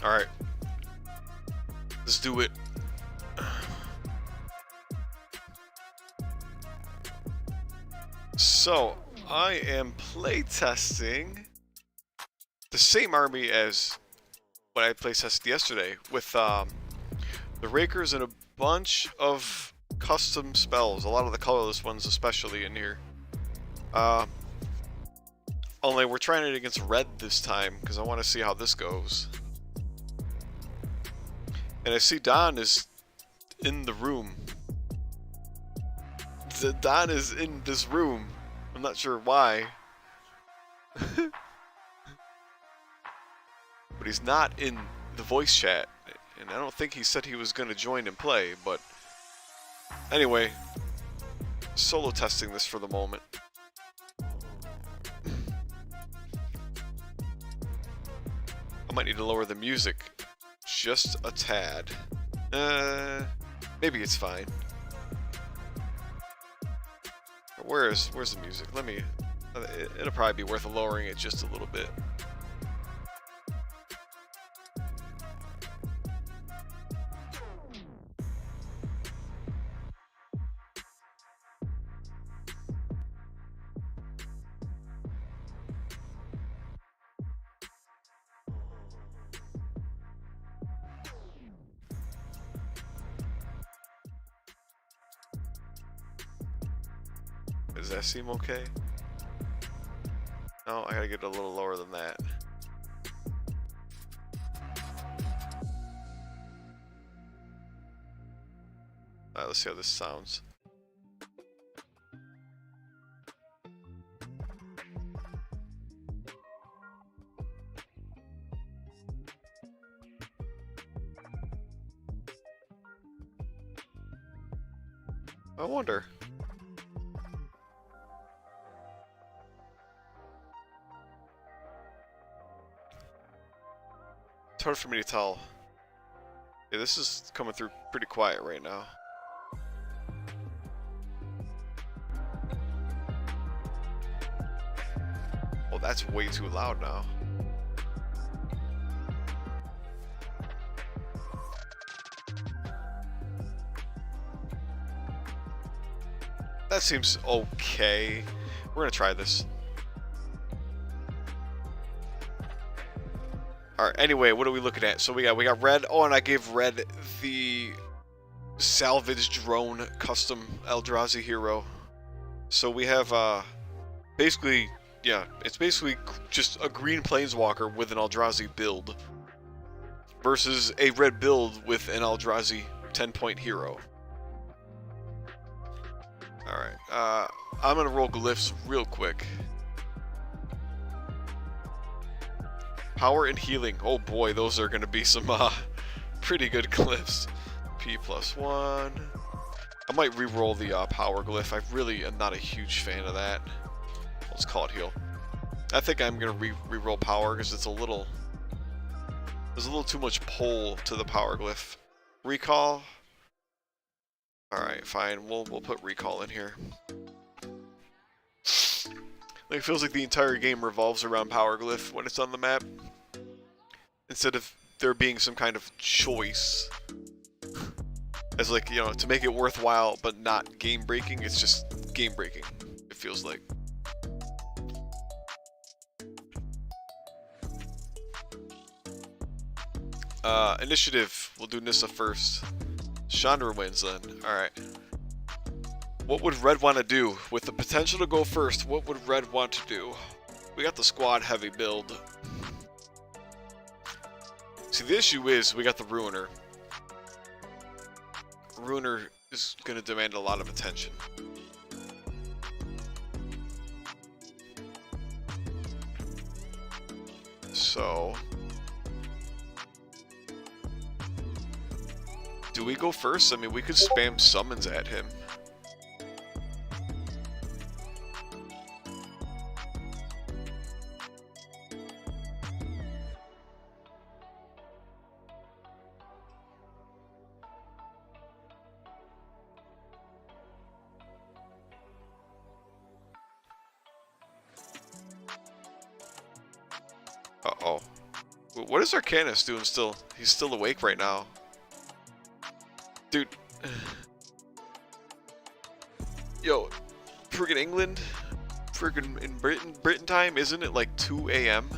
Alright. Let's do it. So, I am playtesting the same army as what I playtested yesterday with the Rakers and a bunch of custom spells, a lot of the colorless ones especially in here. Only we're trying it against red this time because I want to see how this goes. And I see Don is in the room. Don is in this room. I'm not sure why. But he's not in the voice chat. And I don't think he said he was going to join and play. But anyway, solo testing this for the moment. I might need to lower the music just a tad. Maybe it's fine. Where's the music? It'll probably be worth lowering it just a little bit. Does that seem okay? No, I gotta get it a little lower than that. Alright, let's see how this sounds. I wonder. It's hard for me to tell. Yeah, this is coming through pretty quiet right now. Oh, that's way too loud now. That seems okay. We're gonna try this. Alright, anyway, what are we looking at? So we got red. Oh, and I gave red the salvage drone custom Eldrazi hero. So we have basically, yeah, it's basically just a green planeswalker with an Eldrazi build versus a red build with an Eldrazi 10-point hero. Alright, I'm gonna roll glyphs real quick. Power and healing. Oh boy, those are gonna be some pretty good glyphs. P+1. I might re-roll the power glyph. I really am not a huge fan of that. Let's call it heal. I think I'm gonna re-roll power because it's a little. There's a little too much pull to the power glyph. Recall. All right, fine. We'll put recall in here. Like, it feels like the entire game revolves around power glyph when it's on the map, instead of there being some kind of choice. As like, you know, to make it worthwhile but not game breaking. It's just game breaking. It feels like. Initiative. We'll do Nissa first. Chandra wins then. Alright. What would red want to do? With the potential to go first, what would red want to do? We got the squad heavy build. See, the issue is we got the Ruiner. Ruiner is going to demand a lot of attention. So, do we go first? I mean, we could spam summons at him. Uh-oh. What is Arcanus doing still? He's still awake right now. Dude. Yo, friggin' England, friggin' in Britain time, isn't it like 2 a.m.?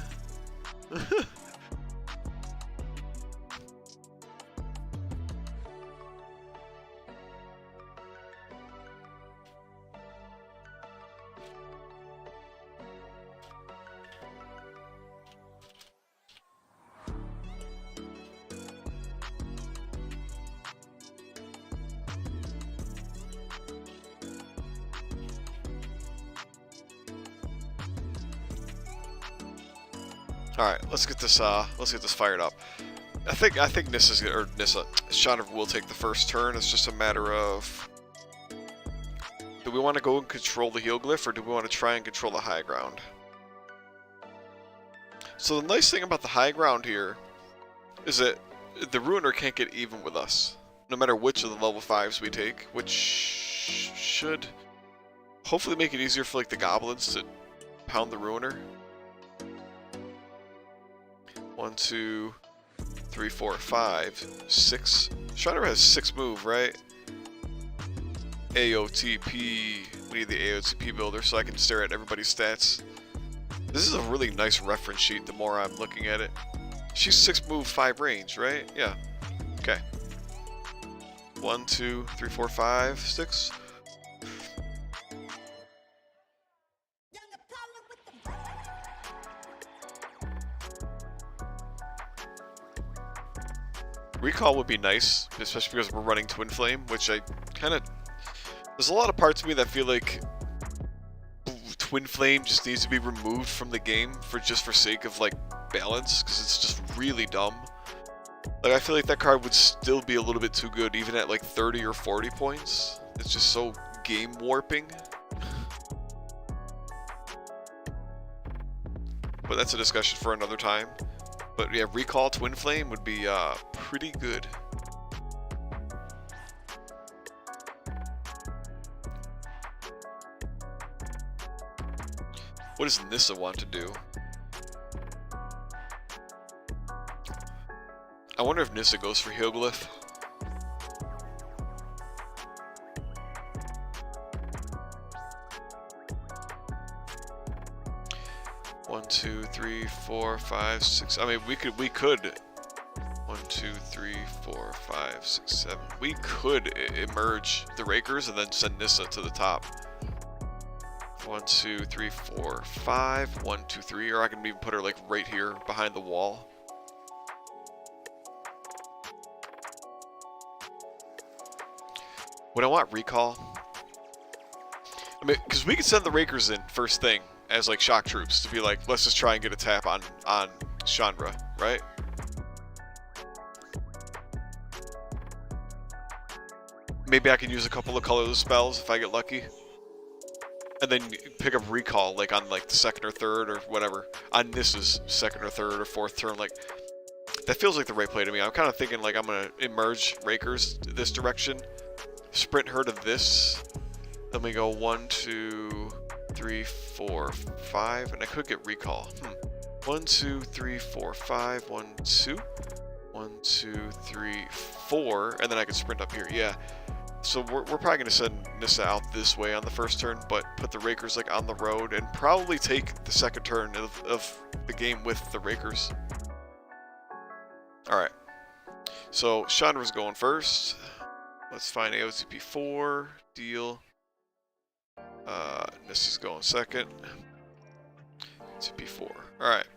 All right, let's get this fired up. I think Chandra will take the first turn. It's just a matter of, do we want to go and control the heal glyph, or do we want to try and control the high ground? So the nice thing about the high ground here is that the Ruiner can't get even with us, no matter which of the level 5s we take, which should hopefully make it easier for like the goblins to pound the Ruiner. 1, 2, 3, 4, 5, 6. Chandra has 6 move, right? AOTP. We need the AOTP builder so I can stare at everybody's stats. This is a really nice reference sheet the more I'm looking at it. She's 6 move, 5 range, right? Yeah. Okay. 1, 2, 3, 4, 5, 6. Recall would be nice, especially because we're running Twin Flame, which I kind of... There's a lot of parts of me that feel like Twin Flame just needs to be removed from the game for sake of like balance, because it's just really dumb. Like, I feel like that card would still be a little bit too good even at like 30 or 40 points. It's just so game warping. But that's a discussion for another time. But yeah, Recall Twin Flame would be pretty good. What does Nissa want to do? I wonder if Nissa goes for Heal Glyph. One, 2, 3, 4, 5, 6. I mean, we could. 1, 2, 3, 4, 5, 6, 7. We could emerge the Rakers and then send Nissa to the top. 1, 2, 3, 4, 5. 1, 2, 3. Or I can even put her like right here behind the wall. Would I want Recall? I mean, because we could send the Rakers in first thing as like shock troops to be like, let's just try and get a tap on Chandra, right? Maybe I can use a couple of colorless spells if I get lucky. And then pick up Recall like on like the 2nd or 3rd or whatever. On Nissa's 2nd or 3rd or 4th turn. Like, that feels like the right play to me. I'm kind of thinking like I'm going to emerge Rakers this direction. Sprint her to this. Then we go 1, 2, 3, 4, 5. And I could get Recall. 1, 2, 3, 4, 5. 1, 2. 1, 2, 3, 4. And then I can sprint up here. Yeah. So we're probably going to send Nissa out this way on the first turn, but put the Rakers like on the road and probably take the 2nd turn of the game with the Rakers. Alright. So Chandra's going first. Let's find AOTP 4. Deal. Nissa's going 2nd. AOTP 4. Alright.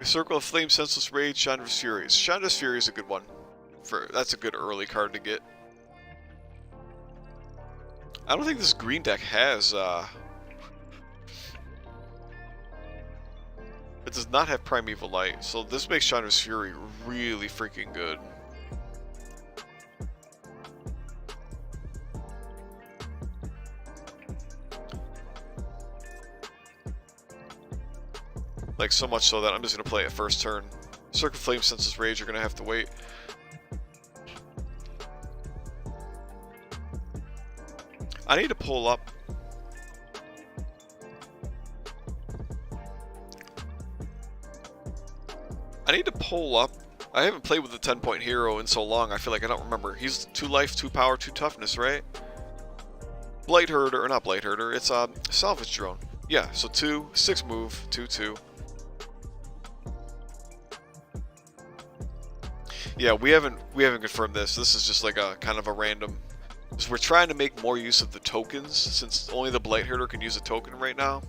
Circle of Flame, Senseless Rage, Chandra's Fury. Chandra's Fury is a good one. That's a good early card to get. I don't think this green deck has... It does not have Primeval Light, so this makes Chandra's Fury really freaking good. Like, so much so that I'm just going to play it first turn. Circle of Flame, Senseless Rage are going to have to wait. I need to pull up. I need to pull up. I haven't played with the 10-point hero in so long. I feel like I don't remember. He's 2 life, 2 power, 2 toughness, right? Blight Herder, or not Blight Herder. It's salvage drone. Yeah, so 2, 6 move, 2/2. Yeah, we haven't confirmed this. This is just like a kind of a random. Because we're trying to make more use of the tokens, since only the Blight Herder can use a token right now.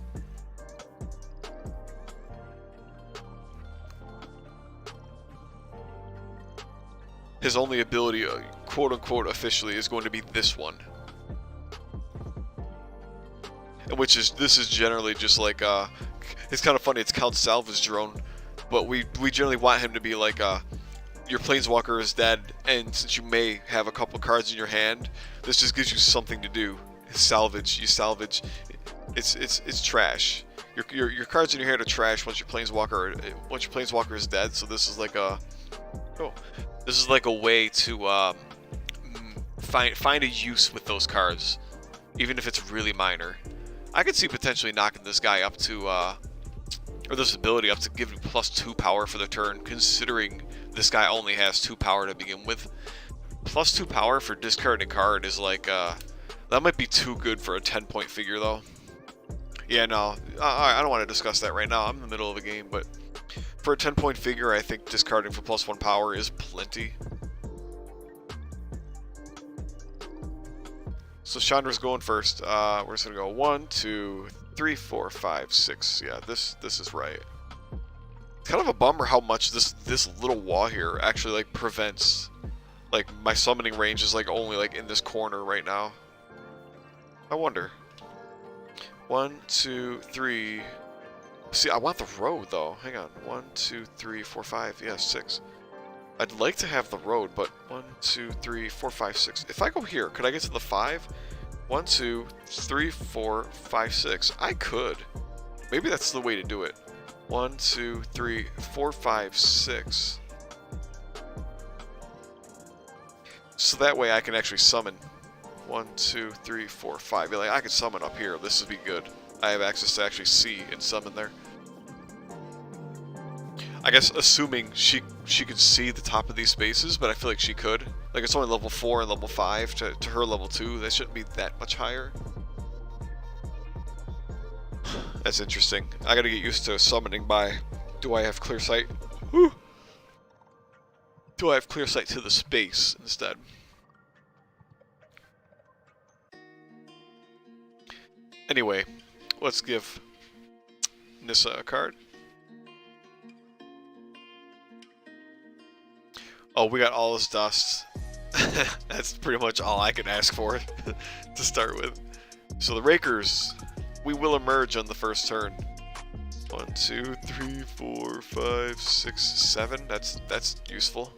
His only ability, quote unquote, officially, is going to be this one. Which is, this is generally just like, it's kind of funny, it's called Salvage Drone, but we generally want him to be like, your Planeswalker is dead, and since you may have a couple cards in your hand, this just gives you something to do. Salvage, you salvage, it's trash. Your cards in your hand are trash once your Planeswalker is dead, so this is like a, this is like a way to find a use with those cards, even if it's really minor. I could see potentially knocking this guy up to, or this ability up to giving +2 power for the turn, considering this guy only has 2 power to begin with. +2 power for discarding a card is like, that might be too good for a 10-point figure though. Yeah, no, I don't want to discuss that right now. I'm in the middle of a game, but for a 10-point figure, I think discarding for +1 power is plenty. So Chandra's going first. We're just gonna go 1, 2, 3, 4, 5, 6. Yeah, this is right. It's kind of a bummer how much this little wall here actually like prevents, like my summoning range is like only like in this corner right now. I wonder. 1, 2, 3. See, I want the road though. Hang on. 1, 2, 3, 4, 5. Yeah, 6. I'd like to have the road, but 1, 2, 3, 4, 5, 6. If I go here, could I get to the 5? 1, 2, 3, 4, 5, 6. I could. Maybe that's the way to do it. 1, 2, 3, 4, 5, 6. So that way I can actually summon. 1, 2, 3, 4, 5. Like I could summon up here. This would be good. I have access to actually see and summon there. I guess assuming she could see the top of these spaces, but I feel like she could. Like it's only level 4 and level 5 to her level 2. That shouldn't be that much higher. That's interesting. I gotta get used to summoning by, do I have clear sight? Whew. Do I have clear sight to the space instead? Anyway, let's give Nissa a card. Oh, we got all this dust. That's pretty much all I can ask for to start with. So the Rakers, we will emerge on the first turn. 1, 2, 3, 4, 5, 6, 7. That's useful.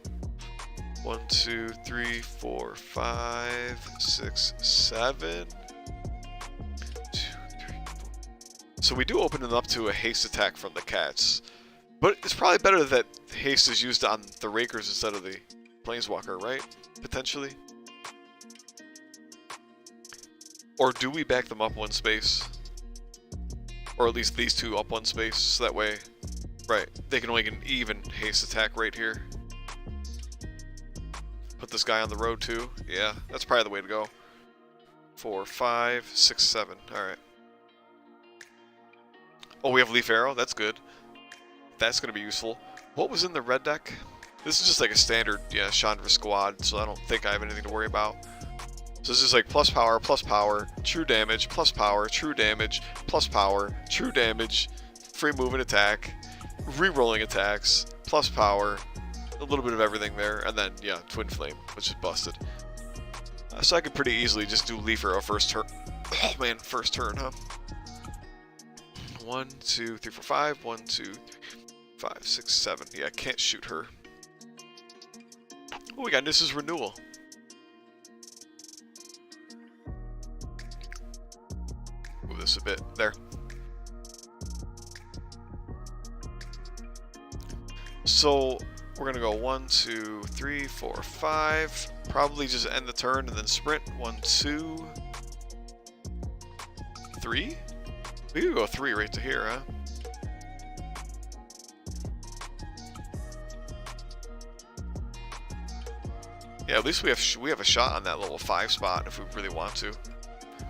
1, 2, 3, 4, 5, 6, 7. 2, 3, 4. So we do open it up to a haste attack from the cats. But it's probably better that haste is used on the Rakers instead of the Planeswalker, right? Potentially. Or do we back them up 1 space? Or at least these 2 up 1 space, so that way, right, they can only get an even haste attack right here. Put this guy on the road too. Yeah, that's probably the way to go. 4, 5, 6, 7. Alright. Oh, we have Leaf Arrow? That's good. That's going to be useful. What was in the red deck? This is just like a standard, yeah, Chandra squad, so I don't think I have anything to worry about. So this is like plus power, true damage, plus power, true damage, plus power, true damage, free move and attack, re-rolling attacks, plus power, a little bit of everything there, and then, yeah, Twin Flame, which is busted. So I could pretty easily just do Leaf Arrow first turn. Oh man, first turn, huh? 1, 2, 3, 4, 5, 1, 2, 5, 6, 7. Yeah, can't shoot her. Oh, we got Nissa's Renewal. Move this a bit. There. So, we're going to go 1, 2, 3, 4, 5. Probably just end the turn and then sprint. 1, 2, 3. We could go 3 right to here, huh? Yeah, at least we have a shot on that level 5 spot if we really want to.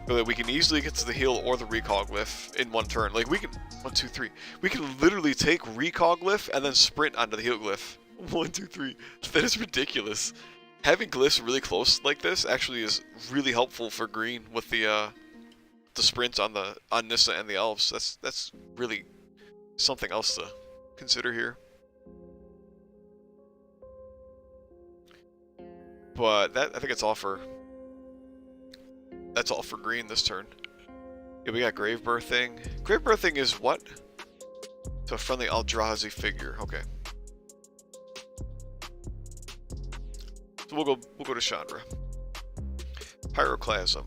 But we can easily get to the heal or the recall glyph in one turn. Like we can 1, 2, 3. We can literally take recall glyph and then sprint onto the heal glyph. 1, 2, 3. That is ridiculous. Having glyphs really close like this actually is really helpful for green with the sprint on Nissa and the elves. That's really something else to consider here. But I think that's all for green this turn. Yeah, we got Grave Birthing. Grave Birthing is what? It's a friendly Eldrazi figure. Okay. So we'll go to Chandra. Pyroclasm.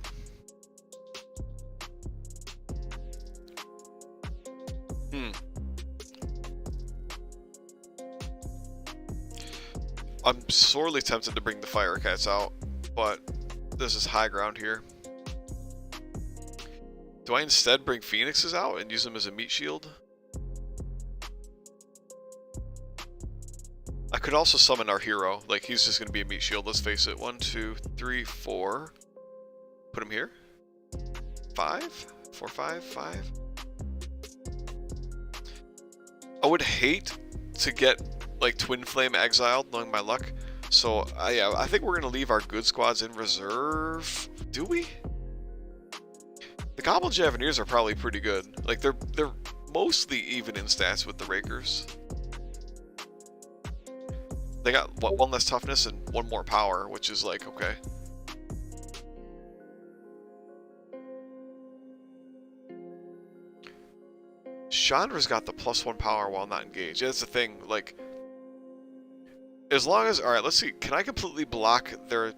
I'm sorely tempted to bring the Fire Cats out, but this is high ground here. Do I instead bring Phoenixes out and use them as a meat shield? I could also summon our hero. Like, he's just going to be a meat shield, let's face it. 1, 2, 3, 4. Put him here. 5? 4, 5, 5. I would hate to get, like, Twin Flame exiled, knowing my luck. So, yeah, I think we're going to leave our good squads in reserve. Do we? The Goblin Javeneers are probably pretty good. Like, they're mostly even in stats with the Rakers. They got, what, 1 less toughness and 1 more power, which is like, okay. Chandra's got the +1 power while not engaged. Yeah, that's the thing, like, as long as, alright, let's see, can I completely block their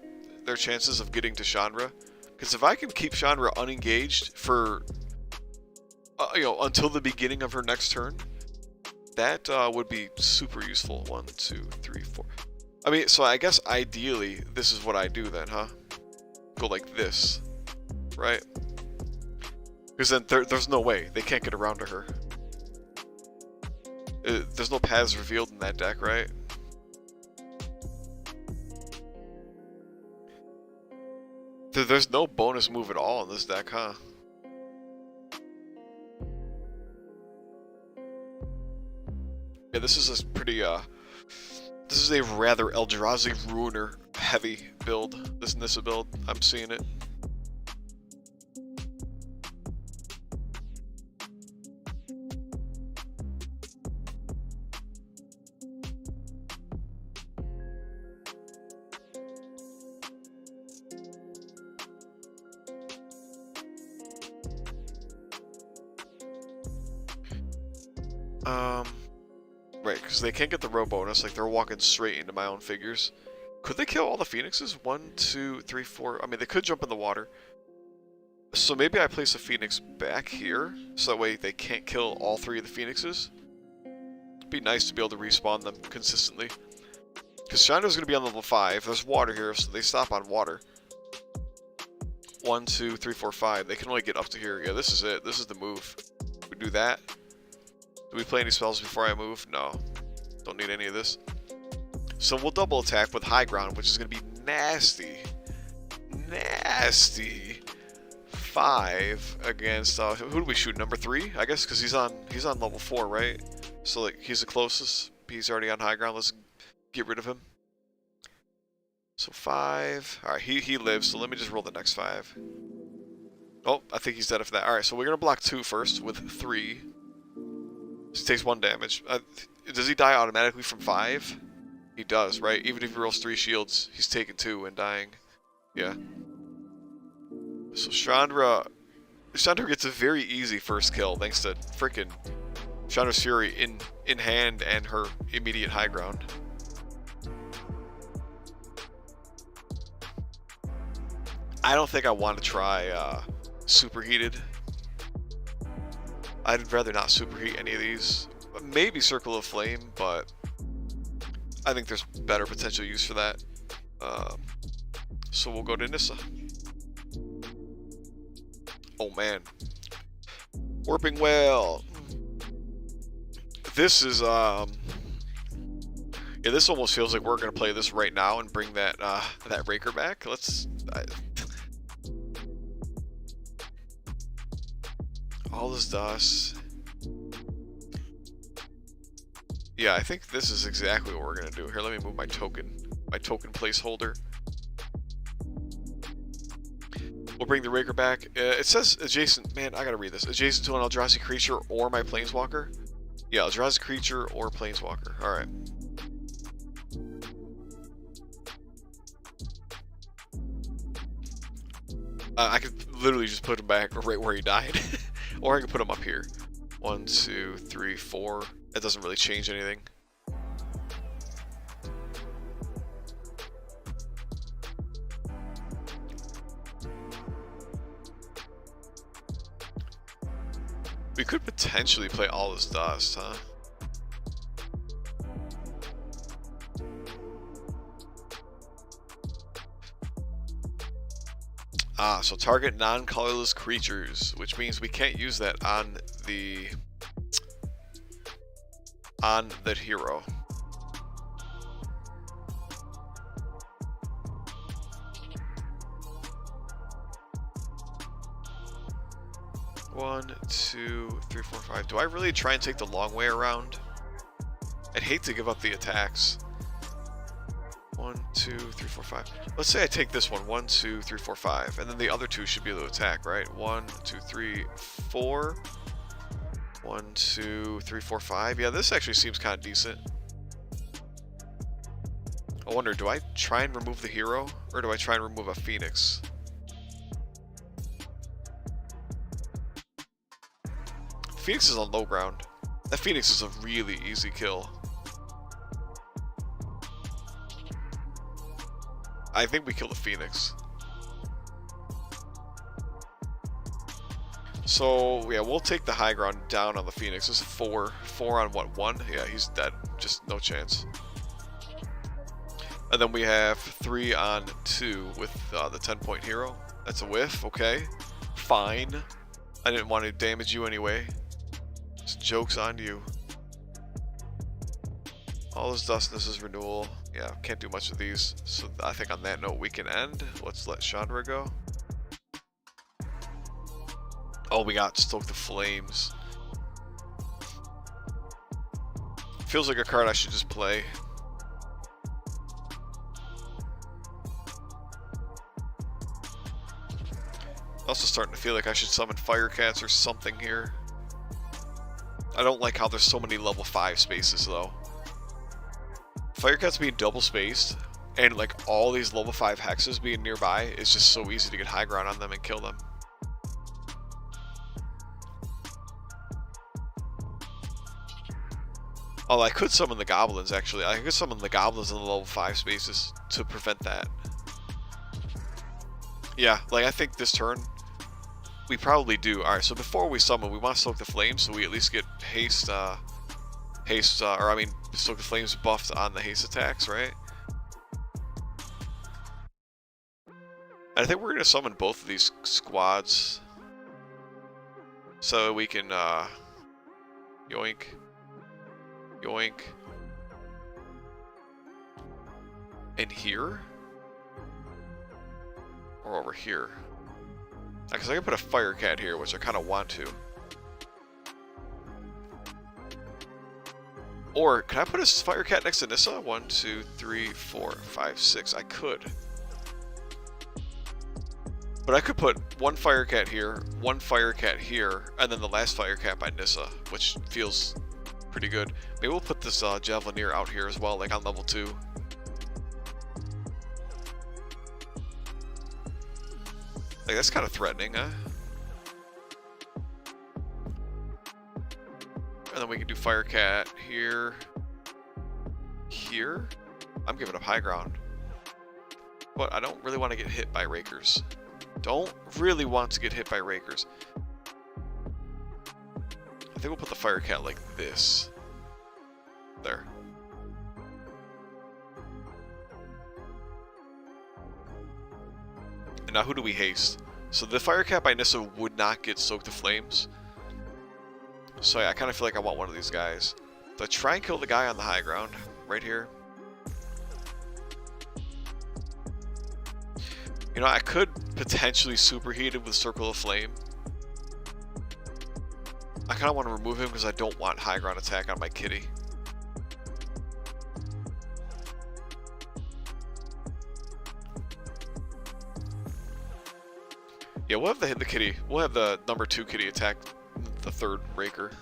chances of getting to Chandra? Because if I can keep Chandra unengaged for, you know, until the beginning of her next turn, that would be super useful. 1, 2, 3, 4. I mean, so I guess ideally, this is what I do then, huh? Go like this, right? Because then there's no way. They can't get around to her. There's no paths revealed in that deck, right? There's no bonus move at all in this deck, huh? Yeah, this is a pretty, this is a rather Eldrazi Ruiner heavy build, this Nissa build. I'm seeing it. Right, because they can't get the row bonus, like they're walking straight into my own figures. Could they kill all the Phoenixes? 1, 2, 3, 4. I mean, they could jump in the water. So maybe I place a Phoenix back here, so that way they can't kill all 3 of the Phoenixes. It'd be nice to be able to respawn them consistently. Because Chandra's going to be on level 5. There's water here, so they stop on water. 1, 2, 3, 4, 5. They can only get up to here. Yeah, this is it. This is the move. We do that. Do we play any spells before I move? No. Don't need any of this. So we'll double attack with high ground, which is going to be nasty. Nasty. 5 against, who do we shoot? Number 3? I guess, because he's on level 4, right? So like he's the closest. He's already on high ground. Let's get rid of him. So 5. Alright, he lives, so let me just roll the next 5. Oh, I think he's dead after that. Alright, so we're going to block 2 first with 3. He takes 1 damage. Does he die automatically from 5? He does, right? Even if he rolls 3 shields, he's taking 2 and dying. Yeah. So Chandra gets a very easy first kill thanks to frickin' Chandra's Fury in hand and her immediate high ground. I don't think I want to try Superheated. I'd rather not superheat any of these. Maybe Circle of Flame, but I think there's better potential use for that. So we'll go to Nissa. Oh man. Warping Whale. This is, Yeah, this almost feels like we're gonna play this right now and bring that that Raker back. Let's. All this dust. Yeah, I think this is exactly what we're gonna do. Here, let me move my token placeholder. We'll bring the Raker back. It says adjacent. Man, I gotta read this. Adjacent to an Eldrazi creature or my Planeswalker. Yeah, Eldrazi creature or Planeswalker. All right. I could literally just put him back right where he died, or I could put him up here. 1, 2, 3, 4. It doesn't really change anything. We could potentially play all this dust, huh? Ah, so target non-colorless creatures, which means we can't use that on that hero. One, 2, 3, 4, 5. Do I really try and take the long way around? I'd hate to give up the attacks. 1, 2, 3, 4, 5. Let's say I take this one. 1, 2, 3, 4, 5. And then the other two should be able to attack, right? 1, 2, 3, 4. 1, 2, 3, 4, 5. Yeah, this actually seems kind of decent. I wonder, do I try and remove the hero? Or do I try and remove a Phoenix? Phoenix is on low ground. That Phoenix is a really easy kill. I think we kill the Phoenix. So, yeah, we'll take the high ground down on the Phoenix. This is 4. 4 on what, 1? Yeah, he's dead. Just no chance. And then we have 3 on 2 with the 10-point hero. That's a whiff, okay. Fine. I didn't want to damage you anyway. Just joke's on you. All this dust, this is renewal. Yeah, can't do much of these. So I think on that note we can end. Let's let Chandra go. Oh, we got Stoke the Flames. Feels like a card I should just play. Also starting to feel like I should summon Firecats or something here. I don't like how there's so many level 5 spaces though. Firecats being double spaced and like all these level 5 hexes being nearby is just so easy to get high ground on them and kill them. Oh, I could summon the goblins actually. I could summon the goblins in the level 5 spaces to prevent that. Yeah, like I think this turn we probably do. Alright, so before we summon, we want to soak the flames so we at least get haste, Stoke the Flames buffed on the haste attacks, right? And I think we're going to summon both of these squads so we can, yoink, yoink, and here? Or over here? Because I can put a Firecat here, which I kind of want to. Or, can I put a Firecat next to Nissa? 1, 2, 3, 4, 5, 6. I could. But I could put one Firecat here, one Firecat here, and then the last Firecat by Nissa, which feels pretty good. Maybe we'll put this Javelineer out here as well, like on level 2. Like, that's kind of threatening, huh? And then we can do Firecat here. Here? I'm giving up high ground. But I don't really want to get hit by Rakers. Don't really want to get hit by Rakers. I think we'll put the Firecat like this. There. And now who do we haste? So the Firecat by Nissa would not get Soak the Flames. So yeah, I kind of feel like I want one of these guys. So I try and kill the guy on the high ground, right here. You know, I could potentially superheat him with Circle of Flame. I kind of want to remove him because I don't want high ground attack on my kitty. Yeah, we'll have the kitty. We'll have the number 2 kitty attack the 3rd Raker.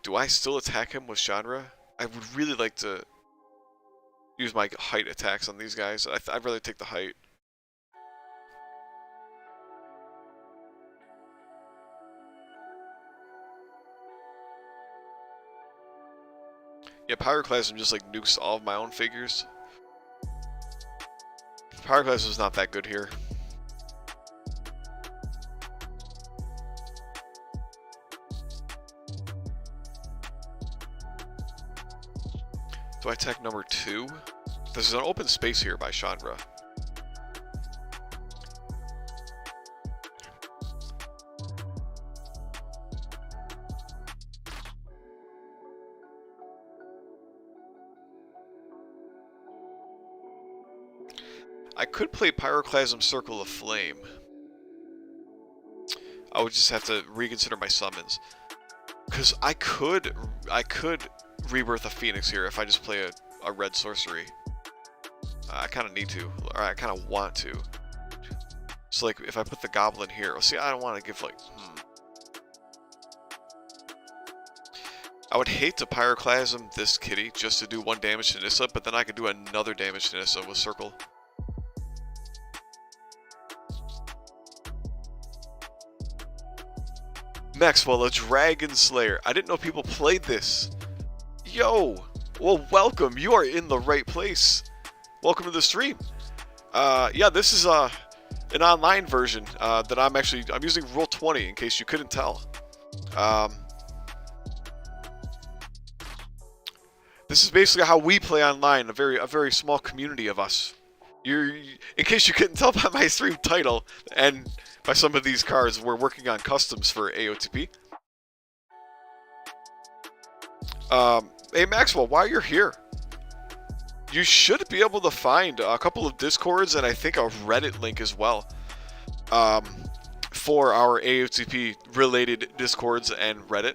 Do I still attack him with Chandra? I would really like to use my height attacks on these guys. I'd rather take the height. Yeah, Pyroclasm just like nukes all of my own figures. Pyroclasm is not that good here. Do I attack number 2? There's an open space here by Chandra. I could play Pyroclasm Circle of Flame. I would just have to reconsider my summons. Because I could Rebirth a Phoenix here if I just play a red sorcery. I kind of need to, or I kind of want to. So like, if I put the Goblin here, well, see, I don't want to give like, I would hate to Pyroclasm this kitty just to do 1 damage to Nissa, but then I could do another damage to Nissa with Circle. Maxwell, a Dragon Slayer. I didn't know people played this. Yo, well, welcome. You are in the right place. Welcome to the stream. Yeah, this is an online version that I'm using Roll20 in case you couldn't tell. This is basically how we play online. A very small community of us. In case you couldn't tell by my stream title and by some of these cards, we're working on customs for AOTP. Hey Maxwell, while you're here, you should be able to find a couple of Discords and I think a Reddit link as well for our AOTP related Discords and Reddit.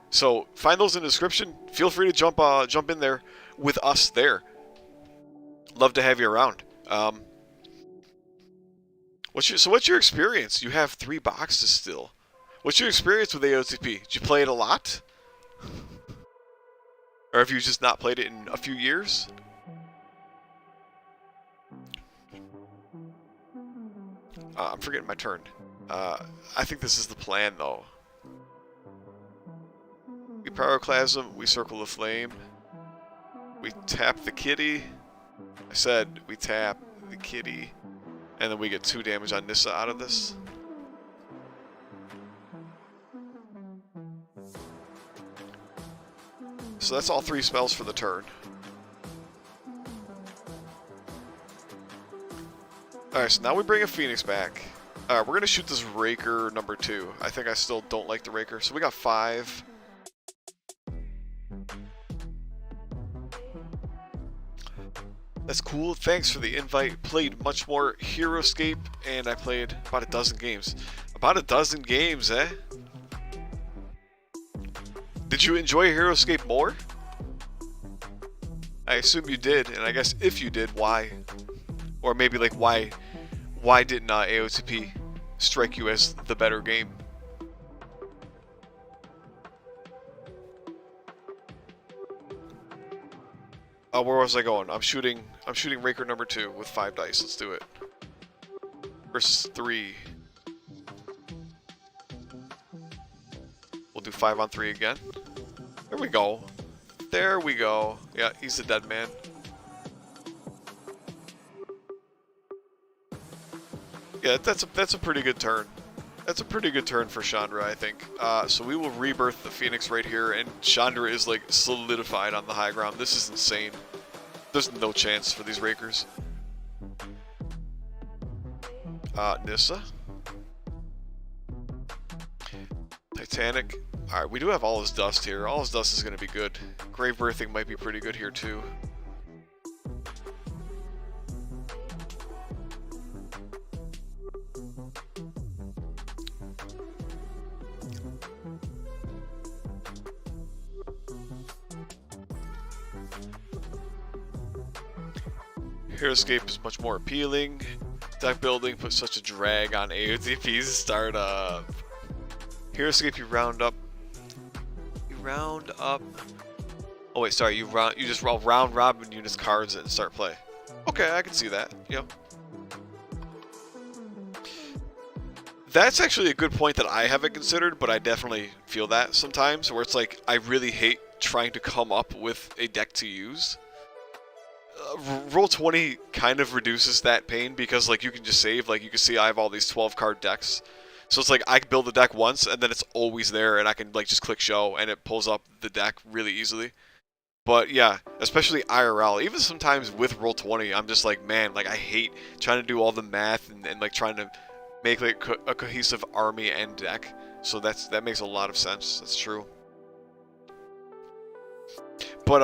So find those in the description. Feel free to jump in there with us there. Love to have you around. What's your experience? You have 3 boxes still. What's your experience with AOTP? Did you play it a lot? Or have you just not played it in a few years? I'm forgetting my turn. I think this is the plan, though. We Pyroclasm, we Circle the Flame. We tap the kitty. I said we tap the kitty. And then we get 2 damage on Nissa out of this. So that's all 3 spells for the turn. Alright, so now we bring a Phoenix back. Alright, we're going to shoot this Raker number 2. I think I still don't like the Raker. So we got 5. That's cool. Thanks for the invite. Played much more HeroScape, and I played about a dozen games. About a dozen games, eh? Did you enjoy HeroScape more? I assume you did, and I guess if you did, why? Or maybe like why didn't AOTP strike you as the better game? Where was I going? I'm shooting Raker number 2 with 5 dice. Let's do it. Versus 3. We'll do 5 on 3 again. There we go. There we go. Yeah, he's the dead man. Yeah, that's a pretty good turn. That's a pretty good turn for Chandra, I think. So we will rebirth the Phoenix right here, and Chandra is like solidified on the high ground. This is insane. There's no chance for these Rakers. Nissa. Titanic. Alright, we do have All His Dust here. All His Dust is going to be good. Grave Birthing might be pretty good here too. Heroescape is much more appealing. Deck building puts such a drag on AOTP's startup. Heroescape, you round up. Oh wait, sorry. You just roll round robin units cards and start play. Okay, I can see that. Yep. That's actually a good point that I haven't considered, but I definitely feel that sometimes, where it's like I really hate trying to come up with a deck to use. Roll20 kind of reduces that pain because like you can just save, like you can see I have all these 12 card decks. So it's like I can build a deck once and then it's always there and I can like just click show and it pulls up the deck really easily. But yeah, especially IRL, even sometimes with Roll20, I'm just like, man, like I hate trying to do all the math and like trying to make like a cohesive army and deck. So that makes a lot of sense. That's true. But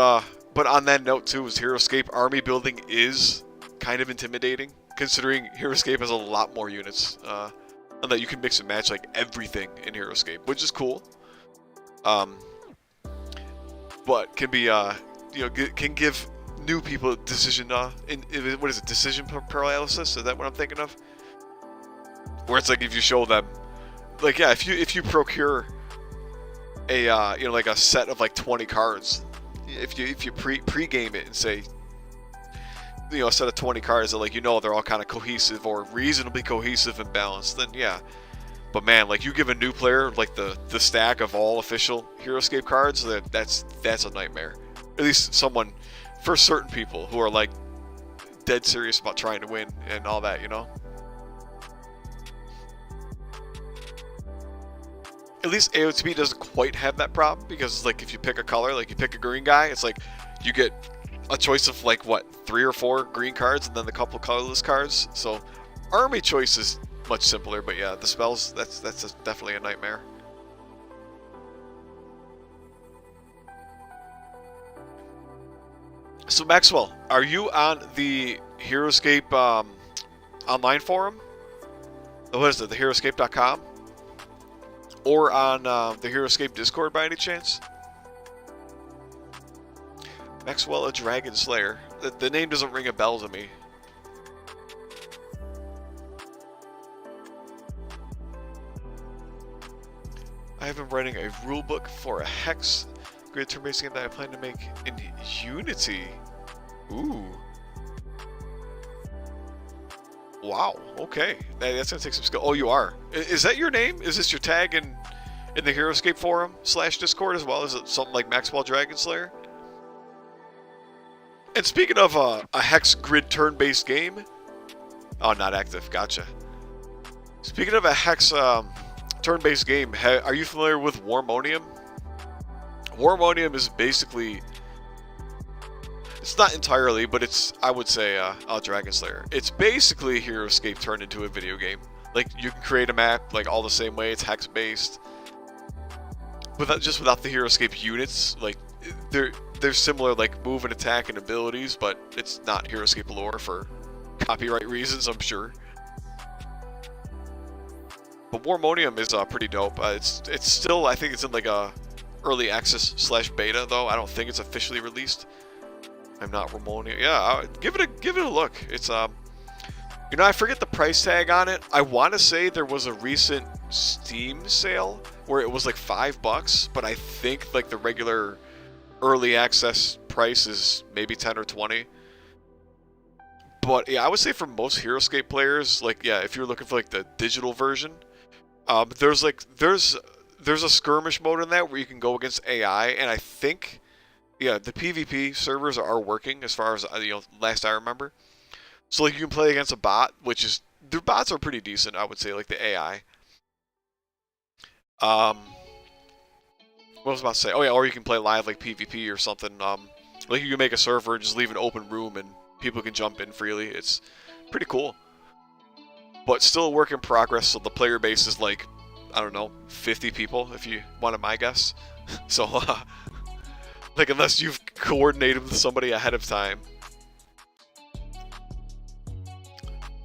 on that note too, is Heroescape army building is kind of intimidating, considering Heroescape has a lot more units, and that you can mix and match like everything in Heroescape, which is cool. But can be can give new people decision what is it, decision paralysis? Is that what I'm thinking of? Where it's like if you show them, like yeah, if you procure a like a set of like 20 cards. If you pre-game it and say, a set of 20 cards that like they're all kind of cohesive or reasonably cohesive and balanced, then yeah. But man, like you give a new player like the stack of all official Heroescape cards, that's a nightmare. At least someone, for certain people who are like dead serious about trying to win and all that, At least AOTP doesn't quite have that problem because like if you pick a color, like you pick a green guy, it's like you get a choice of like what, 3 or 4 green cards and then a couple colorless cards. So army choice is much simpler, but yeah, the spells, that's definitely a nightmare. So Maxwell, are you on the Heroescape online forum? What is it, the heroescape.com? Or on the Heroescape Discord by any chance? Maxwell, a Dragon Slayer. The name doesn't ring a bell to me. I have been writing a rulebook for a Hex grid turn-based game that I plan to make in Unity. Ooh. Wow, okay. That's gonna take some skill. Oh, you are. Is that your name? Is this your tag in the Heroescape forum / Discord as well? Is it something like Maxwell Dragon Slayer? And speaking of a Hex grid turn-based game, oh, not active. Gotcha. Speaking of a Hex turn-based game, are you familiar with Warmonium? Warmonium is basically, it's not entirely, but it's, I would say, Dragon Slayer. It's basically Heroescape turned into a video game. Like, you can create a map, like, all the same way. It's hex-based. Just without the Heroescape units. Like, they're similar, like, move and attack and abilities, but it's not Heroescape lore for copyright reasons, I'm sure. But Warmonium is pretty dope. It's still, I think it's in, like, a early access / beta, though. I don't think it's officially released. I'm not Ramonia. Yeah, give it a look. It's I forget the price tag on it. I want to say there was a recent Steam sale where it was like $5, but I think like the regular early access price is maybe 10 or 20. But yeah, I would say for most Heroescape players, like yeah, if you're looking for like the digital version, there's a skirmish mode in that where you can go against AI, and I think. Yeah, the PvP servers are working as far as last I remember. So like you can play against a bot, which is their bots are pretty decent, I would say, like the AI. What was I about to say? Oh yeah, or you can play live like PvP or something. Like you can make a server and just leave an open room and people can jump in freely. It's pretty cool. But still a work in progress, so the player base is like I don't know, 50 people if you wanted my guess. So, like, unless you've coordinated with somebody ahead of time,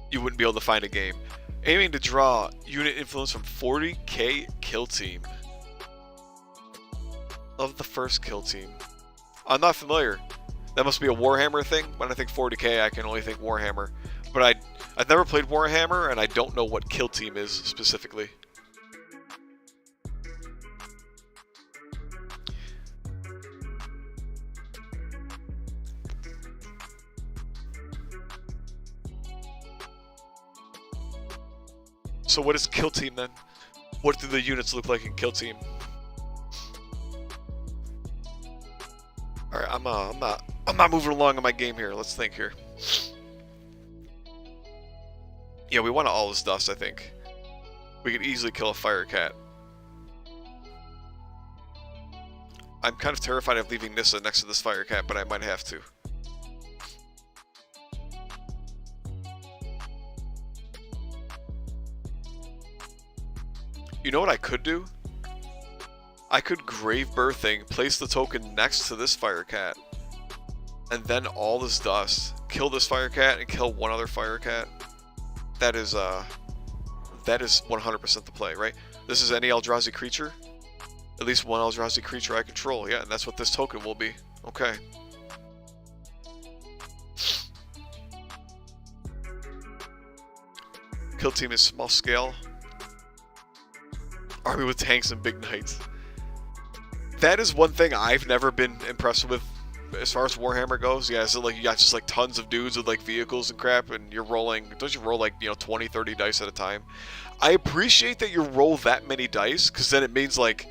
you wouldn't be able to find a game. Aiming to draw unit influence from 40k kill team. Love the first kill team. I'm not familiar. That must be a Warhammer thing. When I think 40k, I can only think Warhammer. But I've never played Warhammer, and I don't know what kill team is specifically. So what is kill team then? What do the units look like in kill team? All right, I'm not moving along in my game here. Let's think here. Yeah, we want all this dust. I think we could easily kill a fire cat. I'm kind of terrified of leaving Nissa next to this fire cat, but I might have to. You know what I could do? I could Grave Birthing, place the token next to this fire cat, and then all this dust, kill this fire cat and kill one other fire cat. That is 100% the play, right? This is any Eldrazi creature, at least one Eldrazi creature I control. Yeah, and that's what this token will be. Okay. Kill team is small scale. Army with tanks and big knights. That is one thing I've never been impressed with as far as Warhammer goes. Yeah, so like you got just like tons of dudes with like vehicles and crap, and you're rolling, don't you roll like, you know, 20, 30 dice at a time? I appreciate that you roll that many dice, because then it means like,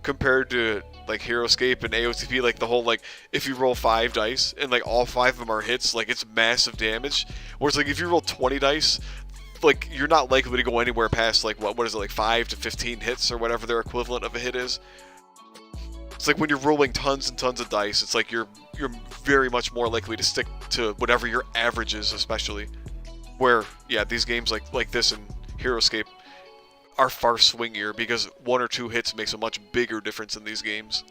compared to like HeroScape and AOTP, like the whole like, if you roll 5 dice and like all 5 of them are hits, like it's massive damage. Whereas like if you roll 20 dice, like you're not likely to go anywhere past like what is it, like 5 to 15 hits or whatever their equivalent of a hit is. It's like when you're rolling tons and tons of dice, it's like you're very much more likely to stick to whatever your average is, especially. Where, yeah, these games like this and HeroScape are far swingier because 1 or 2 hits makes a much bigger difference in these games.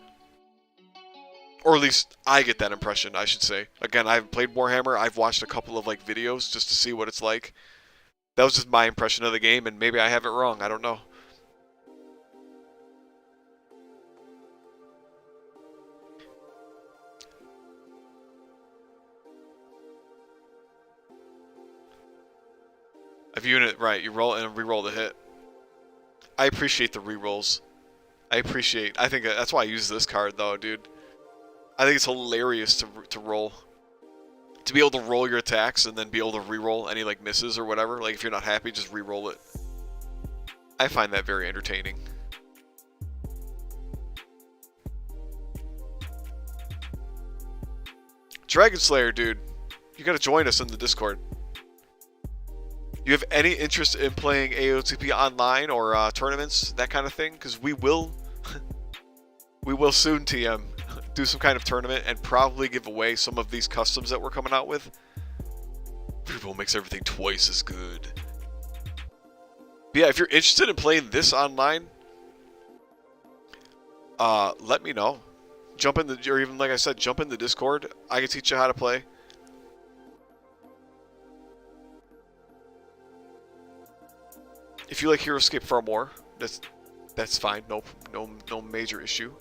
Or at least I get that impression, I should say. Again, I haven't played Warhammer. I've watched a couple of like videos just to see what it's like. That was just my impression of the game, and maybe I have it wrong. I don't know. If you unit right, you roll and re-roll the hit. I appreciate the re-rolls. I think that's why I use this card though, dude. I think it's hilarious to roll. To be able to roll your attacks and then be able to re-roll any like misses or whatever. Like if you're not happy, just re-roll it. I find that very entertaining. Dragon Slayer, dude. You gotta join us in the Discord. You have any interest in playing AOTP online or tournaments, that kind of thing? Because we will soon, TM, do some kind of tournament and probably give away some of these customs that we're coming out with. Reroll makes everything twice as good. But yeah, if you're interested in playing this online, let me know. Jump in or even like I said, jump in the Discord. I can teach you how to play. If you like HeroScape far more, that's fine. No major issue.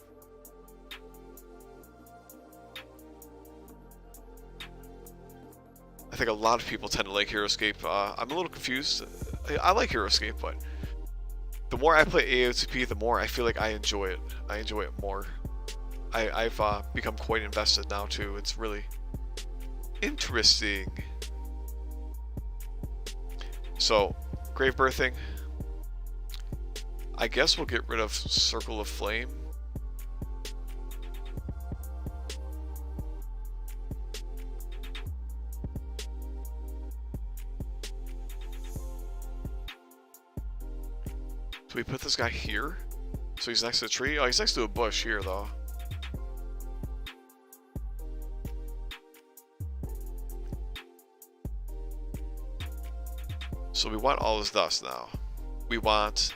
I think a lot of people tend to like HeroScape. I'm a little confused. I like HeroScape, but the more I play AOTP, the more I feel like I enjoy it. I enjoy it more. I've become quite invested now too. It's really interesting. So, Grave Birthing. I guess we'll get rid of Circle of Flame. Do we put this guy here? So he's next to the tree? Oh, he's next to a bush here, though. So we want all this dust now. We want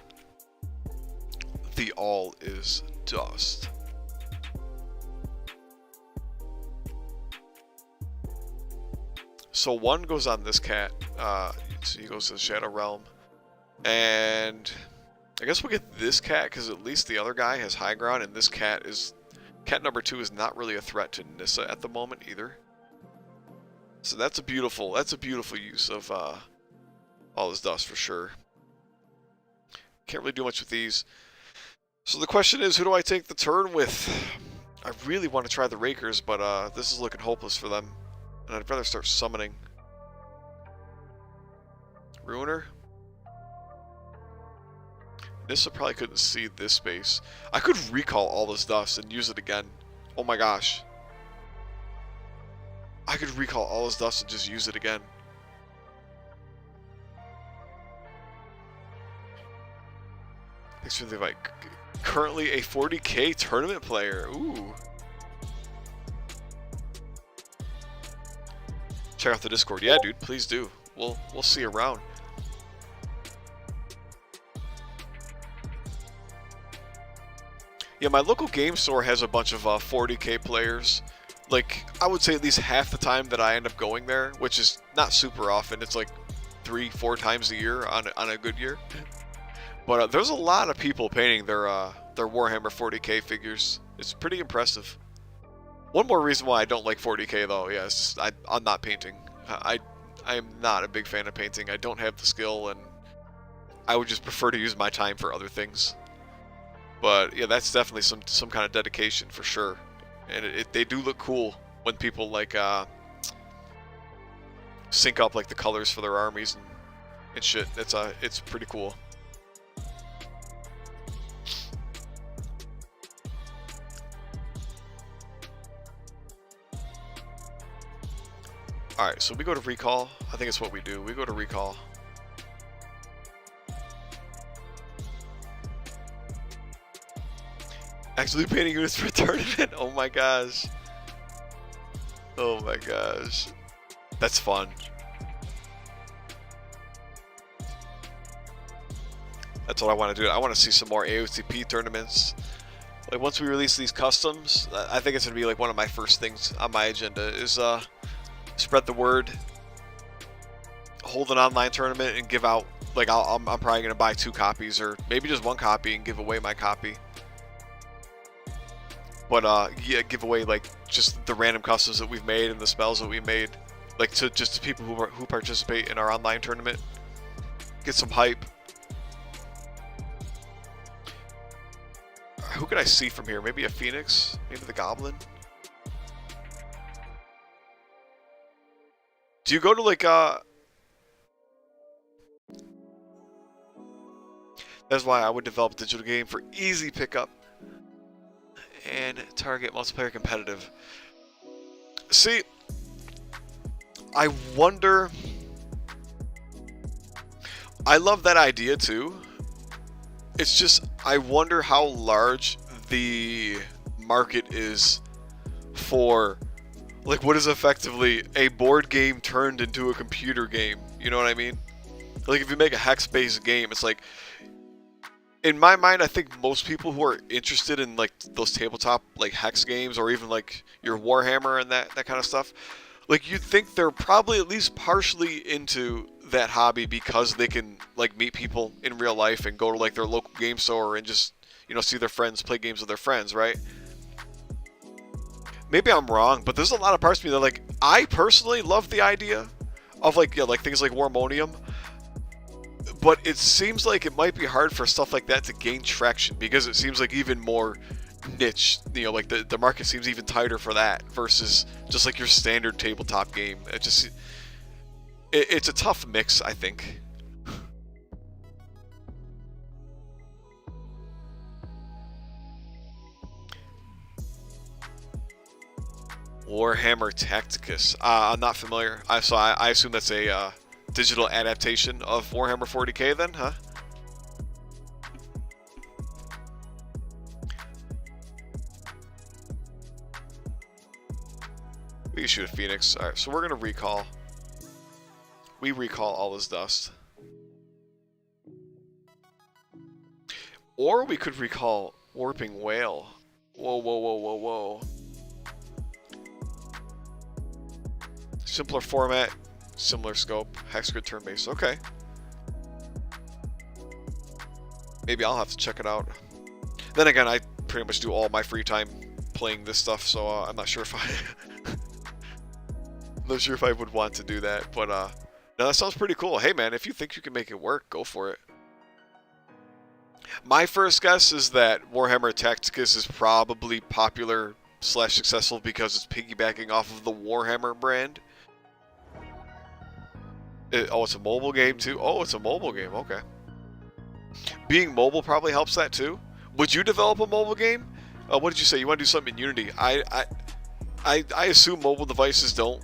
the all is dust. So one goes on this cat. So he goes to the Shadow Realm. And I guess we'll get this cat because at least the other guy has high ground, and this cat is... Cat number 2 is not really a threat to Nissa at the moment either. So that's a beautiful use of all this dust for sure. Can't really do much with these. So the question is, who do I take the turn with? I really want to try the Rakers, but this is looking hopeless for them. And I'd rather start summoning. Ruiner? Nissa probably couldn't see this space. I could recall all this dust and use it again. Oh my gosh. I could recall all this dust and just use it again. Thanks for the invite. Currently a 40k tournament player. Ooh. Check out the Discord. Yeah, dude, please do. We'll see you around. Yeah, my local game store has a bunch of 40k players. Like, I would say at least half the time that I end up going there, which is not super often. It's like 3-4 times a year on a good year. But there's a lot of people painting their Warhammer 40k figures. It's pretty impressive. One more reason why I don't like 40k though, yeah, it's just I'm not painting. I am not a big fan of painting. I don't have the skill, and I would just prefer to use my time for other things. But yeah, that's definitely some kind of dedication for sure. And they do look cool when people like sync up like the colors for their armies and shit. It's pretty cool. Alright, so we go to recall. I think it's what we do. We go to recall. Actually painting units for a tournament? Oh my gosh. Oh my gosh. That's fun. That's what I want to do. I want to see some more AOTP tournaments. Like, once we release these customs, I think it's going to be like one of my first things on my agenda is spread the word, hold an online tournament, and give out, like, I'm probably going to buy 2 copies or maybe just 1 copy and give away my copy. But yeah, give away like just the random customs that we've made and the spells that we made, like to people who participate in our online tournament. Get some hype. Who could I see from here? Maybe a Phoenix? Maybe the Goblin? Do you go to like That's why I would develop a digital game for easy pickup and target multiplayer competitive. See, I wonder... I love that idea too. It's just, I wonder how large the market is for, like, what is effectively a board game turned into a computer game. You know what I mean? Like, if you make a hex-based game, it's like, in my mind, I think most people who are interested in like those tabletop like hex games or even like your Warhammer and that kind of stuff, like you'd think they're probably at least partially into that hobby because they can like meet people in real life and go to like their local game store and just, you know, see their friends play games with their friends, right? Maybe I'm wrong, but there's a lot of parts of me that like, I personally love the idea of like, yeah, like things like Warmonium. But it seems like it might be hard for stuff like that to gain traction because it seems like even more niche, you know, like the market seems even tighter for that versus just like your standard tabletop game. It's a tough mix, I think. Warhammer Tacticus. I'm not familiar. So I assume that's a digital adaptation of Warhammer 40k then, huh? We can shoot a Phoenix. Alright, so we're gonna recall. We recall all this dust. Or we could recall Warping Whale. Whoa, whoa, whoa, whoa, whoa. Simpler format, similar scope, hex grid turn-based. Okay. Maybe I'll have to check it out. Then again, I pretty much do all my free time playing this stuff, so I'm not sure if I'm not sure if I would want to do that. But no, that sounds pretty cool. Hey man, if you think you can make it work, go for it. My first guess is that Warhammer Tacticus is probably popular / successful because it's piggybacking off of the Warhammer brand. Oh, it's a mobile game too? Oh, it's a mobile game. Okay. Being mobile probably helps that too. Would you develop a mobile game? What did you say? You want to do something in Unity? I assume mobile devices don't.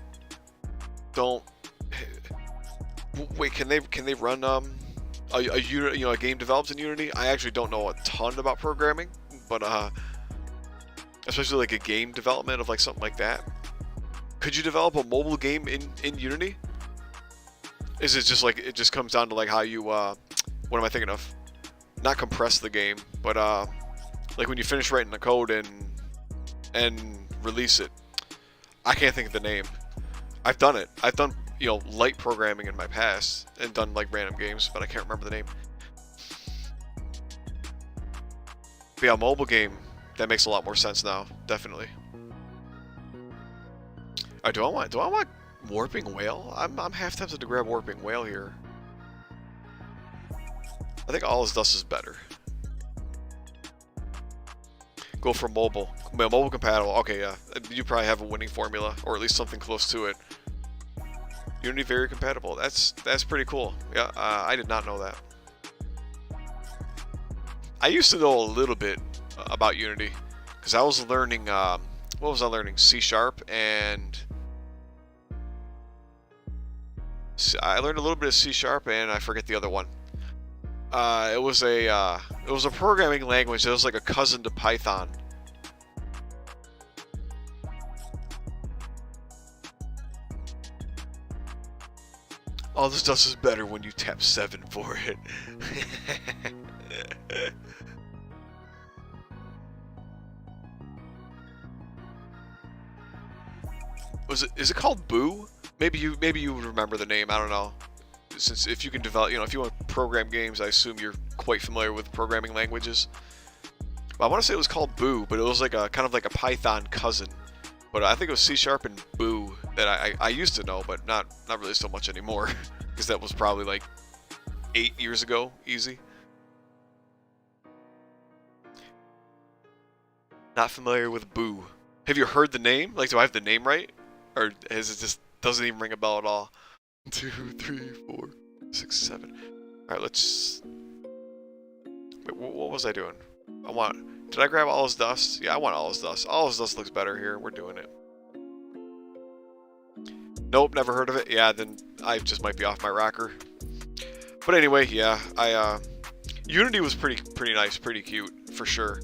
Wait, can they run a game developed in Unity? I actually don't know a ton about programming, but especially like a game development of like something like that. Could you develop a mobile game in Unity? Is it just like it just comes down to like how you what am I thinking of? Not compress the game, but like when you finish writing the code and release it. I can't think of the name. I've done it. I've done light programming in my past and done like random games, but I can't remember the name. But yeah, mobile game, that makes a lot more sense now, definitely. Alright, do I want Warping Whale? I'm half tempted to grab Warping Whale here. I think All Is Dust is better. Go for mobile. Mobile compatible. Okay, yeah. You probably have a winning formula, or at least something close to it. Unity very compatible. That's pretty cool. Yeah, I did not know that. I used to know a little bit about Unity because I was learning. What was I learning? C# and I learned a little bit of C# and I forget the other one. It was a programming language that was like a cousin to Python. All This Dust is better when you tap 7 for it. Is it called Boo? Maybe you would remember the name. I don't know. Since if you can develop, if you want to program games, I assume you're quite familiar with programming languages. But I want to say it was called Boo, but it was like a kind of like a Python cousin. But I think it was C# and Boo that I used to know, but not really so much anymore, because that was probably like 8 years ago, easy. Not familiar with Boo. Have you heard the name? Like, do I have the name right, or is it just doesn't even ring a bell at all? 2, 3, 4, 6, 7. All right, let's. Wait, what was I doing? Did I grab All Is Dust? Yeah, I want All Is Dust. All Is Dust looks better here. We're doing it. Nope, never heard of it. Yeah, then I just might be off my rocker. But anyway, yeah, Unity was pretty nice, pretty cute for sure.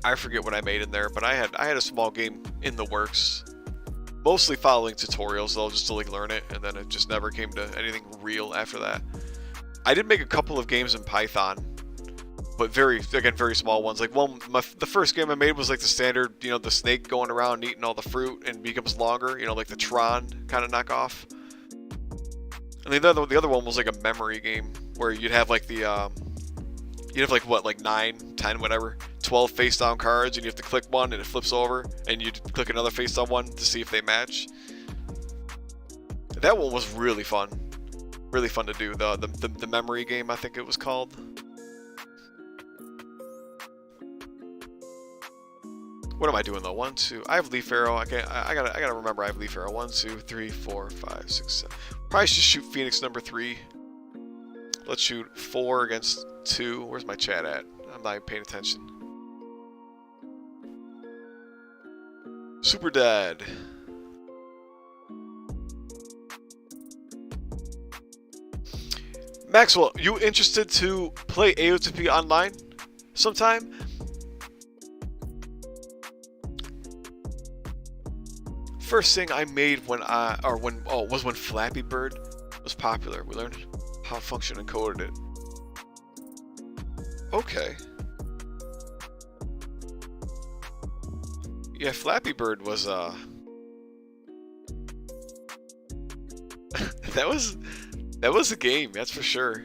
I forget what I made in there, but I had a small game in the works. Mostly following tutorials though, just to like learn it, and then it just never came to anything real after that. I did make a couple of games in Python, but very small ones. Like the first game I made was like the standard, the snake going around eating all the fruit and becomes longer, like the Tron kind of knockoff. And the other one was like a memory game where you'd have like you'd have like what, like 9, 10, whatever, 12 face down cards, and you have to click one and it flips over, and you click another face down one to see if they match. That one was really fun. Really fun to do. The memory game, I think it was called. What am I doing though? 1, 2. I have Leaf Arrow. I gotta remember I have Leaf Arrow. 1, 2, 3, 4, 5, 6, 7. Probably should shoot Phoenix number 3. Let's shoot 4 against 2. Where's my chat at? I'm not even paying attention. Super Dad. Maxwell, you interested to play AOTP online sometime? First thing I made was when Flappy Bird was popular. We learned how function encoded it. Okay. Yeah, Flappy Bird was that was a game, that's for sure.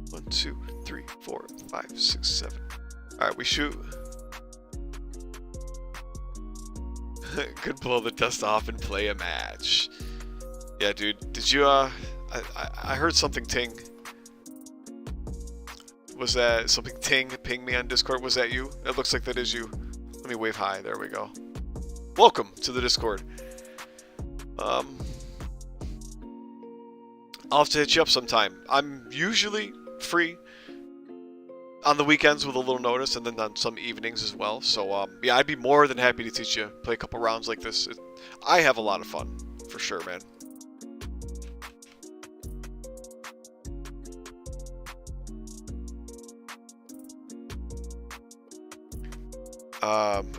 1, 2, 3, 4, 5, 6, 7. Alright, we shoot. Could blow the dust off and play a match. Yeah, dude. Did you I heard something ting. Was that something ting? Ping me on Discord. Was that you? It looks like that is you. Let me wave hi. There we go. Welcome to the Discord. I'll have to hit you up sometime. I'm usually free on the weekends with a little notice, and then on some evenings as well. So yeah, I'd be more than happy to teach you, play a couple rounds like this. I have a lot of fun, for sure, man.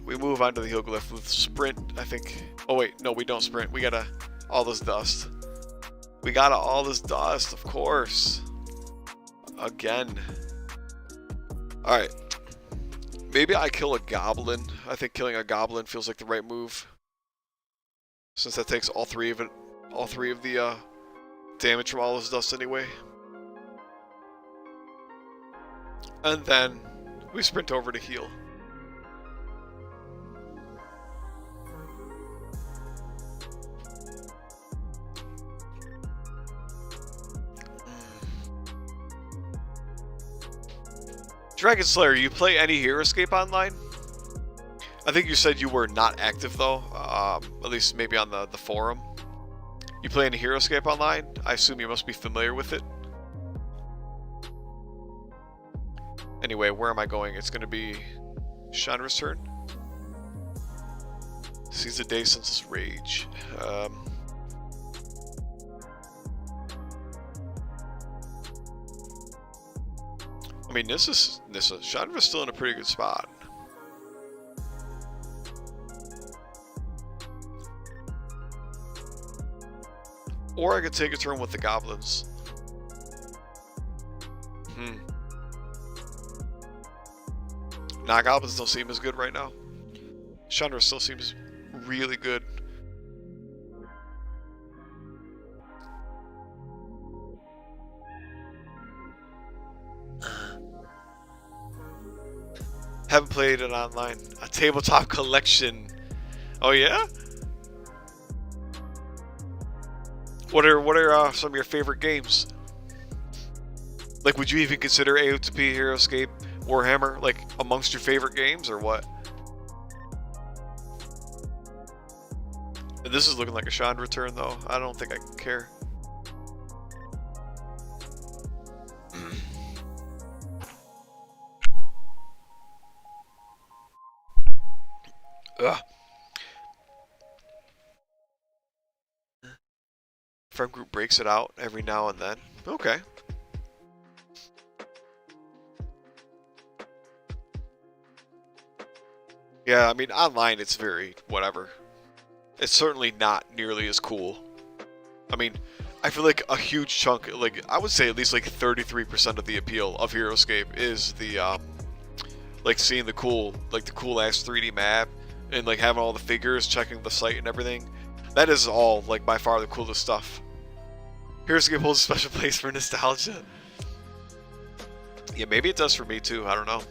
We move on to the Heelglyph with sprint, I think. Oh wait, no, we don't sprint. We gotta all this dust. We gotta all this dust, of course. Again. Alright. Maybe I kill a goblin. I think killing a goblin feels like the right move. Since that takes all three of the damage from all this dust anyway. And then we sprint over to heal. Dragon Slayer, you play any Heroescape online? I think you said you were not active though, at least maybe on the forum. You play any Heroescape online? I assume you must be familiar with it. Anyway, where am I going? It's going to be Chandra's turn. Seize the day since rage. I mean, Nissa. Chandra's still in a pretty good spot. Or I could take a turn with the goblins. Nah, goblins don't seem as good right now. Chandra still seems really good. Haven't played it online. A tabletop collection. Oh yeah? What are some of your favorite games? Like, would you even consider AOTP, Heroescape, Warhammer, like, amongst your favorite games, or what? And this is looking like a Chandra turn, though. I don't think I care. Ugh. Friend group breaks it out every now and then. Okay. Yeah, I mean, online it's very whatever. It's certainly not nearly as cool. I mean, I feel like a huge chunk, like, I would say at least like 33% of the appeal of Heroescape is the, like, seeing the cool, like, the cool-ass 3D map, and, like, having all the figures, checking the site and everything. That is all, like, by far the coolest stuff. Heroescape holds a special place for nostalgia. Yeah, maybe it does for me too, I don't know.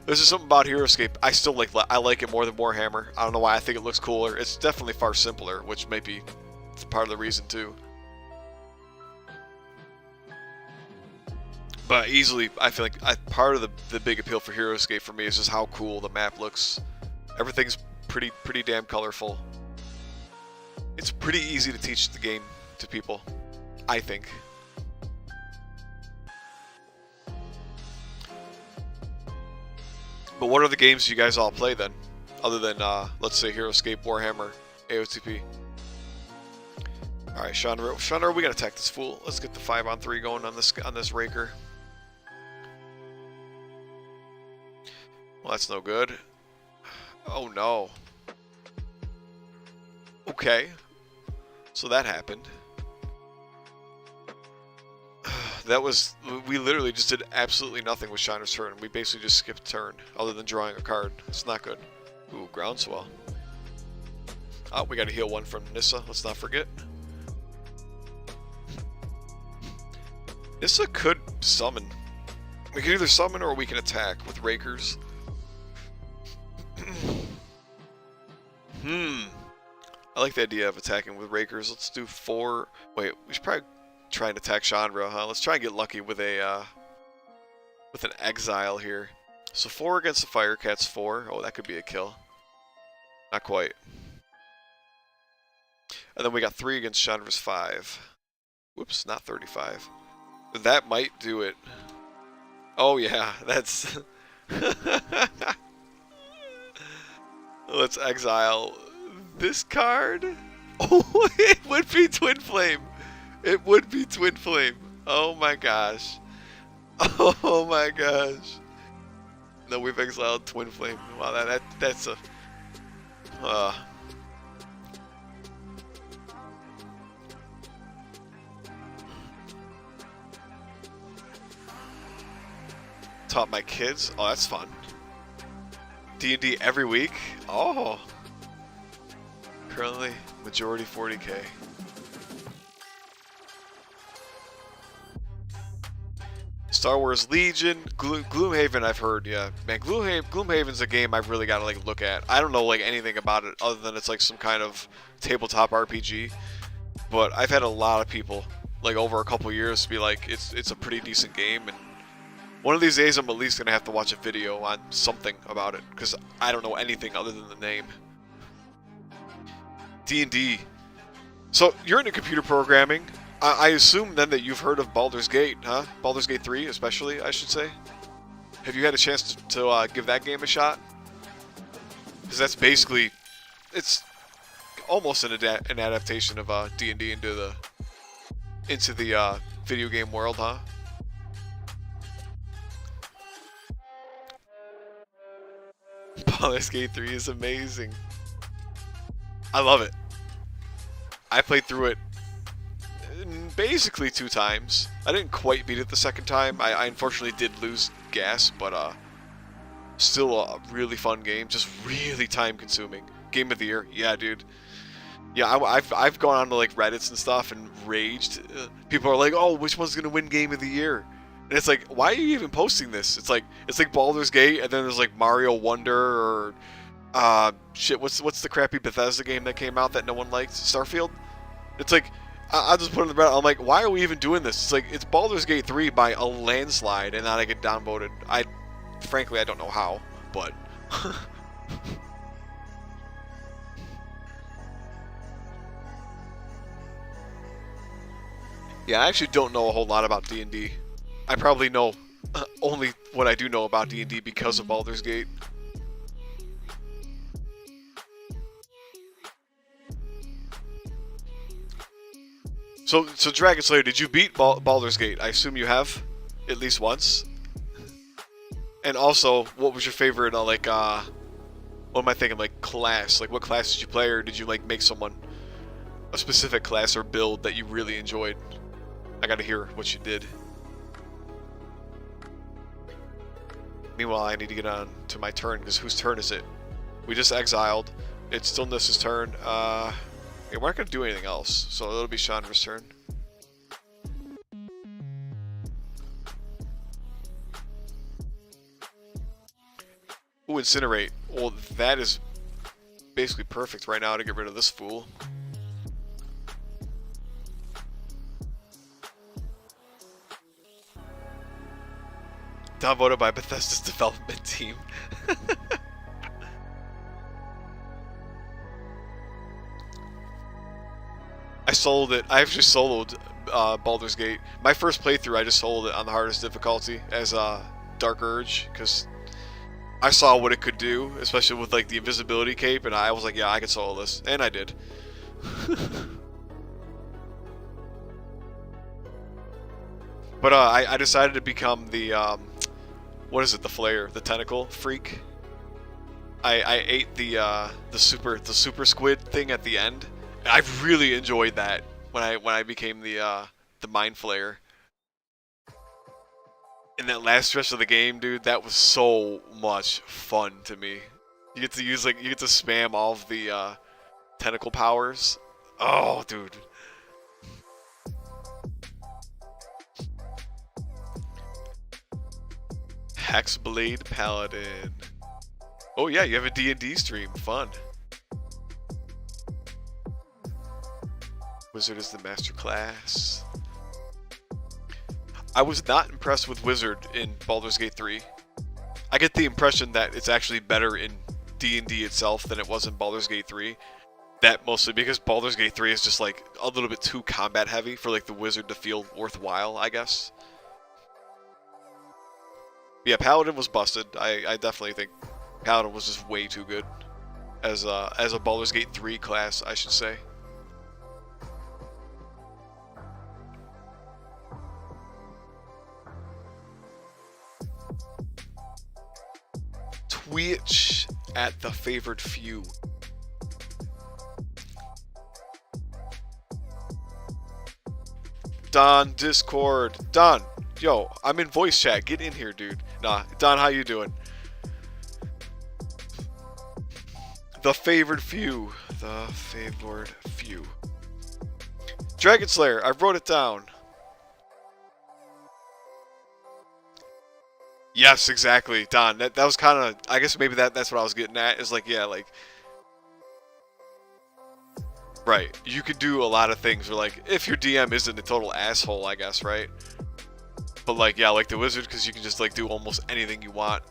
There's just something about Heroescape, I like it more than Warhammer. I don't know why, I think it looks cooler. It's definitely far simpler, which may be part of the reason too. But easily, I feel like part of the big appeal for Heroescape for me is just how cool the map looks. Everything's pretty damn colorful. It's pretty easy to teach the game to people, I think. But what are the games you guys all play then, other than let's say Heroescape, Warhammer, AOTP? All right, Chandra, we gotta attack this fool. Let's get the 5-on-3 going on this raker. Well, that's no good. Oh no. Okay, So that happened. We literally just did absolutely nothing with Shiner's turn. We basically just skipped turn, other than drawing a card. It's not good. Ooh, Groundswell. Oh, we got to heal one from Nissa, let's not forget. Nissa could summon. We can either summon or we can attack with Rakers. I like the idea of attacking with Rakers. Let's do 4. Wait, we should probably try and attack Chandra, huh? Let's try and get lucky with an exile here. So 4 against the Firecat's 4. Oh, that could be a kill. Not quite. And then we got 3 against Chandra's 5. Whoops, not 35. That might do it. Oh yeah, that's... Let's exile this card. Oh, it would be Twin Flame. It would be Twin Flame. Oh my gosh. Oh my gosh. No, we've exiled Twin Flame. Wow, that's a... Taught my kids. Oh, that's fun. D&D every week. Oh. Currently, majority 40K. Star Wars Legion, Gloomhaven. I've heard, yeah, man. Gloomhaven's a game I've really got to like look at. I don't know like anything about it other than it's like some kind of tabletop RPG. But I've had a lot of people like over a couple years be like, it's a pretty decent game, and one of these days I'm at least gonna have to watch a video on something about it because I don't know anything other than the name. D&D. So you're into computer programming. I assume then that you've heard of Baldur's Gate, huh? Baldur's Gate 3 especially, I should say. Have you had a chance to give that game a shot? Because that's basically, it's almost an adaptation of D&D into the video game world, huh? Baldur's Gate 3 is amazing. I love it. I played through it basically 2 times. I didn't quite beat it the second time. I unfortunately did lose gas, but still a really fun game. Just really time consuming. Game of the year, yeah, dude. Yeah, I've gone on to like Reddits and stuff and raged. People are like, "Oh, which one's gonna win Game of the Year?" And it's like, why are you even posting this? It's like Baldur's Gate, and then there's like Mario Wonder or shit. What's the crappy Bethesda game that came out that no one liked? Starfield. It's like, I'll just put it in the Reddit. I'm like, why are we even doing this? It's like, it's Baldur's Gate 3 by a landslide, and then I get downvoted. Frankly, I don't know how, but. Yeah, I actually don't know a whole lot about D&D. I probably know only what I do know about D&D because of Baldur's Gate. So Dragon Slayer, did you beat Baldur's Gate? I assume you have, at least once. And also, what was your favorite, what am I thinking, like, class? Like, what class did you play, or did you, like, make someone a specific class or build that you really enjoyed? I gotta hear what you did. Meanwhile, I need to get on to my turn, because whose turn is it? We just exiled. It's still Nissa's turn. Yeah, we're not gonna do anything else, so it'll be Chandra's turn. Ooh, Incinerate. Well, that is basically perfect right now to get rid of this fool. Downvoted by Bethesda's development team. I sold it. I actually soloed Baldur's Gate. My first playthrough, I just soloed it on the hardest difficulty as Dark Urge, because I saw what it could do, especially with like the invisibility cape, and I was like, yeah, I can solo this, and I did. But I decided to become the what is it? The Flayer, the tentacle freak. I ate the super squid thing at the end, I really enjoyed that when I became the Mind Flayer. In that last stretch of the game, dude, that was so much fun to me. You get to use you get to spam all of the tentacle powers. Oh, dude. Hexblade Paladin. Oh yeah, you have a D&D stream. Fun. Wizard is the master class. I was not impressed with Wizard in Baldur's Gate 3. I get the impression that it's actually better in D&D itself than it was in Baldur's Gate 3. That mostly because Baldur's Gate 3 is just like a little bit too combat heavy for like the Wizard to feel worthwhile, I guess. Yeah, Paladin was busted. I definitely think Paladin was just way too good as a Baldur's Gate 3 class, I should say. Twitch at the favored few. Don, Discord. Don, yo, I'm in voice chat. Get in here, dude. Nah, Don, how you doing? The favored few. The favored few. Dragon Slayer, I wrote it down. Yes, exactly, Don. That was kind of, I guess maybe that's what I was getting at. Is like, yeah, like, right. You could do a lot of things, or like, if your DM isn't a total asshole, I guess, right? But like, yeah, like the Wizard, because you can just like do almost anything you want.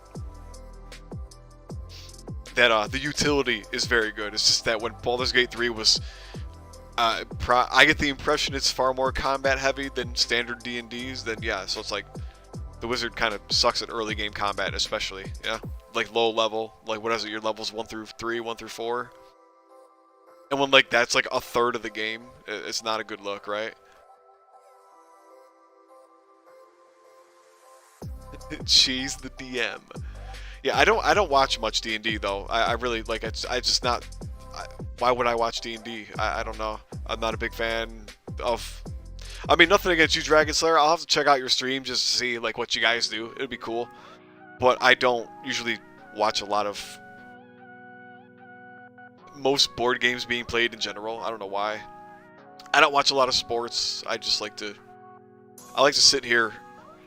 That the utility is very good. It's just that when Baldur's Gate 3 was, I get the impression it's far more combat heavy than standard D&Ds. Then yeah, so it's like. The Wizard kind of sucks at early game combat, especially, yeah? Like low level, like what is it, your levels 1 through 3, 1 through 4? And when like that's like a third of the game, it's not a good look, right? Cheese the DM. Yeah, I don't watch much D&D though. I really, like, I just not, why would I watch D&D? I don't know. I'm not a big fan of... I mean, nothing against you, Dragon Slayer. I'll have to check out your stream just to see like what you guys do. It'd be cool. But I don't usually watch a lot of most board games being played in general. I don't know why. I don't watch a lot of sports. I just like to... I like to sit here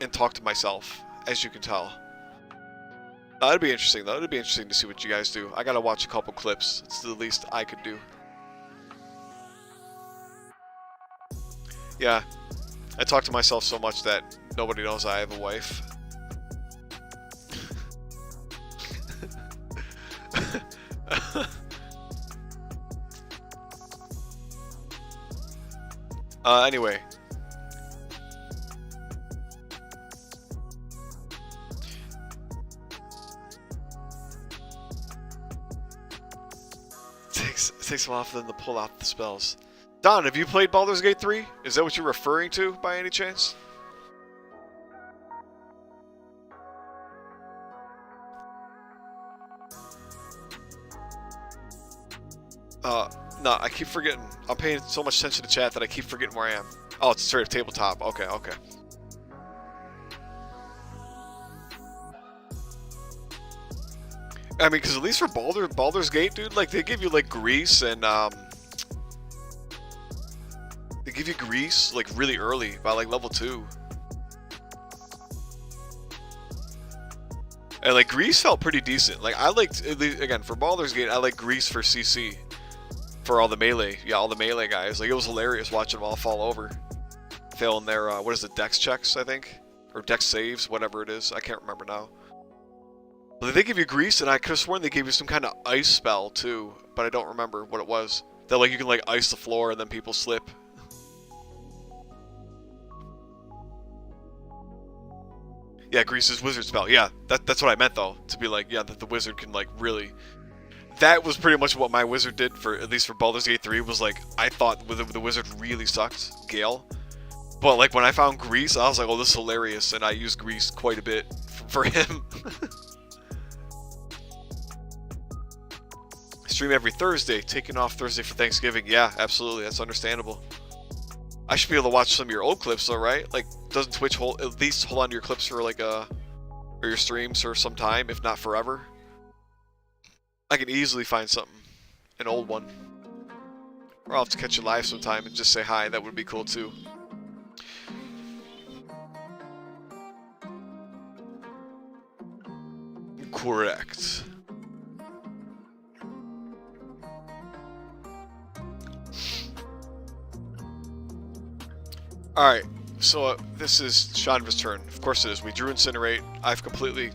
and talk to myself, as you can tell. That'd be interesting, though. It'd be interesting to see what you guys do. I gotta watch a couple clips. It's the least I could do. Yeah, I talk to myself so much that nobody knows I have a wife. Anyway. It takes a while for them to pull out the spells. Don, have you played Baldur's Gate 3? Is that what you're referring to, by any chance? No, I keep forgetting. I'm paying so much attention to chat that I keep forgetting where I am. Oh, it's straight up tabletop. Okay, okay. I mean, because at least for Baldur's Gate, dude, like, they give you, like, grease and, they give you grease, like, really early, by, like, level 2. And, like, grease felt pretty decent. Like, I liked, at least, again, for Baldur's Gate, I like grease for CC. For all the melee. Yeah, all the melee guys. Like, it was hilarious watching them all fall over. Failing their, what is it, dex checks, I think? Or dex saves, whatever it is. I can't remember now. But they give you grease, and I could have sworn they gave you some kind of ice spell, too. But I don't remember what it was. That, like, you can, like, ice the floor, and then people slip. Yeah, Grease's wizard spell. Yeah, that's what I meant, though. To be like, yeah, that the wizard can, like, really... That was pretty much what my wizard did, for at least for Baldur's Gate 3, was, like, I thought the wizard really sucked, Gale. But, like, when I found Grease, I was like, oh, this is hilarious, and I used Grease quite a bit for him. stream every Thursday, taking off Thursday for Thanksgiving. Yeah, absolutely, that's understandable. I should be able to watch some of your old clips though, right? Like, doesn't Twitch at least hold on to your clips for like or your streams for some time, if not forever? I can easily find something, an old one. Or I'll have to catch you live sometime and just say hi, that would be cool too. Correct. Alright, so this is Chandra's turn. Of course it is. We drew Incinerate. I've completely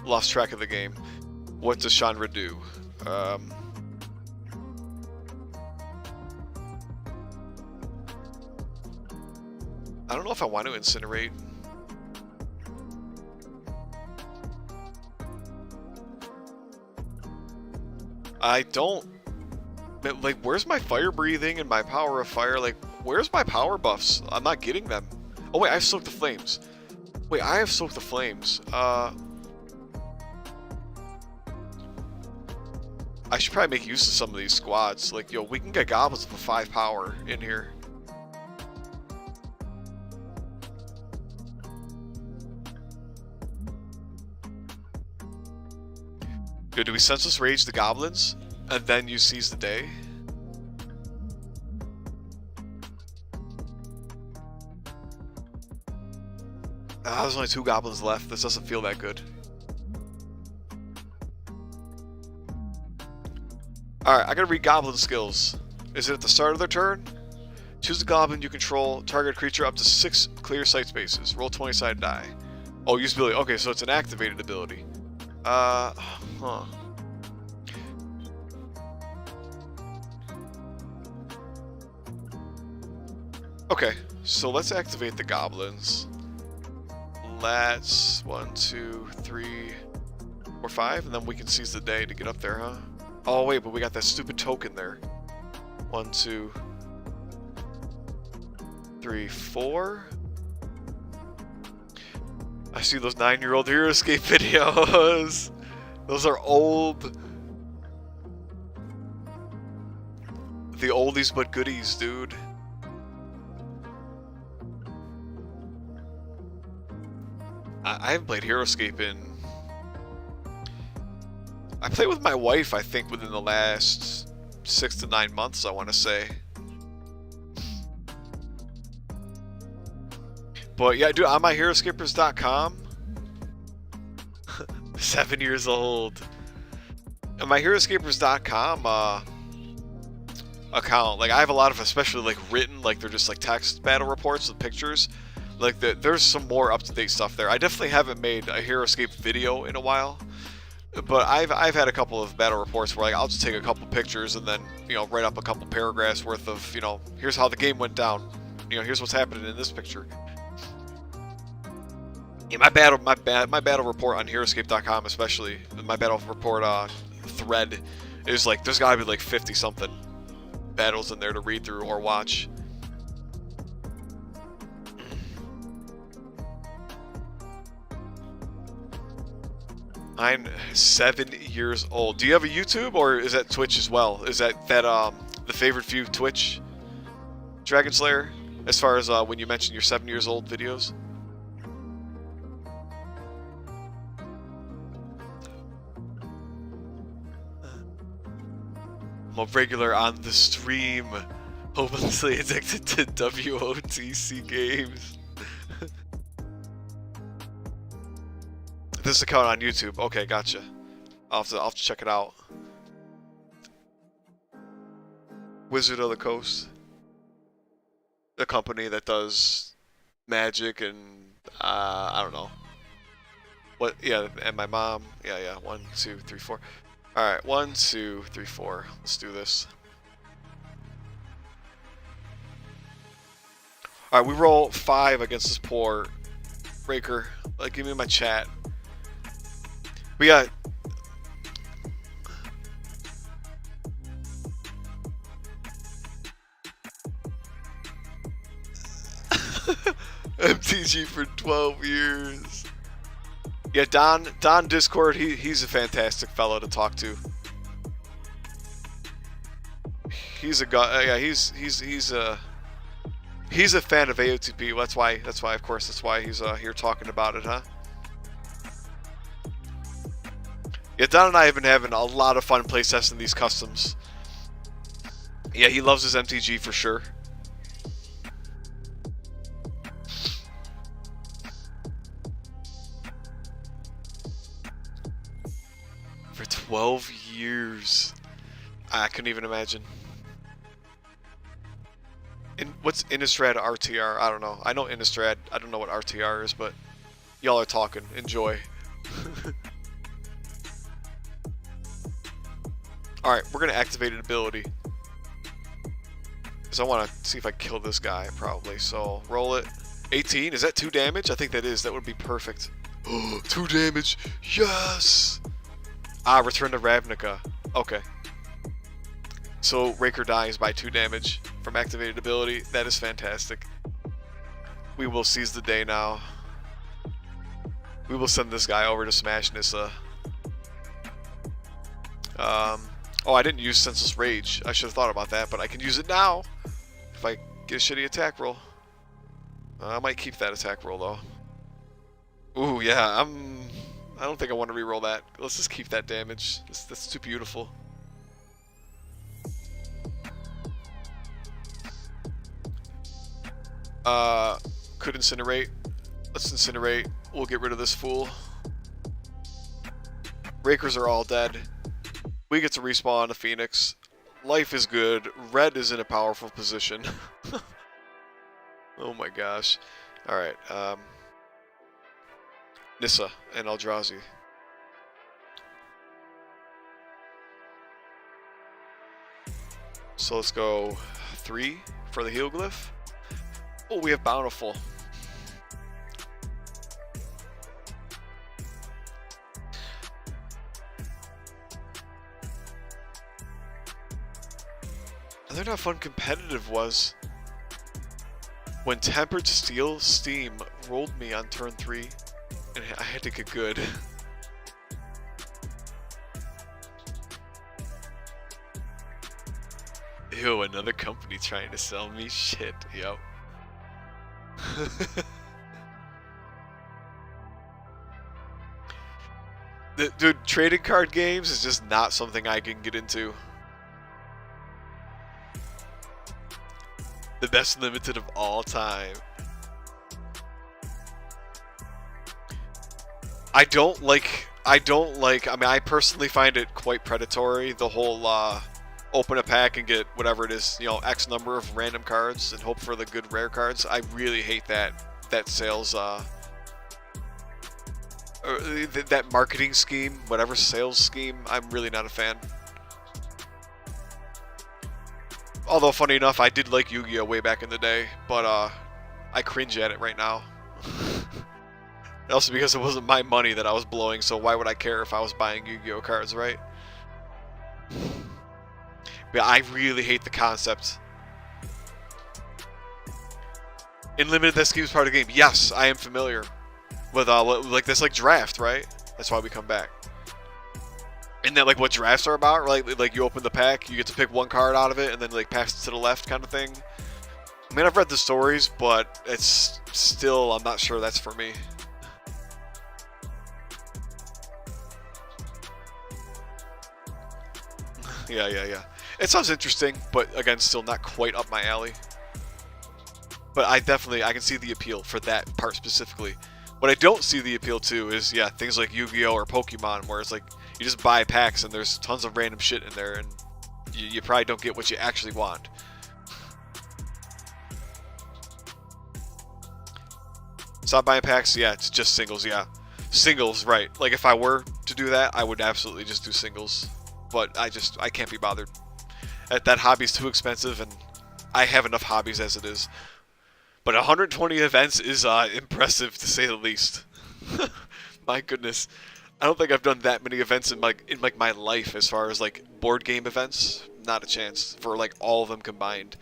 lost track of the game. What does Chandra do? I don't know if I want to Incinerate. I don't... Like, where's my fire breathing and my power of fire? Like, where's my power buffs? I'm not getting them. Oh wait, I have Soak the Flames. Wait, I have Soak the Flames. I should probably make use of some of these squads. Like, yo, we can get goblins with a 5 power in here. Good, do we Senseless Rage the goblins? And then you Seize the Day? There's only 2 goblins left. This doesn't feel that good. Alright, I gotta read goblin skills. Is it at the start of their turn? Choose a goblin you control. Target creature up to 6 clear sight spaces. Roll 20 sided die. Oh, use ability. Okay, so it's an activated ability. Huh. Okay, so let's activate the goblins. Let's 1, 2, 3, 4, 5, and then we can Seize the Day to get up there, huh? Oh wait, but we got that stupid token there. 1, 2, 3, 4. I see those 9-year-old Hero Escape videos. Those are old. The oldies but goodies, dude. I haven't played Hero Escape in... I played with my wife, I think, within the last 6 to 9 months, I want to say. But yeah, dude, on my HeroSkippers.com, 7 years old. On my HeroSkippers.com account, like I have a lot of, especially like written, like they're just like text battle reports with pictures. Like there's some more up-to-date stuff there. I definitely haven't made a Hero Escape video in a while, but I've had a couple of battle reports where like I'll just take a couple pictures and then, you know, write up a couple paragraphs worth of, you know, here's how the game went down. You know, here's what's happening in this picture. Yeah, my battle report on HeroEscape.com, especially my battle report thread, is like there's gotta be like 50 something battles in there to read through or watch. I'm 7 years old. Do you have a YouTube or is that Twitch as well? Is that the favorite few Twitch Dragon Slayer? As far as when you mentioned your 7 years old videos? I'm a regular on the stream, hopelessly addicted to WOTC games. This account on YouTube. Okay, gotcha. I'll have to check it out. Wizard of the Coast. The company that does magic and I don't know. What? Yeah, and my mom. Yeah. 1, 2, 3, 4. All right, 1, 2, 3, 4. Let's do this. All right, we roll 5 against this poor Raker. Like, give me my chat. We got MTG for 12 years. Yeah, Don Discord, he's a fantastic fellow to talk to. He's a guy. Yeah, he's a fan of AOTP. That's why. Of course, that's why he's here talking about it, huh? Yeah, Don and I have been having a lot of fun playtesting these customs. Yeah, he loves his MTG for sure. For 12 years. I couldn't even imagine. What's Innistrad RTR? I don't know. I know Innistrad. I don't know what RTR is, but y'all are talking. Enjoy. Alright, we're going to activate an ability. Because I want to see if I kill this guy, probably. So, roll it. 18? Is that 2 damage? I think that is. That would be perfect. 2 damage! Yes! Ah, return to Ravnica. Okay. So, Raker dies by 2 damage from activated ability. That is fantastic. We will seize the day now. We will send this guy over to smash Nissa. Oh, I didn't use Senseless Rage. I should have thought about that, but I can use it now if I get a shitty attack roll. I might keep that attack roll, though. Ooh, yeah, I don't think I want to reroll that. Let's just keep that damage. That's too beautiful. Could incinerate. Let's incinerate. We'll get rid of this fool. Rakers are all dead. We get to respawn a Phoenix. Life is good. Red is in a powerful position. Oh my gosh. Alright, Nissa and Eldrazi. So let's go 3 for the heal glyph. Oh, we have Bountiful. Another not fun competitive was when Tempered Steel Steam rolled me on turn 3 and I had to get good. Ew, another company trying to sell me shit. Yep. Dude, trading card games is just not something I can get into. The best limited of all time. I mean, I personally find it quite predatory, the whole open a pack and get whatever it is, you know, X number of random cards and hope for the good rare cards. I really hate that sales that marketing scheme, whatever sales scheme. I'm really not a fan. Although, funny enough, I did like Yu-Gi-Oh! Way back in the day, but I cringe at it right now. Also because it wasn't my money that I was blowing, so why would I care if I was buying Yu-Gi-Oh! Cards, right? Yeah, I really hate the concept. Unlimited, that scheme's part of the game. Yes, I am familiar with like this, like draft, right? That's why we come back. Isn't that like what drafts are about? Right? Like you open the pack, you get to pick one card out of it, and then like pass it to the left, kind of thing. I mean, I've read the stories, but it's still, I'm not sure that's for me. Yeah. It sounds interesting, but again, still not quite up my alley. But I can see the appeal for that part specifically. What I don't see the appeal to is, yeah, things like Yu-Gi-Oh! Or Pokemon, where it's like, you just buy packs and there's tons of random shit in there, and you probably don't get what you actually want. Stop buying packs, yeah, it's just singles, yeah. Singles, right. Like, if I were to do that, I would absolutely just do singles. But I can't be bothered. That hobby's too expensive, and I have enough hobbies as it is. But 120 events is impressive, to say the least. My goodness. I don't think I've done that many events in my life as far as like board game events. Not a chance for like all of them combined.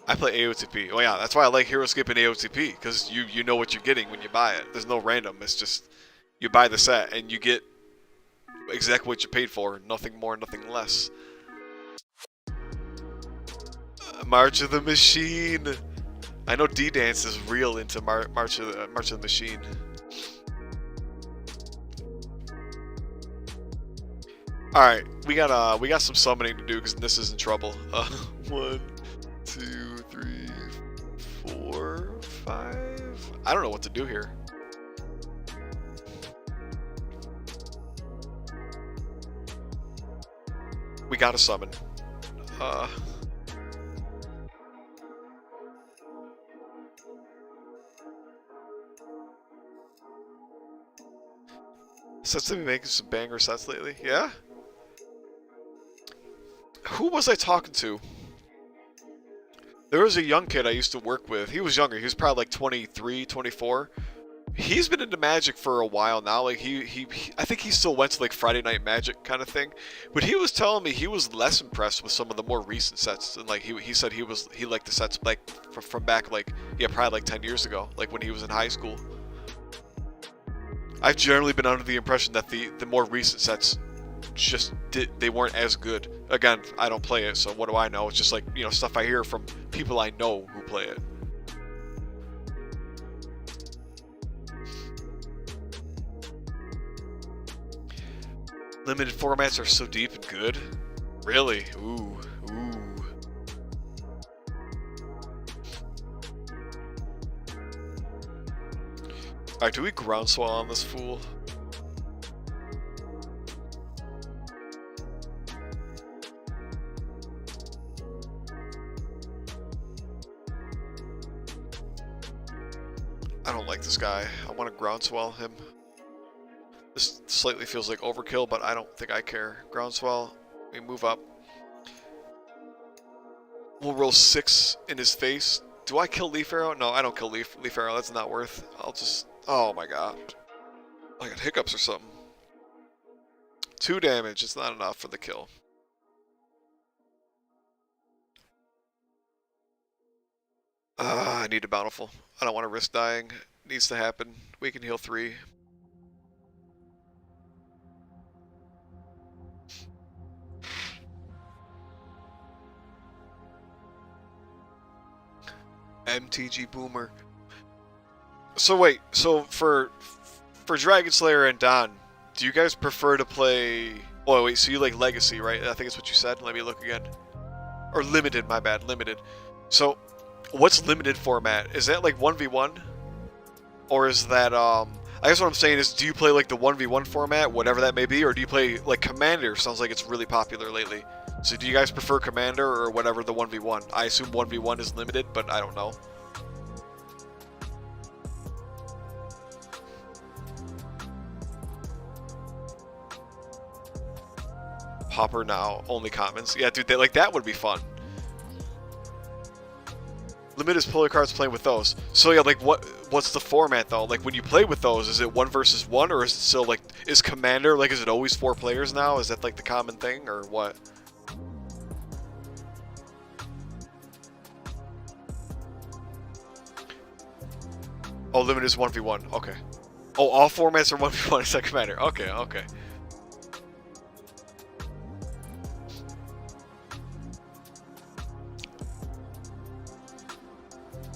I play AOTP. Oh yeah, that's why I like Hero Skip and AOTP, because you know what you're getting when you buy it. There's no random. It's just you buy the set and you get exactly what you paid for. Nothing more, nothing less. March of the Machine. I know D-Dance is real into March of the Machine. All right, we got some summoning to do because this is in trouble. 1, 2, 3, 4, 5. I don't know what to do here. We gotta summon. Sets have been making some banger sets lately. Yeah? Who was I talking to? There was a young kid I used to work with. He was younger. He was probably like 23, 24. He's been into Magic for a while now. Like I think he still went to like Friday Night Magic kind of thing. But he was telling me he was less impressed with some of the more recent sets. And like he said he liked the sets like from back like probably like 10 years ago, like when he was in high school. I've generally been under the impression that the more recent sets they weren't as good. Again, I don't play it, so what do I know? It's just like, you know, stuff I hear from people I know who play it. Limited formats are so deep and good. Really? Ooh. Alright, do we groundswell on this fool? I don't like this guy. I want to groundswell him. This slightly feels like overkill, but I don't think I care. Groundswell, we move up. We'll roll 6 in his face. Do I kill Leaf Arrow? No, I don't kill Leaf Arrow. That's not worth. I'll just... Oh my god. I got hiccups or something. 2 damage. It's not enough for the kill. I need a Bountiful. I don't want to risk dying. It needs to happen. We can heal 3. MTG Boomer. So wait, so for Dragon Slayer and Dawn, do you guys prefer to play... Oh wait, so you like Legacy, right? I think that's what you said. Let me look again. Or Limited, my bad, Limited. So, what's Limited format? Is that like 1v1? Or is that, I guess what I'm saying is, do you play like the 1v1 format, whatever that may be, or do you play like Commander? Sounds like it's really popular lately. So do you guys prefer Commander or whatever the 1v1? I assume 1v1 is Limited, but I don't know. Popper now, only commons. Yeah, dude, that would be fun. Limited is polar cards playing with those. So yeah, like what's the format though? Like when you play with those, is it 1 versus 1, or is it still like, is Commander, like is it always 4 players now? Is that like the common thing, or what? Oh, Limited is 1v1, okay. Oh, all formats are 1v1 except Commander. Okay, okay.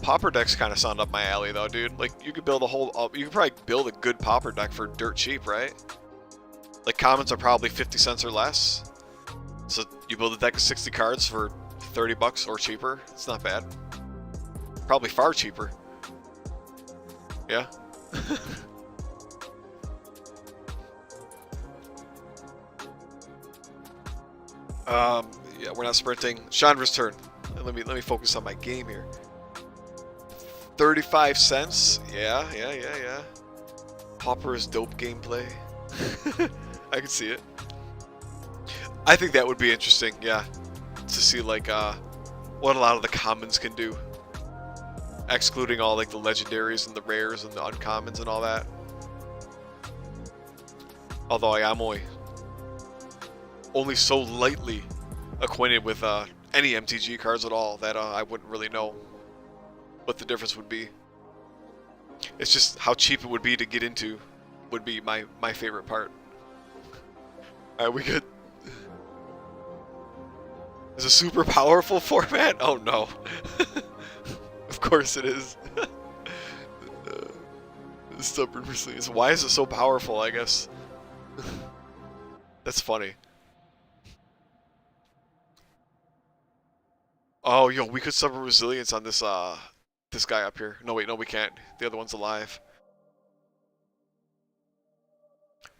Popper decks kind of sound up my alley though, dude. Like you could build a whole, you could probably build a good Popper deck for dirt cheap, right? Like commons are probably 50 cents or less. So you build a deck of 60 cards for 30 bucks or cheaper. It's not bad. Probably far cheaper. Yeah. Yeah, we're not sprinting. Chandra's turn. Let me focus on my game here. 35 cents. Yeah. Popper is dope gameplay. I can see it. I think that would be interesting, yeah. To see like what a lot of the commons can do. Excluding all like the legendaries and the rares and the uncommons and all that. Although I am only so lightly acquainted with any MTG cards at all that I wouldn't really know what the difference would be. It's just how cheap it would be to get into would be my favorite part. Alright, we good. Is a super powerful format? Oh no. Of course it is. Stubborn resilience. Why is it so powerful, I guess? That's funny. Oh, yo, we could stubborn resilience on this this guy up here. No, wait, no, we can't. The other one's alive.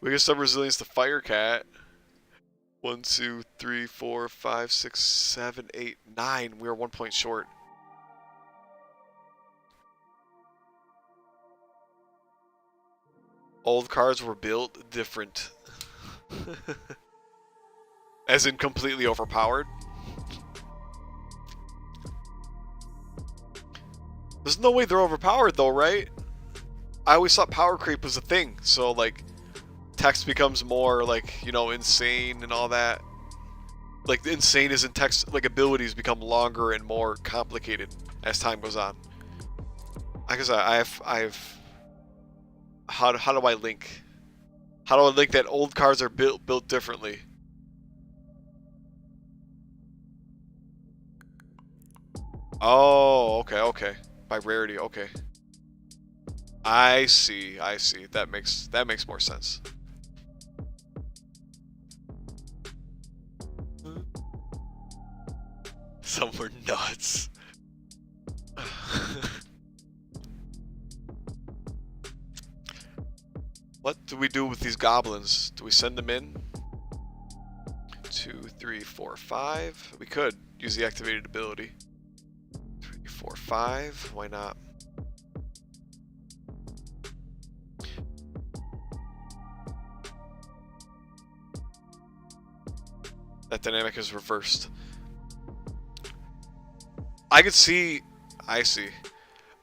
We can stubborn resilience to Firecat. 1, 2, 3, 4, 5, 6, 7, 8, 9. We are 1 point short. Old cards were built different. As in completely overpowered. There's no way they're overpowered though, right? I always thought power creep was a thing. So like text becomes more like, you know, insane and all that. Like insane is in text, like abilities become longer and more complicated as time goes on. I guess I've how do I link? How do I link that old cards are built differently? Oh, okay. By rarity, okay. I see. That makes more sense. Some were nuts. What do we do with these goblins? Do we send them in? 2, 3, 4, 5. We could use the activated ability. 3, 4, 5. Why not? That dynamic is reversed. I see.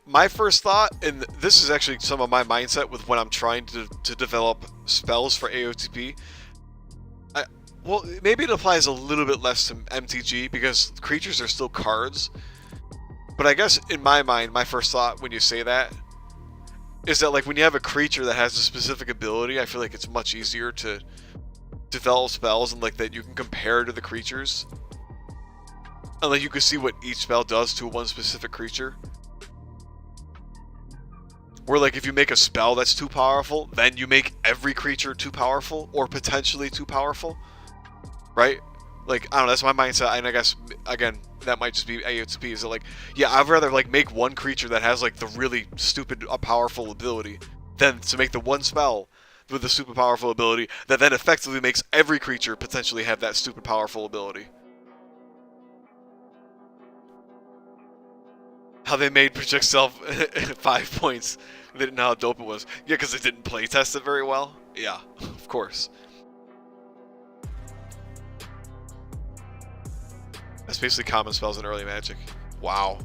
My first thought, and this is actually some of my mindset with when I'm trying to develop spells for AOTP. Well, maybe it applies a little bit less to MTG because creatures are still cards. But I guess in my mind, my first thought when you say that is that like when you have a creature that has a specific ability, I feel like it's much easier to develop spells and like that you can compare to the creatures. And like you can see what each spell does to one specific creature. Where like if you make a spell that's too powerful, then you make every creature too powerful or potentially too powerful, right? Like I don't know, that's my mindset, and I guess again that might just be AOTP. Is it like, yeah, I'd rather like make one creature that has like the really stupid powerful ability than to make the one spell with the super powerful ability that then effectively makes every creature potentially have that stupid powerful ability. How they made Project Self 5 points. They didn't know how dope it was. Yeah, because they didn't playtest it very well. Yeah, of course. That's basically common spells in early Magic. Wow.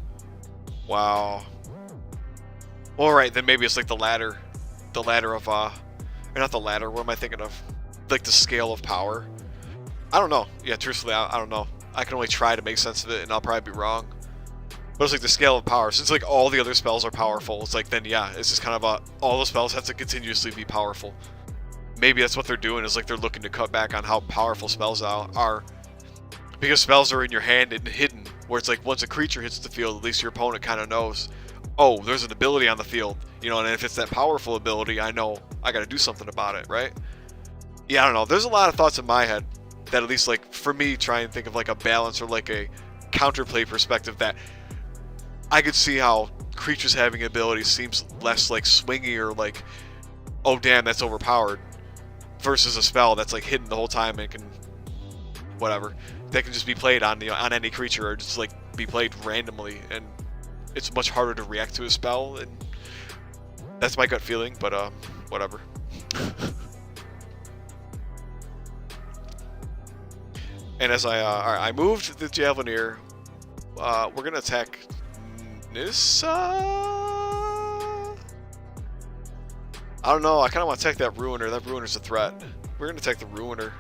Alright, then maybe it's like the ladder of, or not the ladder, what am I thinking of? Like the scale of power. I don't know. Yeah, truthfully, I don't know. I can only try to make sense of it, and I'll probably be wrong. But it's like the scale of power. Since like all the other spells are powerful, it's like then yeah, it's just kind of all the spells have to continuously be powerful. Maybe that's what they're doing, is like they're looking to cut back on how powerful spells are. Because spells are in your hand and hidden, where it's like once a creature hits the field, at least your opponent kind of knows, oh, there's an ability on the field, you know, and if it's that powerful ability, I know I got to do something about it, right? Yeah, I don't know. There's a lot of thoughts in my head that at least like for me try and think of like a balance or like a counterplay perspective that I could see how creatures having abilities seems less like swingy or like, oh damn, that's overpowered, versus a spell that's like hidden the whole time and can, whatever, that can just be played on on any creature or just like be played randomly, and it's much harder to react to a spell, and that's my gut feeling, but whatever. And as I moved the Javelineer, we're gonna attack Nissa? I don't know, I kind of want to attack that Ruiner. That Ruiner's a threat. We're going to attack the Ruiner.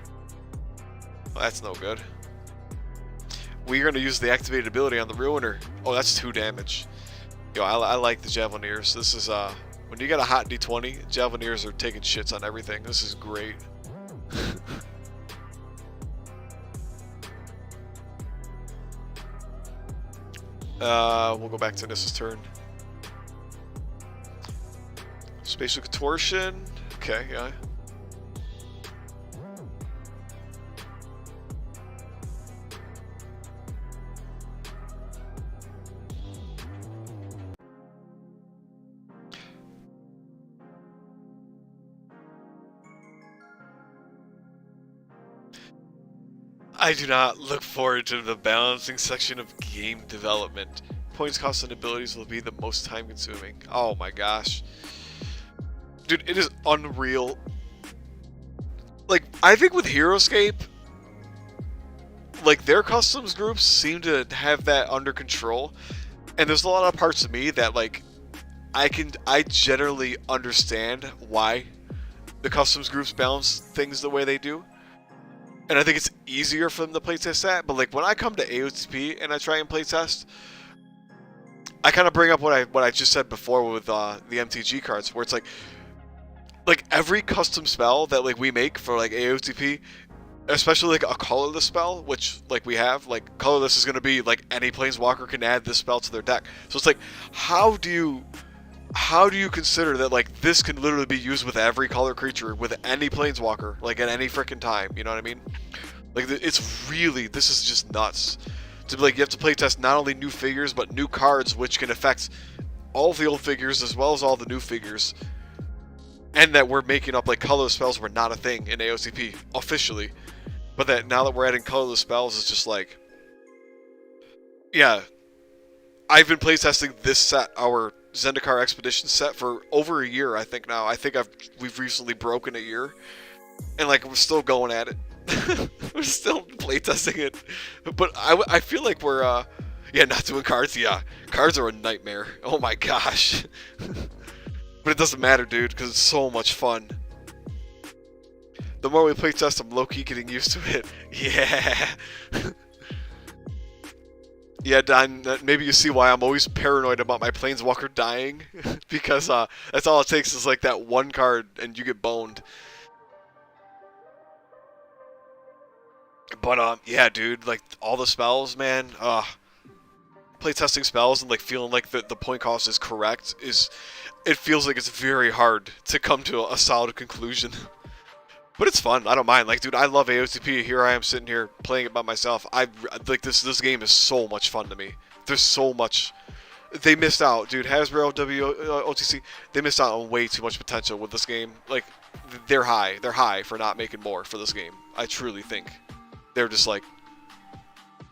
Well, that's no good. We're going to use the activated ability on the Ruiner. Oh, that's 2 damage. Yo, I like the Javelineers. This is, when you get a hot D20, Javelineers are taking shits on everything. This is great. We'll go back to Nissa's turn. Spatial Contortion. Okay, yeah. I do not look forward to the balancing section of game development. Points, costs, and abilities will be the most time consuming. Oh my gosh. Dude, it is unreal. Like, I think with HeroScape, like, their customs groups seem to have that under control. And there's a lot of parts of me that, like, I generally understand why the customs groups balance things the way they do. And I think it's easier for them to playtest that. But like when I come to AOTP and I try and playtest, I kind of bring up what I just said before with the MTG cards, where it's like every custom spell that like we make for like AOTP, especially like a colorless spell, which like we have, like colorless is gonna be like any planeswalker can add this spell to their deck. So it's like, how do you consider that like this can literally be used with every color creature with any planeswalker, like at any freaking time? You know what I mean? Like it's really, this is just nuts. To be like, you have to playtest not only new figures but new cards, which can affect all the old figures as well as all the new figures. And that we're making up like colorless spells were not a thing in AOTP officially, but that now that we're adding colorless spells is just like, yeah. I've been playtesting this set, our Zendikar Expedition set, for over a year, I think now. I think we've recently broken a year. And like, we're still going at it. We're still playtesting it. But I feel like we're, yeah, not doing cards. Yeah, cards are a nightmare. Oh my gosh. But it doesn't matter, dude, because it's so much fun. The more we playtest, I'm low-key getting used to it. Yeah. Yeah, Don, maybe you see why I'm always paranoid about my Planeswalker dying. Because that's all it takes is like that one card and you get boned. But yeah, dude, like all the spells, man, playtesting spells and like feeling like the point cost is correct it feels like it's very hard to come to a solid conclusion. But it's fun. I don't mind. Like, dude, I love AOTP. Here I am sitting here playing it by myself. I like this game is so much fun to me. There's so much. They missed out, dude. Hasbro, OTC, they missed out on way too much potential with this game. Like, they're high. They're high for not making more for this game. I truly think. They're just like,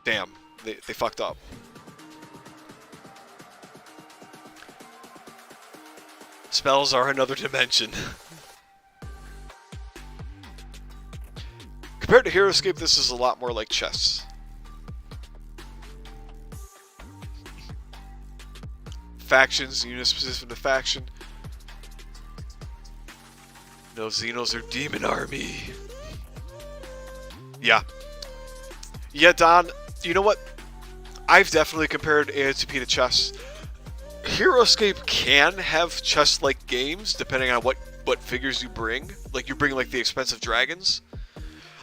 damn, they fucked up. Spells are another dimension. Compared to HeroScape, this is a lot more like chess. Factions, units specific to faction. No, Xenos are demon army. Yeah. Yeah, Don, you know what? I've definitely compared AOTP to chess. HeroScape can have chess-like games, depending on what figures you bring. Like, you bring, like, the expensive dragons.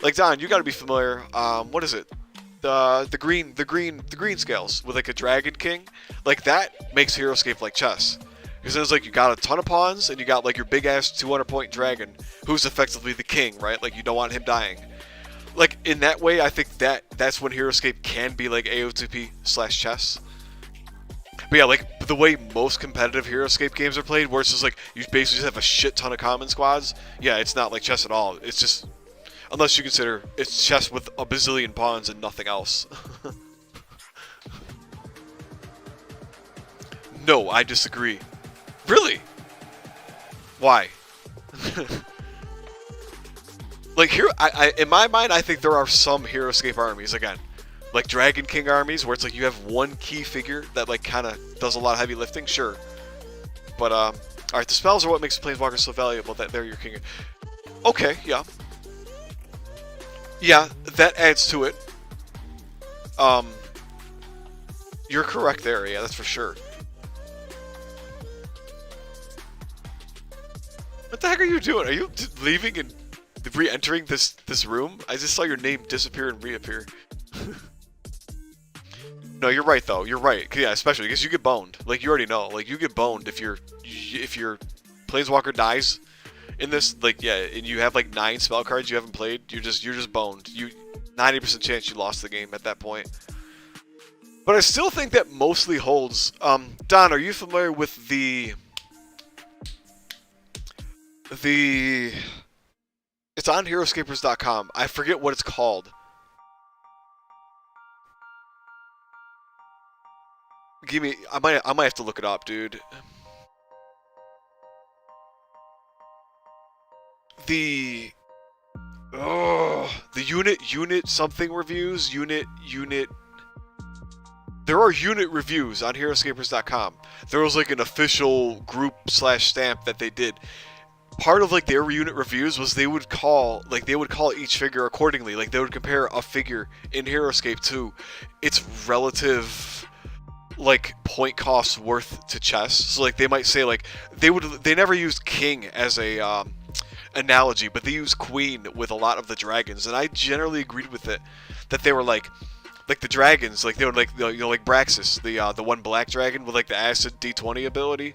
Like, Don, you gotta be familiar, what is it? The green scales with like a Dragon King. Like, that makes HeroScape like chess. Because it's like you got a ton of pawns and you got like your big ass 200-point dragon who's effectively the king, right? Like, you don't want him dying. Like, in that way, I think that's when HeroScape can be like AOTP/chess. But yeah, like the way most competitive HeroScape games are played, where it's just like you basically just have a shit ton of common squads. Yeah, it's not like chess at all. It's just, unless you consider it's chess with a bazillion pawns and nothing else. No, I disagree. Really? Why? Like, here, in my mind, I think there are some HeroScape armies, again, like Dragon King armies, where it's like you have one key figure that like kind of does a lot of heavy lifting, sure. But alright, the spells are what makes Planeswalkers so valuable, that they're your king. Okay, yeah. Yeah, that adds to it. You're correct there, yeah, that's for sure. What the heck are you doing? Are you leaving and re-entering this room? I just saw your name disappear and reappear. No, you're right though. You're right. Yeah, especially because you get boned. Like you already know. Like you get boned if your Planeswalker dies in this. Like yeah, and you have like 9 spell cards you haven't played. You're just boned. 90% chance you lost the game at that point. But I still think that mostly holds. Don, are you familiar with the? It's on HeroScapers.com. I forget what it's called. Give me. I might have to look it up, dude. The unit something reviews. Unit. There are unit reviews on HeroScapers.com. There was like an official group / stamp that they did. Part of like their unit reviews was they would call each figure accordingly. Like they would compare a figure in HeroScape to its relative like point cost worth to chess. So like they might say like they never used king as a analogy, but they used queen with a lot of the dragons, and I generally agreed with it that they were like the dragons, like they would like like Braxis, the one black dragon with like the acid D20 ability.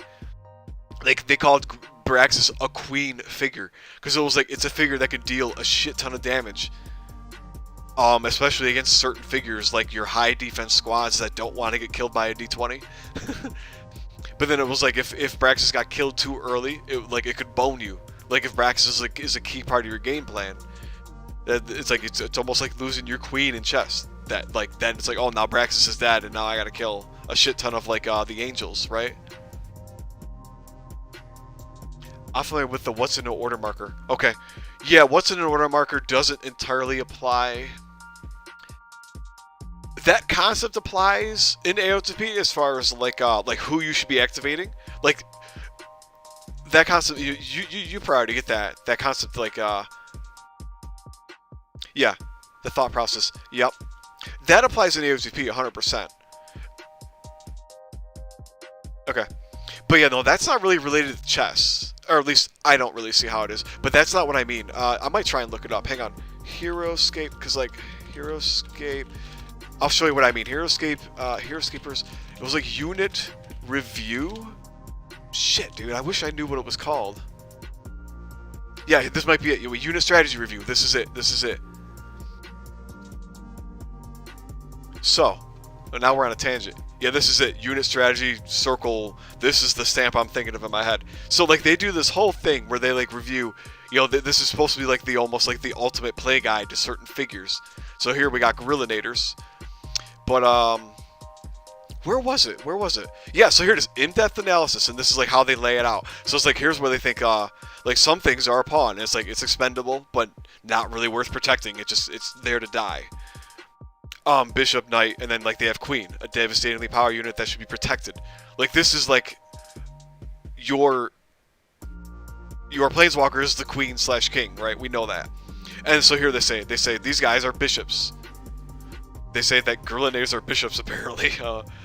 Like they called Braxis a queen figure because it was like it's a figure that can deal a shit ton of damage, especially against certain figures like your high defense squads that don't want to get killed by a D20. But then it was like if Braxis got killed too early, it could bone you. Like if Braxis is a key part of your game plan, it's like it's almost like losing your queen in chess. That like then it's like, oh, now Braxis is dead and now I gotta kill a shit ton of like the angels, right? I'm familiar with the what's in an order marker. Okay, yeah, what's in an order marker doesn't entirely apply. That concept applies in AOTP as far as like who you should be activating. Like that concept, you priority get that concept like yeah, the thought process. Yep, that applies in AOTP 100%. Okay, but yeah, no, that's not really related to chess. Or at least I don't really see how it is. But that's not what I mean. I might try and look it up. Hang on. HeroScape, because like HeroScape. I'll show you what I mean. HeroScapers. It was like unit review. Shit, dude. I wish I knew what it was called. Yeah, this might be it. Unit strategy review. This is it. So, now we're on a tangent. Yeah, this is it. Unit strategy circle. This is the stamp I'm thinking of in my head. So like they do this whole thing where they like review. This is supposed to be like almost like the ultimate play guide to certain figures. So here we got Gorillinators. But where was it? Yeah, so here it is, in-depth analysis, and this is like how they lay it out. So it's like here's where they think like some things are a pawn. And it's like it's expendable, but not really worth protecting. It's there to die. Bishop, knight, and then like they have queen, a devastatingly power unit that should be protected. Like this is like your planeswalker is the queen / king, right? We know that. And so here they say these guys are bishops. They say that Gorillinators are bishops apparently.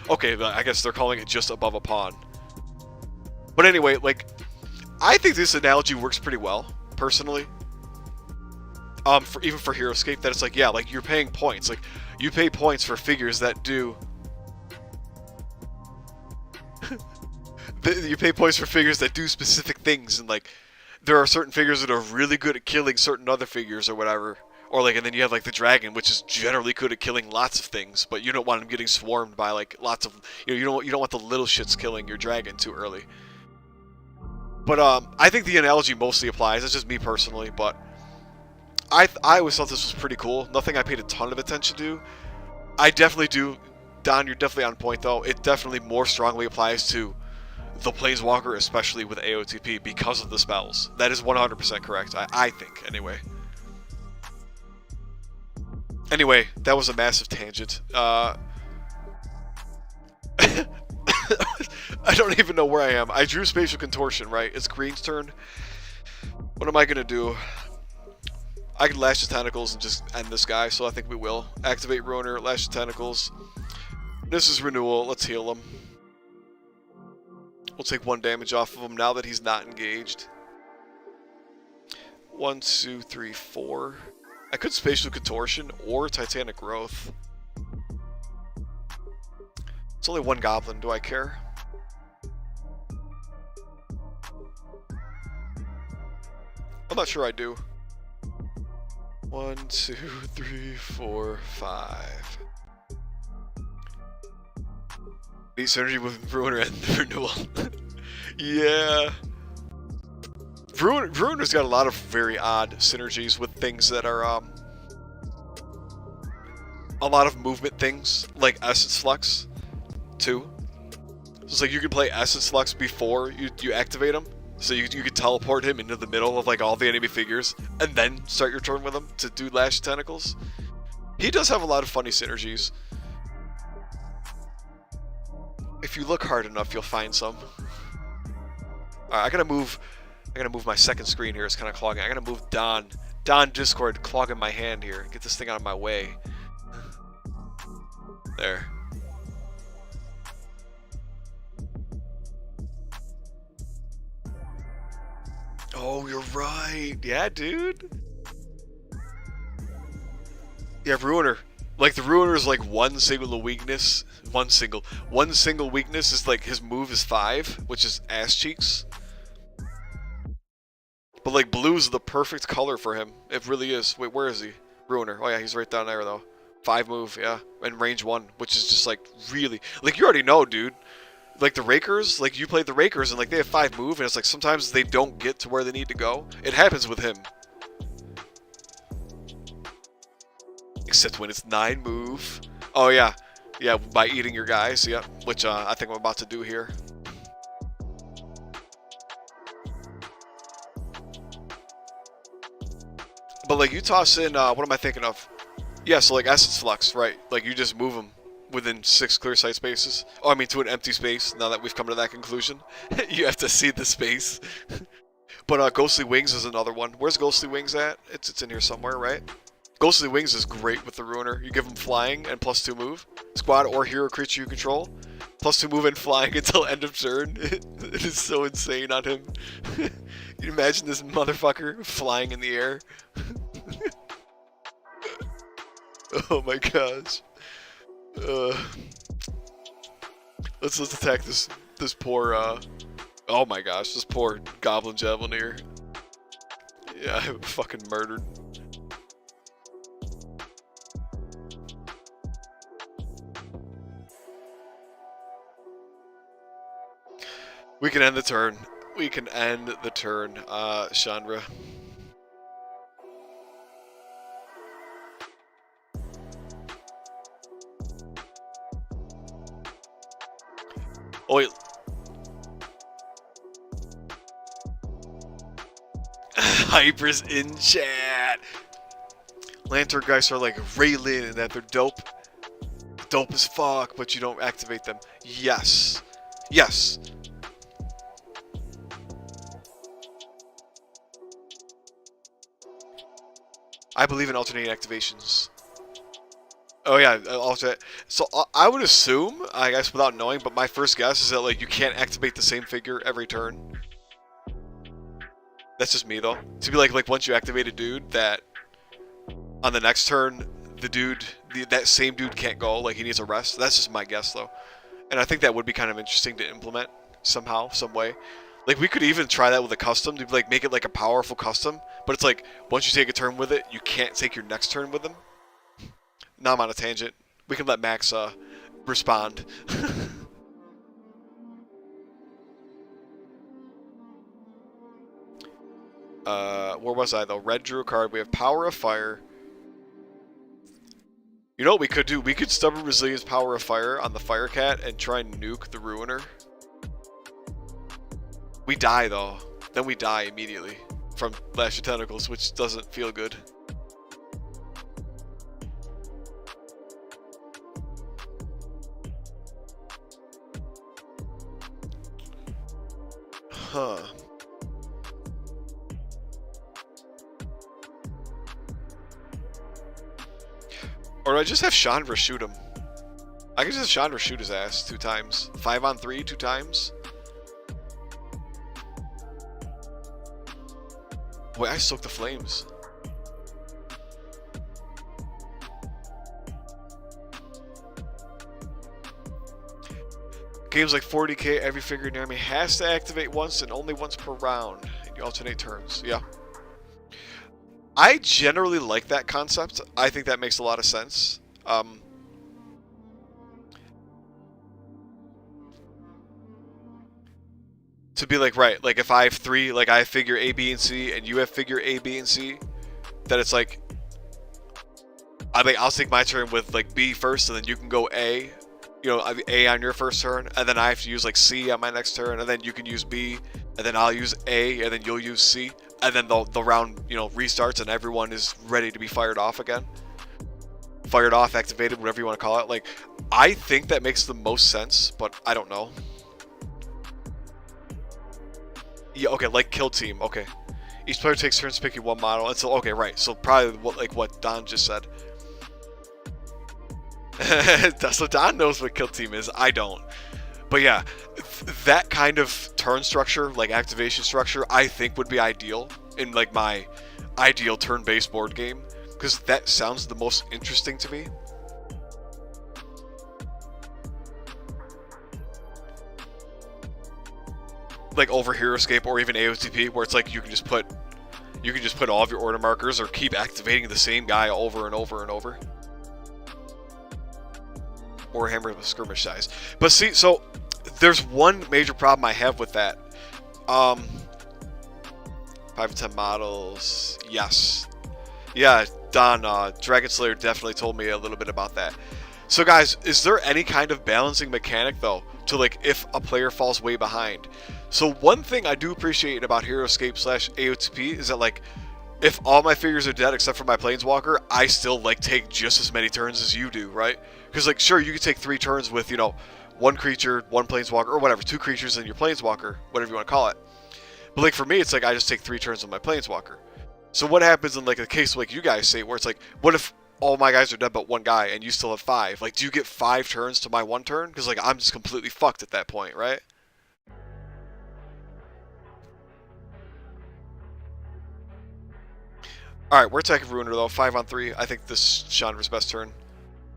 Okay, I guess they're calling it just above a pawn. But anyway, like I think this analogy works pretty well, personally. Even for HeroScape, that it's like, yeah, like you're paying points. Like you pay points for figures that do. You pay points for figures that do specific things, and like there are certain figures that are really good at killing certain other figures or whatever. Or like, and then you have like the dragon, which is generally good at killing lots of things, but you don't want him getting swarmed by like lots of, you don't want the little shits killing your dragon too early. But I think the analogy mostly applies. That's just me personally, but I always thought this was pretty cool. Nothing I paid a ton of attention to. I definitely do. Don, you're definitely on point though. It definitely more strongly applies to the Planeswalker, especially with AOTP, because of the spells. That is 100% correct. I think, anyway. Anyway, that was a massive tangent. I don't even know where I am. I drew Spatial Contortion, right? It's Green's turn. What am I going to do? I can Lash the Tentacles and just end this guy, so I think we will. Activate Ruiner, Lash the Tentacles. This is Renewal. Let's heal him. We'll take 1 damage off of him now that he's not engaged. 1, 2, 3, 4. I could Spatial Contortion or Titanic Growth. It's only one goblin. Do I care? I'm not sure I do. 1, 2, 3, 4, 5. Need synergy with Ruiner and the renewal. Yeah. Ruiner's got a lot of very odd synergies with things that are a lot of movement things, like Essence Flux, too. So it's like you can play Essence Flux before you activate him. So you could teleport him into the middle of like all the enemy figures, and then start your turn with him to do Lash Tentacles. He does have a lot of funny synergies. If you look hard enough, you'll find some. Alright, I gotta move my second screen here. It's kind of clogging. I gotta move Don Discord clogging my hand here. Get this thing out of my way. There. Oh, you're right. Yeah, dude. Yeah, Ruiner. Like, the Ruiner is like one single weakness. One single weakness is like his move is 5, which is ass cheeks. But like, blue is the perfect color for him. It really is. Wait, where is he? Ruiner. Oh yeah, he's right down there though. 5 move, yeah. And range 1, which is just like really... Like, you already know, dude. Like, the Rakers, like, you played the Rakers, and, like, they have 5 move, and it's, like, sometimes they don't get to where they need to go. It happens with him. Except when it's 9 move. Oh, yeah. Yeah, by eating your guys, yeah. Which, I think I'm about to do here. But, like, you toss in, what am I thinking of? Yeah, so, like, Essence Flux, right? Like, you just move them within 6 clear sight spaces. Oh, I mean to an empty space, now that we've come to that conclusion. You have to see the space. But Ghostly Wings is another one. Where's Ghostly Wings at? It's in here somewhere, right? Ghostly Wings is great with the Ruiner. You give him flying and +2 move. Squad or hero creature you control. +2 move and flying until end of turn. It is so insane on him. You imagine this motherfucker flying in the air? Oh my gosh. Let's attack this poor oh my gosh, this poor Goblin Javelineer. Yeah, I'm fucking murdered. We can end the turn. We can end the turn, Chandra. Oh, wait. Hyper's in chat. Lantern guys are like Raylan and that they're dope. Dope as fuck, but you don't activate them. Yes. Yes. I believe in alternating activations. Oh yeah, alternate. So I would assume, I guess without knowing, but my first guess is that like you can't activate the same figure every turn. That's just me though. To be like once you activate a dude, that on the next turn, the dude, that same dude can't go. Like he needs a rest. That's just my guess though, and I think that would be kind of interesting to implement somehow, some way. Like we could even try that with a custom to like make it like a powerful custom, but it's like once you take a turn with it, you can't take your next turn with them. Now I'm on a tangent. We can let Max respond. Where was I though? Red drew a card. We have Power of Fire. You know what we could do? We could Stubborn Resilience Power of Fire on the Fire Cat and try and nuke the Ruiner. We die though. Then we die immediately from Lash of Tentacles, which doesn't feel good. Huh. Or do I just have Chandra shoot him? I can just have Chandra shoot his ass 2 times. 5 on 3, 2 times. Wait, I soaked the flames. Games like 40k, every figure near me has to activate once and only once per round. And you alternate turns. Yeah. I generally like that concept. I think that makes a lot of sense. To be like, right, like if I have 3, like I have figure A, B, and C, and you have figure A, B, and C, that it's like, I'll take my turn with like B first, and then you can go A, you know, A on your first turn, and then I have to use like C on my next turn, and then you can use B, and then I'll use A, and then you'll use C, and then the round, you know, restarts, and everyone is ready to be fired off again. Fired off, activated, whatever you want to call it. Like, I think that makes the most sense, but I don't know. Yeah, okay, like kill team, okay. Each player takes turns picking one model, and so, okay, right, so probably what Don just said. So Don knows what kill team is, I don't. But yeah, that kind of turn structure, like activation structure, I think would be ideal in like my ideal turn-based board game, because that sounds the most interesting to me. Like over HeroScape or even AOTP, where it's like you can just put all of your order markers or keep activating the same guy over and over and over. Or hammer with skirmish size. But see, so there's one major problem I have with that. 5 and 10 models. Yes. Yeah, Don, Dragon Slayer definitely told me a little bit about that. So guys, is there any kind of balancing mechanic though to like if a player falls way behind? So one thing I do appreciate about HeroScape / AOTP is that like if all my figures are dead except for my Planeswalker, I still like take just as many turns as you do, right? Because like sure, you can take 3 turns with, you know, 1 creature, 1 Planeswalker, or whatever, 2 creatures and your Planeswalker, whatever you want to call it. But like for me, it's like I just take 3 turns with my Planeswalker. So what happens in like a case like you guys say, where it's like, what if all my guys are dead but 1 guy and you still have 5? Like, do you get 5 turns to my 1 turn? Because like I'm just completely fucked at that point, right? Alright, we're attacking Ruiner though. 5 on 3. I think this is Chandra's best turn.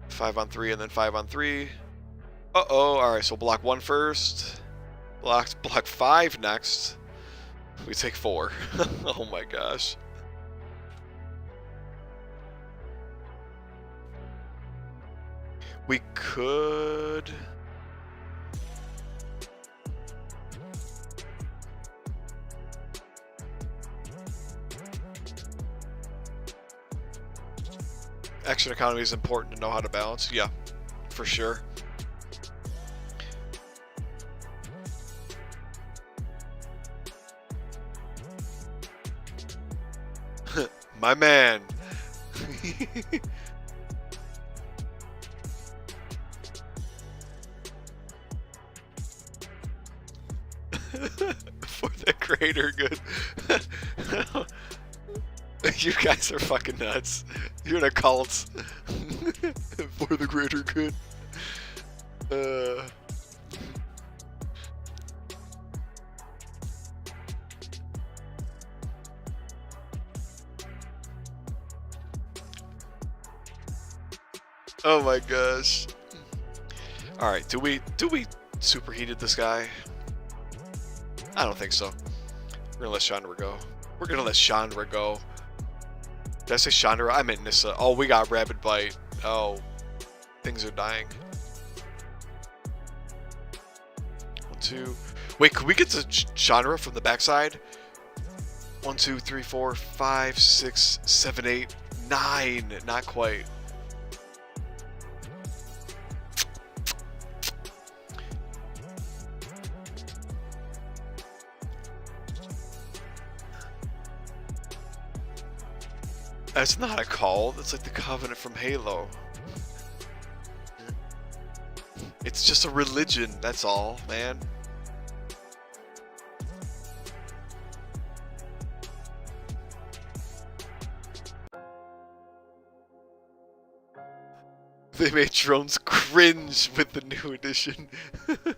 5 on 3 and then 5 on 3. Uh-oh. Alright, so block 1 first. Block 5 next. We take 4. Oh my gosh. We could... Action economy is important to know how to balance. Yeah, for sure. My man. For the greater good. You guys are fucking nuts. You're in a cult. For the greater good. Oh my gosh. Alright, do we superheated this guy? I don't think so. We're gonna let Chandra go. We're gonna let Chandra go. Did I say Chandra? I meant Nissa. Oh, we got Rabid Bite. Oh, things are dying. 1, 2. Wait, could we get to Chandra from the backside? 1, 2, 3, 4, 5, 6, 7, 8, 9. Not quite. That's not a call. That's like the Covenant from Halo. It's just a religion, that's all, man. They made drones cringe with the new edition. 1,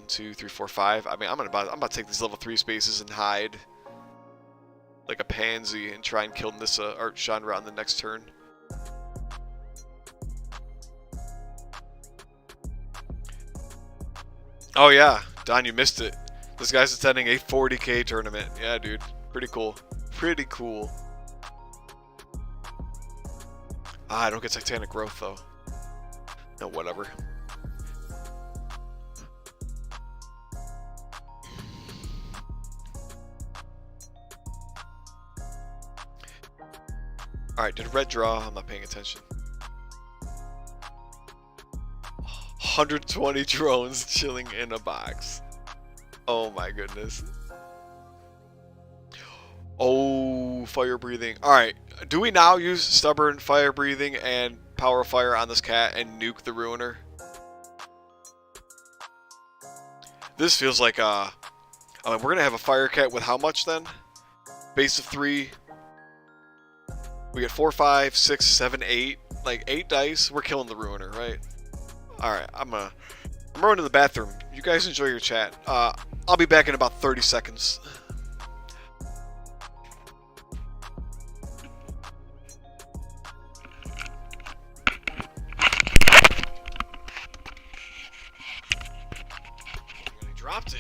2, 3, 4, 5. I mean, I'm about to take these level 3 spaces and hide like a pansy and try and kill Nissa or Chandra on the next turn. Oh yeah, Don, you missed it. This guy's attending a 40K tournament. Yeah, dude. Pretty cool. Pretty cool. Ah, I don't get Titanic Growth, though. No, whatever. Alright, did red draw? I'm not paying attention. 120 drones chilling in a box. Oh my goodness. Oh, fire breathing. Alright, do we now use stubborn fire breathing and power fire on this cat and nuke the ruiner? This feels like we're gonna have a fire cat with how much then? Base of 3. We get 4, 5, 6, 7, 8. Like 8 dice. We're killing the ruiner, right? Alright, I'm running to the bathroom. You guys enjoy your chat. I'll be back in about 30 seconds. I dropped it.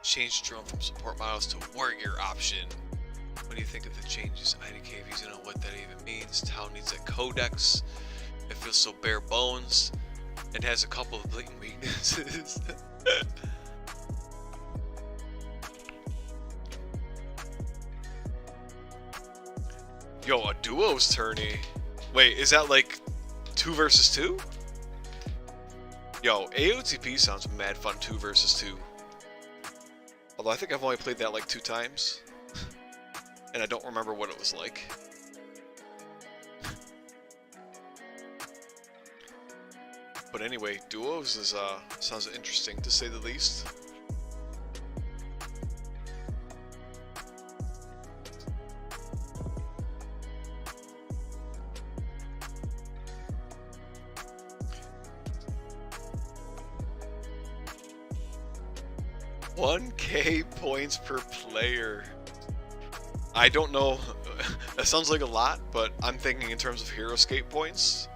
Change drone from support models to warrior option. What do you think of the changes? IDKVs, you know what that even means. Town needs a codex. It feels so bare bones. It has a couple of blatant weaknesses. Yo, a duos tourney. Wait, is that like 2 versus 2? Yo, AOTP sounds mad fun, 2 versus 2. Although I think I've only played that like 2 times. And I don't remember what it was like. But anyway, duos is sounds interesting to say the least. $1K points per player. I don't know. That sounds like a lot, but I'm thinking in terms of HeroScape points.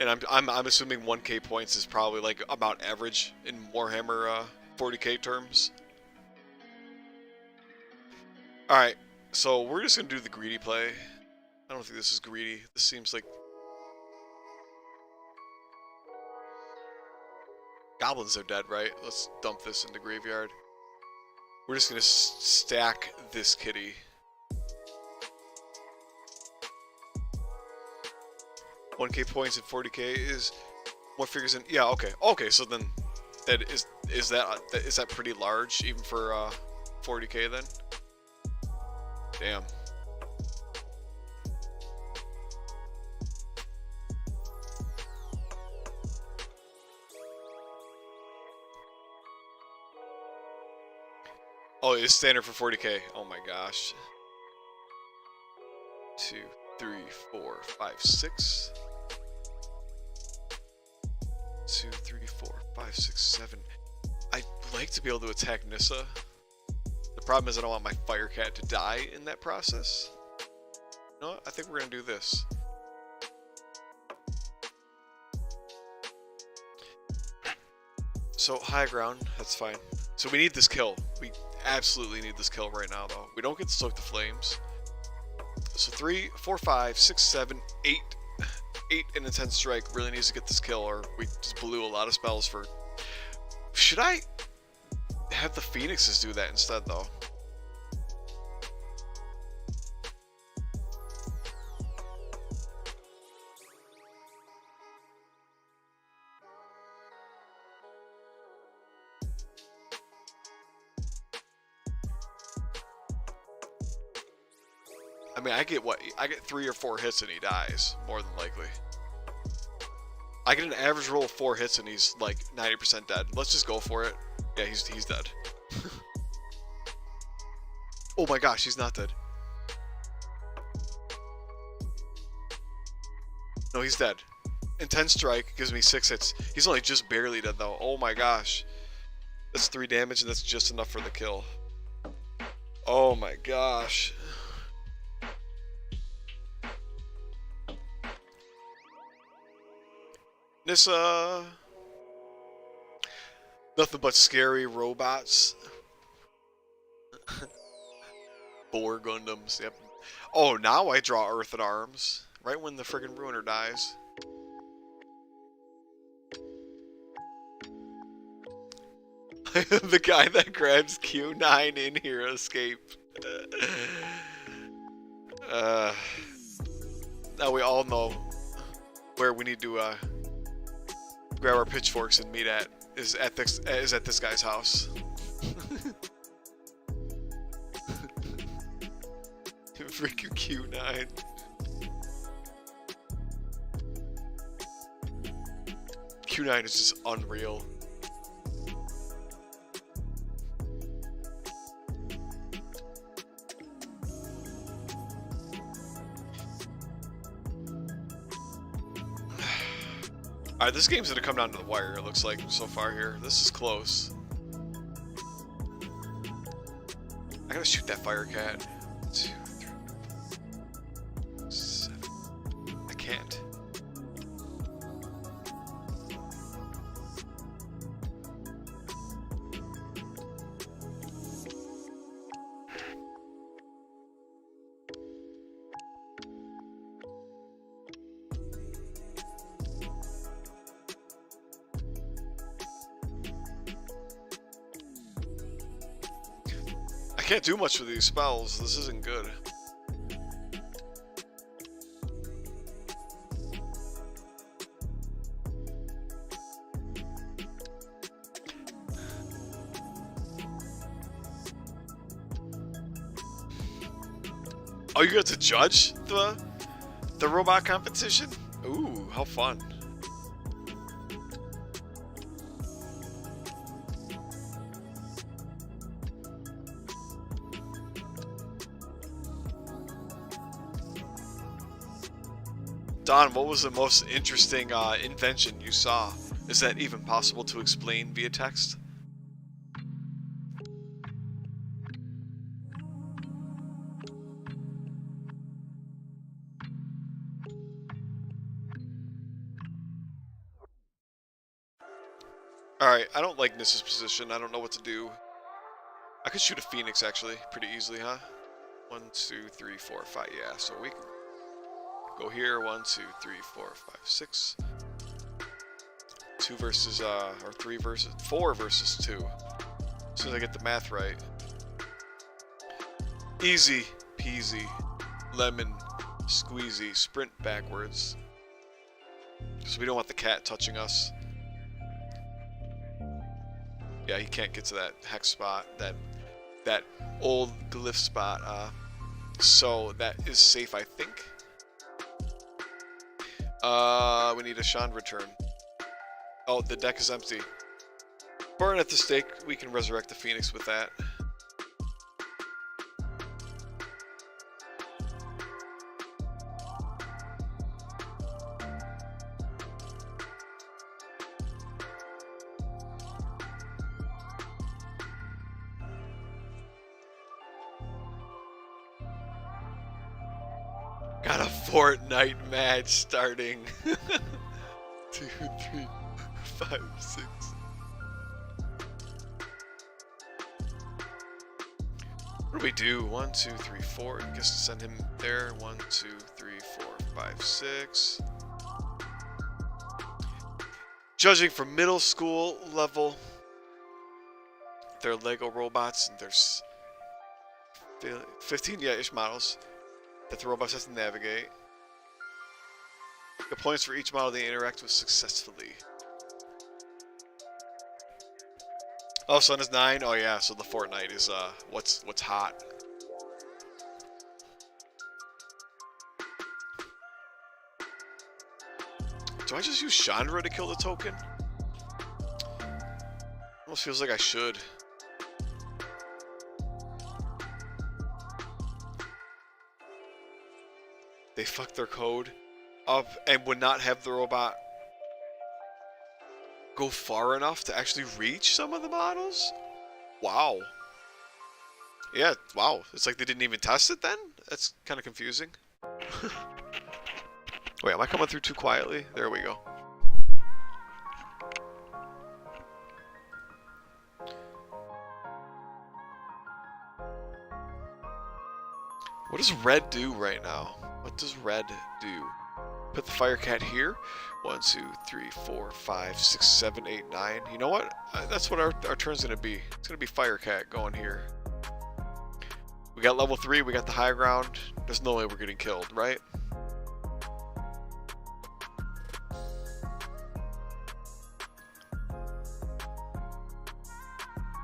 And I'm assuming 1k points is probably like about average in Warhammer 40k terms. Alright, so we're just gonna do the greedy play. I don't think this is greedy. This seems like goblins are dead, right? Let's dump this in the graveyard. We're just gonna stack this kitty. 1k points and 40k is what figures in. Yeah, okay. Okay, so then that is that pretty large even for 40k then? Damn. Oh, it's standard for 40k. Oh my gosh. 2, 3, 4, 5, 6. 2, 3, 4, 5, 6, 7. I'd like to be able to attack Nissa. The problem is I don't want my Firecat to die in that process. You know what? I think we're gonna do this. So high ground, that's fine. So we need this kill. We absolutely need this kill right now, though. We don't get to soak the flames. So 3, 4, 5, 6, 7, 8. 8 and a 10 strike really needs to get this kill, or we just blew a lot of spells for. Should I have the Phoenixes do that instead, though? I mean, I get 3 or 4 hits and he dies, more than likely. I get an average roll of 4 hits and he's like 90% dead. Let's just go for it. Yeah, he's dead. Oh my gosh, he's not dead. No, he's dead. Intense strike gives me 6 hits. He's only just barely dead though. Oh my gosh. That's 3 damage and that's just enough for the kill. Oh my gosh. Nissa. Nothing but scary robots. 4 Gundams, yep. Oh, now I draw Earth at Arms. Right when the friggin' Ruiner dies. The guy that grabs Q9 in here escaped. Now we all know where we need to grab our pitchforks and meet at is at this guy's house. Freaking Q9. Q9 is just unreal. Alright, this game's gonna come down to the wire, it looks like, so far here. This is close. I gotta shoot that Firecat. 2, 3, 4, 7. I can't. I can't do much with these spells. This isn't good. Oh, you get to judge the robot competition? Ooh, how fun. Don, what was the most interesting invention you saw? Is that even possible to explain via text? Alright, I don't like Nissa's position. I don't know what to do. I could shoot a Phoenix, actually, pretty easily, huh? 1, 2, 3, 4, 5. Yeah, so we can go here. 1, 2, 3, 4, 5, 6. 2 versus, or 3 versus, 4 versus 2. As soon as I get the math right. Easy peasy, lemon squeezy, sprint backwards. Because we don't want the cat touching us. Yeah, he can't get to that hex spot, that old glyph spot. So that is safe, I think. We need a Chandra turn. Oh, the deck is empty. Burn at the stake. We can resurrect the Phoenix with that. Got a Fortnite match starting. 2, 3, 5, 6. What do we do? 1, 2, 3, 4. I guess to send him there. 1, 2, 3, 4, 5, 6. Judging from middle school level, they're Lego robots, and there's 15 ish models that the robots have to navigate. The points for each model they interact with successfully. Oh, sun is 9. Oh yeah, so the Fortnite is what's hot. Do I just use Chandra to kill the token? Almost feels like I should. They fucked their code up and would not have the robot go far enough to actually reach some of the models? Wow. Yeah, wow. It's like they didn't even test it then? That's kind of confusing. Wait, am I coming through too quietly? There we go. What does red do right now? What does red do? Put the fire cat here. 1, 2, 3, 4, 5, 6, 7, 8, 9. You know what? That's what our turn's gonna be. It's gonna be fire cat going here. We got level 3. We got the high ground. There's no way we're getting killed, right?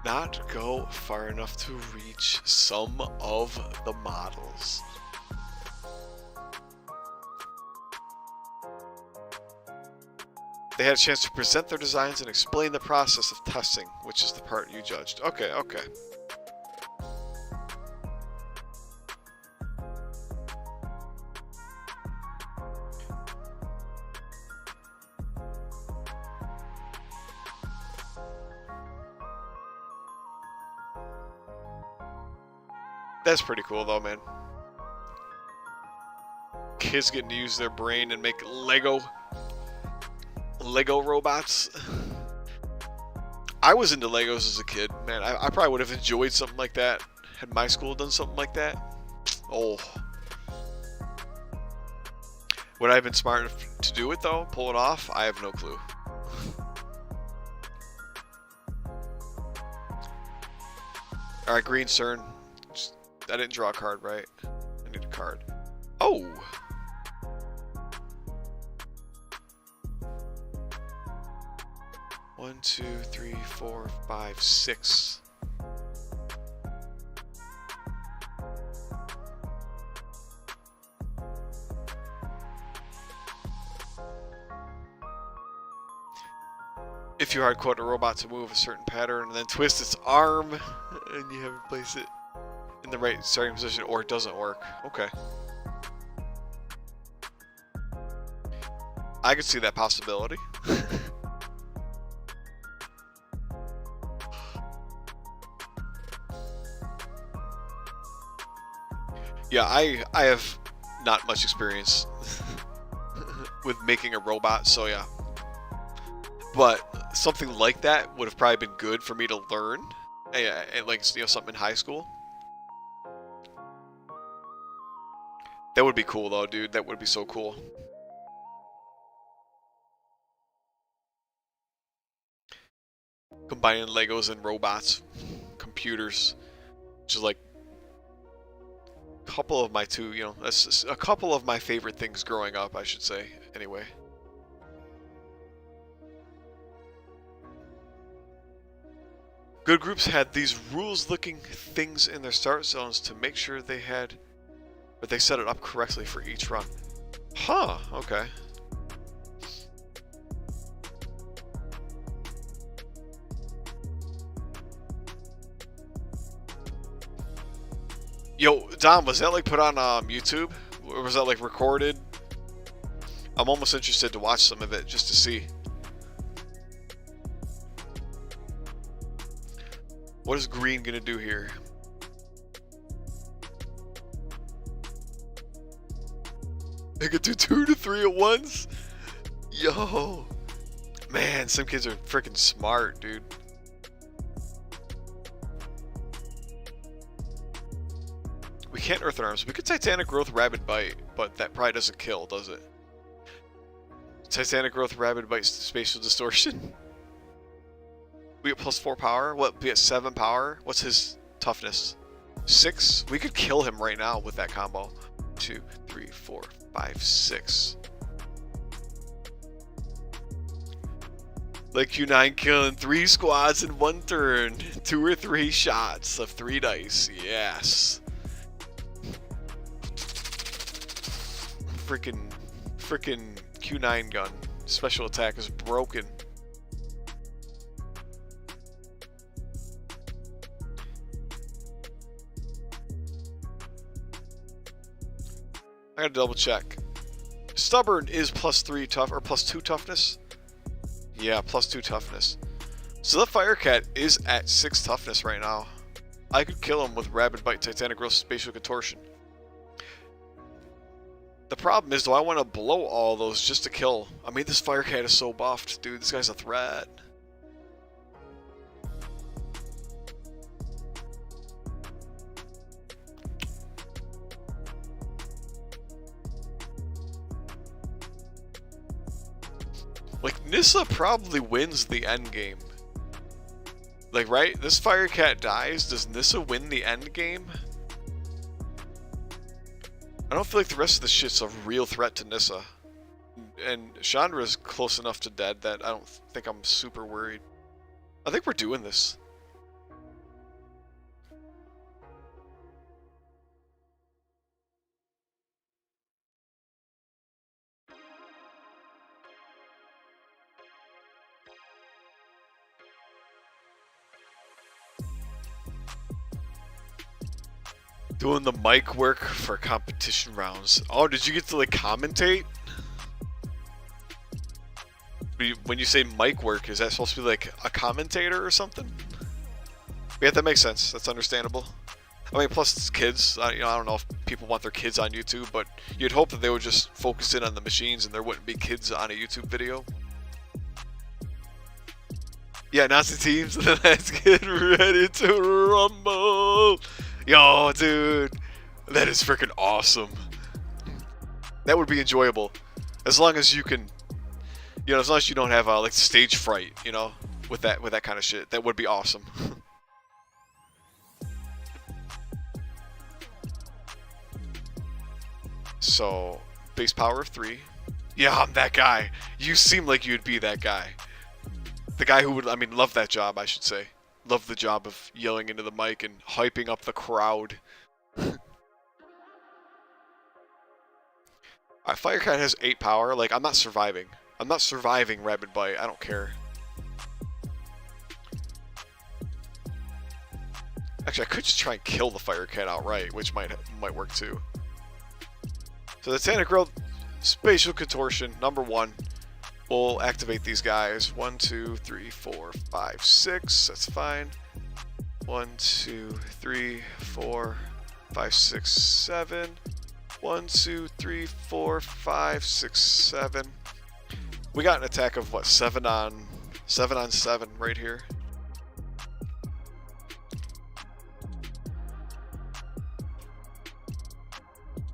Not go far enough to reach some of the models. They had a chance to present their designs and explain the process of testing, which is the part you judged. Okay, okay. That's pretty cool though, man. Kids getting to use their brain and make Lego robots. I was into Legos as a kid, man. I probably would have enjoyed something like that had my school done something like that. Oh. Would I have been smart enough to do it though? Pull it off? I have no clue. Alright, green turn. I didn't draw a card, right? I need a card. Oh! One, 2, 3, 4, 5, 6. If you hardcode a robot to move a certain pattern and then twist its arm and you have to place it in the right starting position, or it doesn't work. Okay. I could see that possibility. Yeah, I have not much experience with making a robot, so yeah. But something like that would have probably been good for me to learn, and like, you know, something in high school. That would be cool though, dude. That would be so cool. Combining Legos and robots, computers, which is like a couple of my that's a couple of my favorite things growing up, I should say. Anyway. Good groups had these rules-looking things in their start zones to make sure they set it up correctly for each run. Huh, okay. Yo, Dom, was that like put on YouTube? Or was that like recorded? I'm almost interested to watch some of it just to see. What is green gonna do here? They could do 2 to 3 at once? Yo. Man, some kids are freaking smart, dude. We can't Earth Arms. We could Titanic Growth Rabid Bite, but that probably doesn't kill, does it? Titanic Growth Rabid Bite Spatial Distortion. We get +4 power. What? We get 7 power. What's his toughness? 6? We could kill him right now with that combo. 2, 3, 4, 5, 6. Like Q9 killing 3 squads in 1 turn. 2 or 3 shots of 3 dice. Yes. Freaking Q9 gun. Special attack is broken. I gotta double check. Stubborn is +3 tough or +2 toughness. Yeah, +2 toughness. So that Firecat is at 6 toughness right now. I could kill him with Rabid Bite, Titanic Growth, Spatial Contortion. The problem is, do I want to blow all those just to kill? I mean, this Firecat is so buffed, dude. This guy's a threat. Like, Nissa probably wins the end game. Like, right? This Firecat dies. Does Nissa win the end game? I don't feel like the rest of the shit's a real threat to Nissa. And Chandra's close enough to dead that I don't think I'm super worried. I think we're doing this. Doing the mic work for competition rounds. Oh, did you get to like commentate? When you say mic work, is that supposed to be like a commentator or something? Yeah, that makes sense. That's understandable. I mean, plus it's kids. I don't know if people want their kids on YouTube, but you'd hope that they would just focus in on the machines and there wouldn't be kids on a YouTube video. Yeah, announce the teams. Let's get ready to rumble. Yo, dude, that is freaking awesome. That would be enjoyable, as long as you can, as long as you don't have like stage fright, with that kind of shit. That would be awesome. So, base power of 3. Yeah, I'm that guy. You seem like you'd be that guy. The guy who would, love that job, I should say. Love the job of yelling into the mic and hyping up the crowd. Alright, Firecat has 8 power. Like, I'm not surviving. I'm not surviving Rabid Bite. I don't care. Actually, I could just try and kill the Firecat outright, which might work too. So the Titanic Growth, Spatial Contortion, number 1. We'll activate these guys. 1, 2, 3, 4, 5, 6. That's fine. 1, 2, 3, 4, 5, 6, 7. 1, 2, 3, 4, 5, 6, 7. We got an attack of what, 7 on 7 on 7 right here.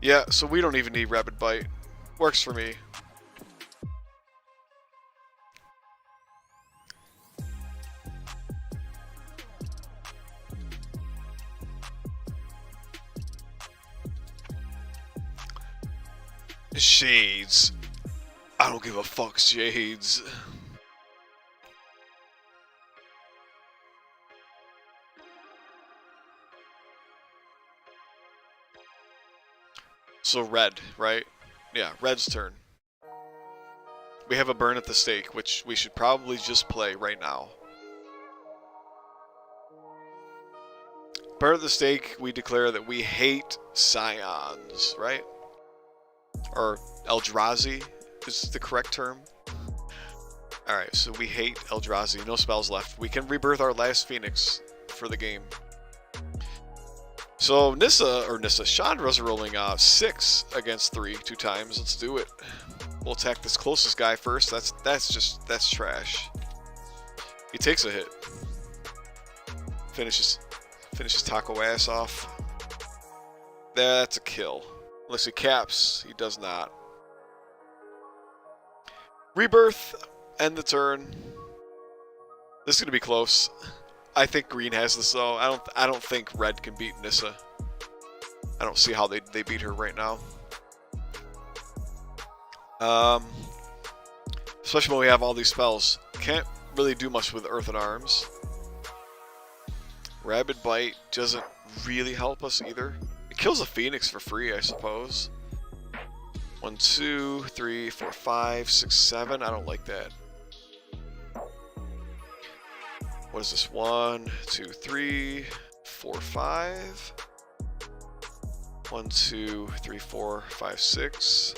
Yeah, so we don't even need Rapid Bite. Works for me. Shades. I don't give a fuck, Shades. So red, right? Yeah, red's turn. We have a burn at the stake, which we should probably just play right now. Burn at the stake, we declare that we hate Scions, right? Or Eldrazi is the correct term. Alright, so we hate Eldrazi. No spells left. We can rebirth our last Phoenix for the game. So Chandra's rolling 6 against 3 2 times. Let's do it. We'll attack this closest guy first. That's trash. He takes a hit. Finishes taco ass off. That's a kill. Unless he caps, he does not. Rebirth, end the turn. This is gonna be close. I think green has this though. I don't think red can beat Nissa. I don't see how they beat her right now. Especially when we have all these spells. Can't really do much with Earthen Arms. Rapid Bite doesn't really help us either. It kills a Phoenix for free, I suppose. 1, 2, 3, 4, 5, 6, 7. I don't like that. What is this? 1, 2, 3, 4, 5. 1, 2, 3, 4, 5, 6.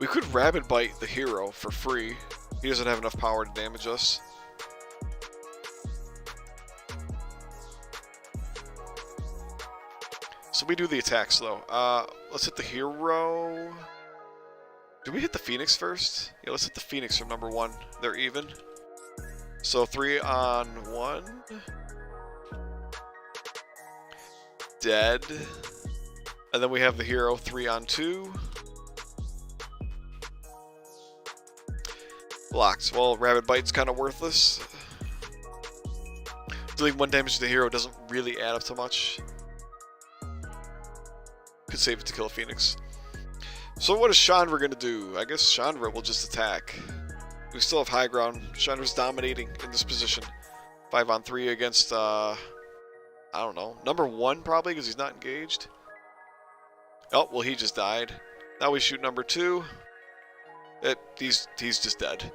We could Rapid Bite the hero for free. He doesn't have enough power to damage us. So we do the attacks though. Let's hit the hero. Do we hit the Phoenix first? Yeah, let's hit the Phoenix from number 1. They're even. So 3 on 1. Dead. And then we have the hero 3 on 2. Blocked. Well, Rapid Bite's kind of worthless. Dealing 1 damage to the hero doesn't really add up to much. Could save it to kill a Phoenix. So what is Chandra going to do? I guess Chandra will just attack. We still have high ground. Chandra's dominating in this position. 5 on 3 against, I don't know, number 1 probably because he's not engaged. Oh, well he just died. Now we shoot number 2. He's just dead.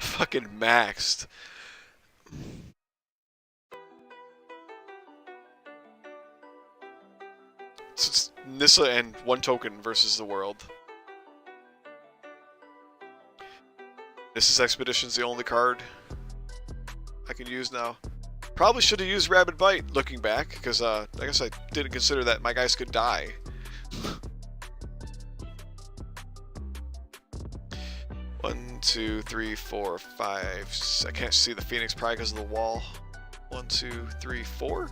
Fucking maxed. So it's Nissa and 1 token versus the world. Nissa's Expedition's the only card I can use now. Probably should have used Rapid Bite looking back, because I guess I didn't consider that my guys could die. 1, 2, 3, 4, 5. I can't see the Phoenix probably because of the wall. 1, 2, 3, 4.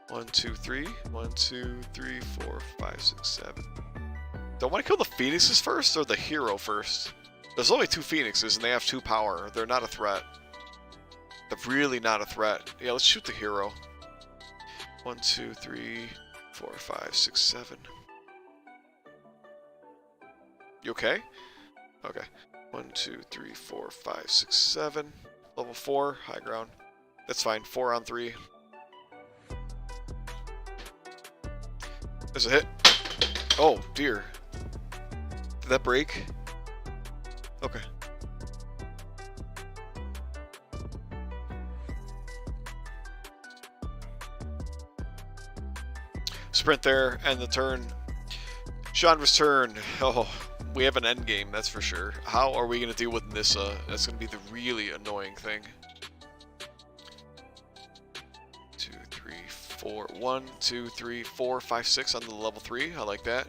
1, 2, 3. 1, 2, 3, 4, 5, 6, 7. Do I want to kill the Phoenixes first or the hero first? There's only 2 Phoenixes and they have 2 power. They're not a threat. They're really not a threat. Yeah, let's shoot the hero. 1, 2, 3, 4, 5, 6, 7. You okay? Okay. 1, 2, 3, 4, 5, 6, 7. Level 4, high ground. That's fine. 4 on 3. There's a hit. Oh, dear. Did that break? Okay. Sprint there, and the turn. Chandra's turn. Oh, we have an end game, that's for sure. How are we going to deal with Nissa? That's going to be the really annoying thing. 2, 3, 4. 4. 1, 2, 3, 4, 5, 6 on the level 3. I like that.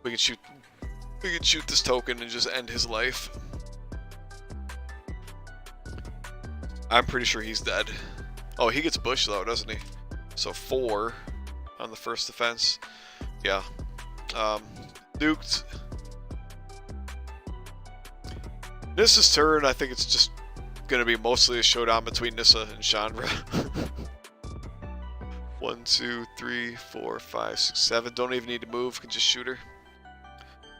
We can shoot this token and just end his life. I'm pretty sure he's dead. Oh, he gets bush though, doesn't he? So 4 on the first defense. Yeah. Nuked. Nissa's turn, I think it's just gonna be mostly a showdown between Nissa and Chandra. 1, 2, 3, 4, 5, 6, 7. Don't even need to move, can just shoot her.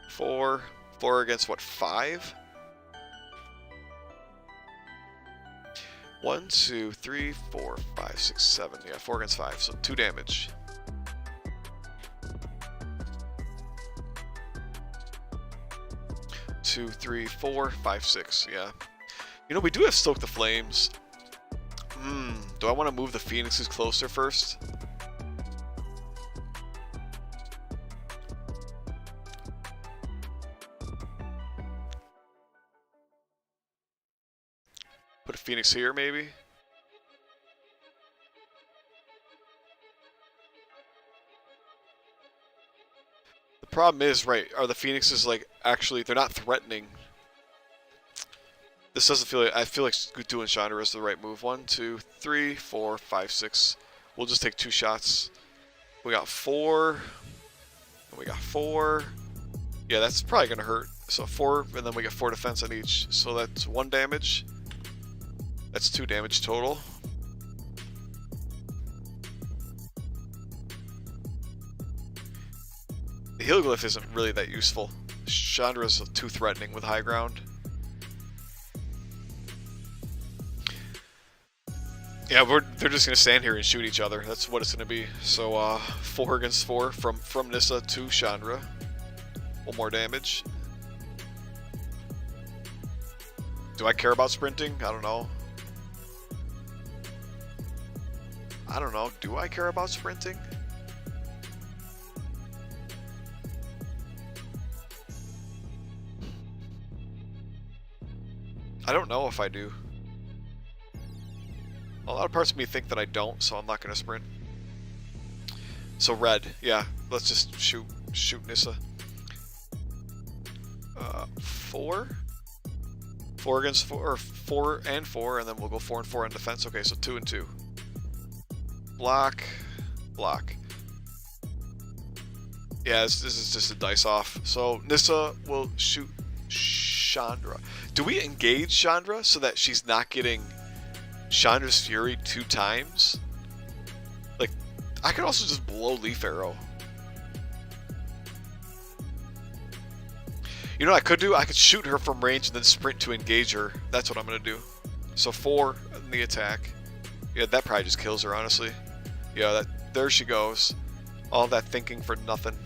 4. 4 against what, 5? 1, 2, 3, 4, 5, 6, 7. Yeah, 4 against 5, so 2 damage. Two, 3, 4, 5, 6. Yeah. You know, we do have Stoke the Flames. Do I want to move the Phoenixes closer first? Put a Phoenix here, maybe? The problem is, right, are the Phoenixes, like, actually, they're not threatening. This doesn't feel like, I feel like doing Chandra is the right move. 1, 2, 3, 4, 5, 6. We'll just take 2 shots. We got 4. And we got 4. Yeah, that's probably going to hurt. So 4, and then we get 4 defense on each. So that's 1 damage. That's 2 damage total. The Healglyph isn't really that useful. Chandra's too threatening with high ground. Yeah, they're just going to stand here and shoot each other. That's what it's going to be. So 4 against 4 from Nissa to Chandra. 1 more damage. Do I care about sprinting? I don't know. I don't know. Do I care about sprinting? I don't know if I do. A lot of parts of me think that I don't, so I'm not going to sprint. So red, yeah. Let's just shoot Nissa. 4? 4 against 4, or 4 and 4, and then we'll go 4 and 4 on defense. Okay, so 2 and 2. Block. Block. Yeah, this is just a dice off. So Nissa will shoot Chandra. Do we engage Chandra so that she's not getting Chandra's Fury 2 times? Like, I could also just blow Leaf Arrow. You know what I could do? I could shoot her from range and then sprint to engage her. That's what I'm going to do. So 4 in the attack. Yeah, that probably just kills her, honestly. Yeah, there she goes. All that thinking for nothing.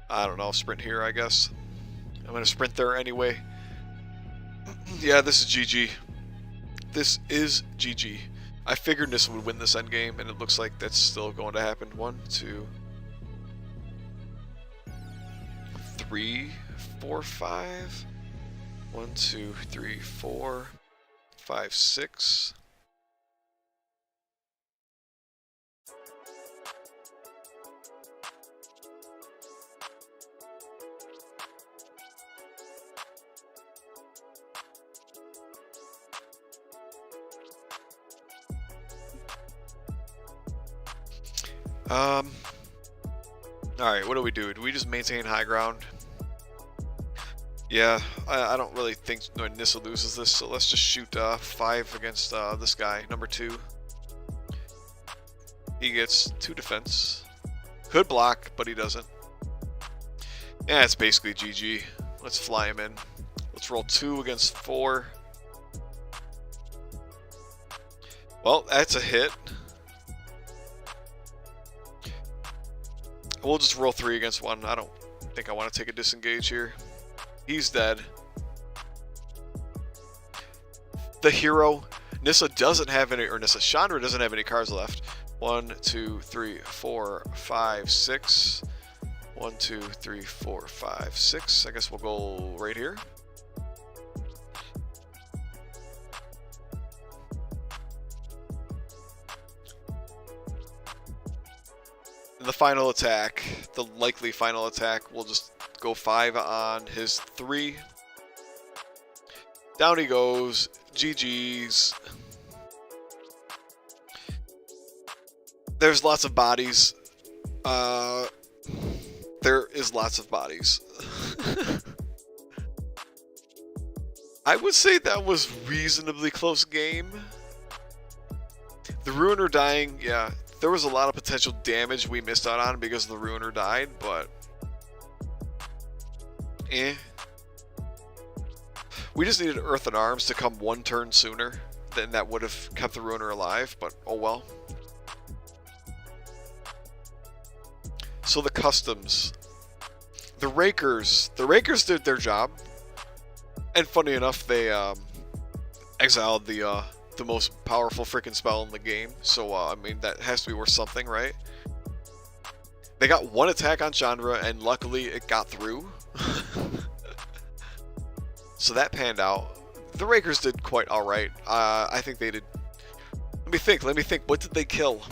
I don't know, sprint here, I guess. I'm going to sprint there anyway. Yeah, this is GG. This is GG. I figured Nissa would win this endgame, and it looks like that's still going to happen. 1, 2, 3, 4, 5. 1, 2, 3, 4, 5, 6. Alright, what do we do? Do we just maintain high ground? Yeah, I don't really think Nissa loses this, so let's just shoot 5 against this guy, number 2. He gets 2 defense. Could block, but he doesn't. Yeah, it's basically GG. Let's fly him in. Let's roll 2 against 4. Well, that's a hit. We'll just roll 3 against 1. I don't think I want to take a disengage here. He's dead. The hero. Nissa doesn't have any, or Chandra doesn't have any cards left. 1, 2, 3, 4, 5, 6. 1, 2, 3, 4, 5, 6. I guess we'll go right here. the final attack, the likely final attack, we'll just go 5 on his 3. Down he goes. GG's. There's lots of bodies. There is lots of bodies. I would say that was reasonably close game. The Ruiner dying, yeah, there was a lot of potential damage we missed out on because the Ruiner died, but we just needed Earth and Arms to come 1 turn sooner, then that would have kept the Ruiner alive, but oh well. So the customs. The Rakers did their job. And funny enough, they exiled the most powerful freaking spell in the game. So, I mean, that has to be worth something, right? They got 1 attack on Chandra, and luckily it got through. So that panned out. The Rakers did quite alright. I think they did... Let me think. What did they kill?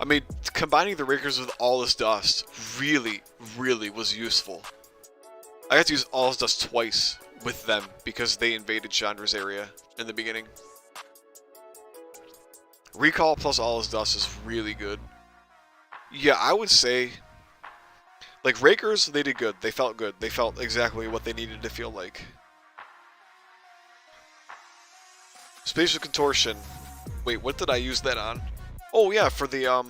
I mean, combining the Rakers with All Is Dust really, really was useful. I got to use All Is Dust twice with them because they invaded Chandra's area in the beginning. Recall plus All Is Dust is really good. Yeah, I would say... Like, Rakers, they did good. They felt good. They felt exactly what they needed to feel like. Spatial Contortion. Wait, what did I use that on? Oh, yeah, for the,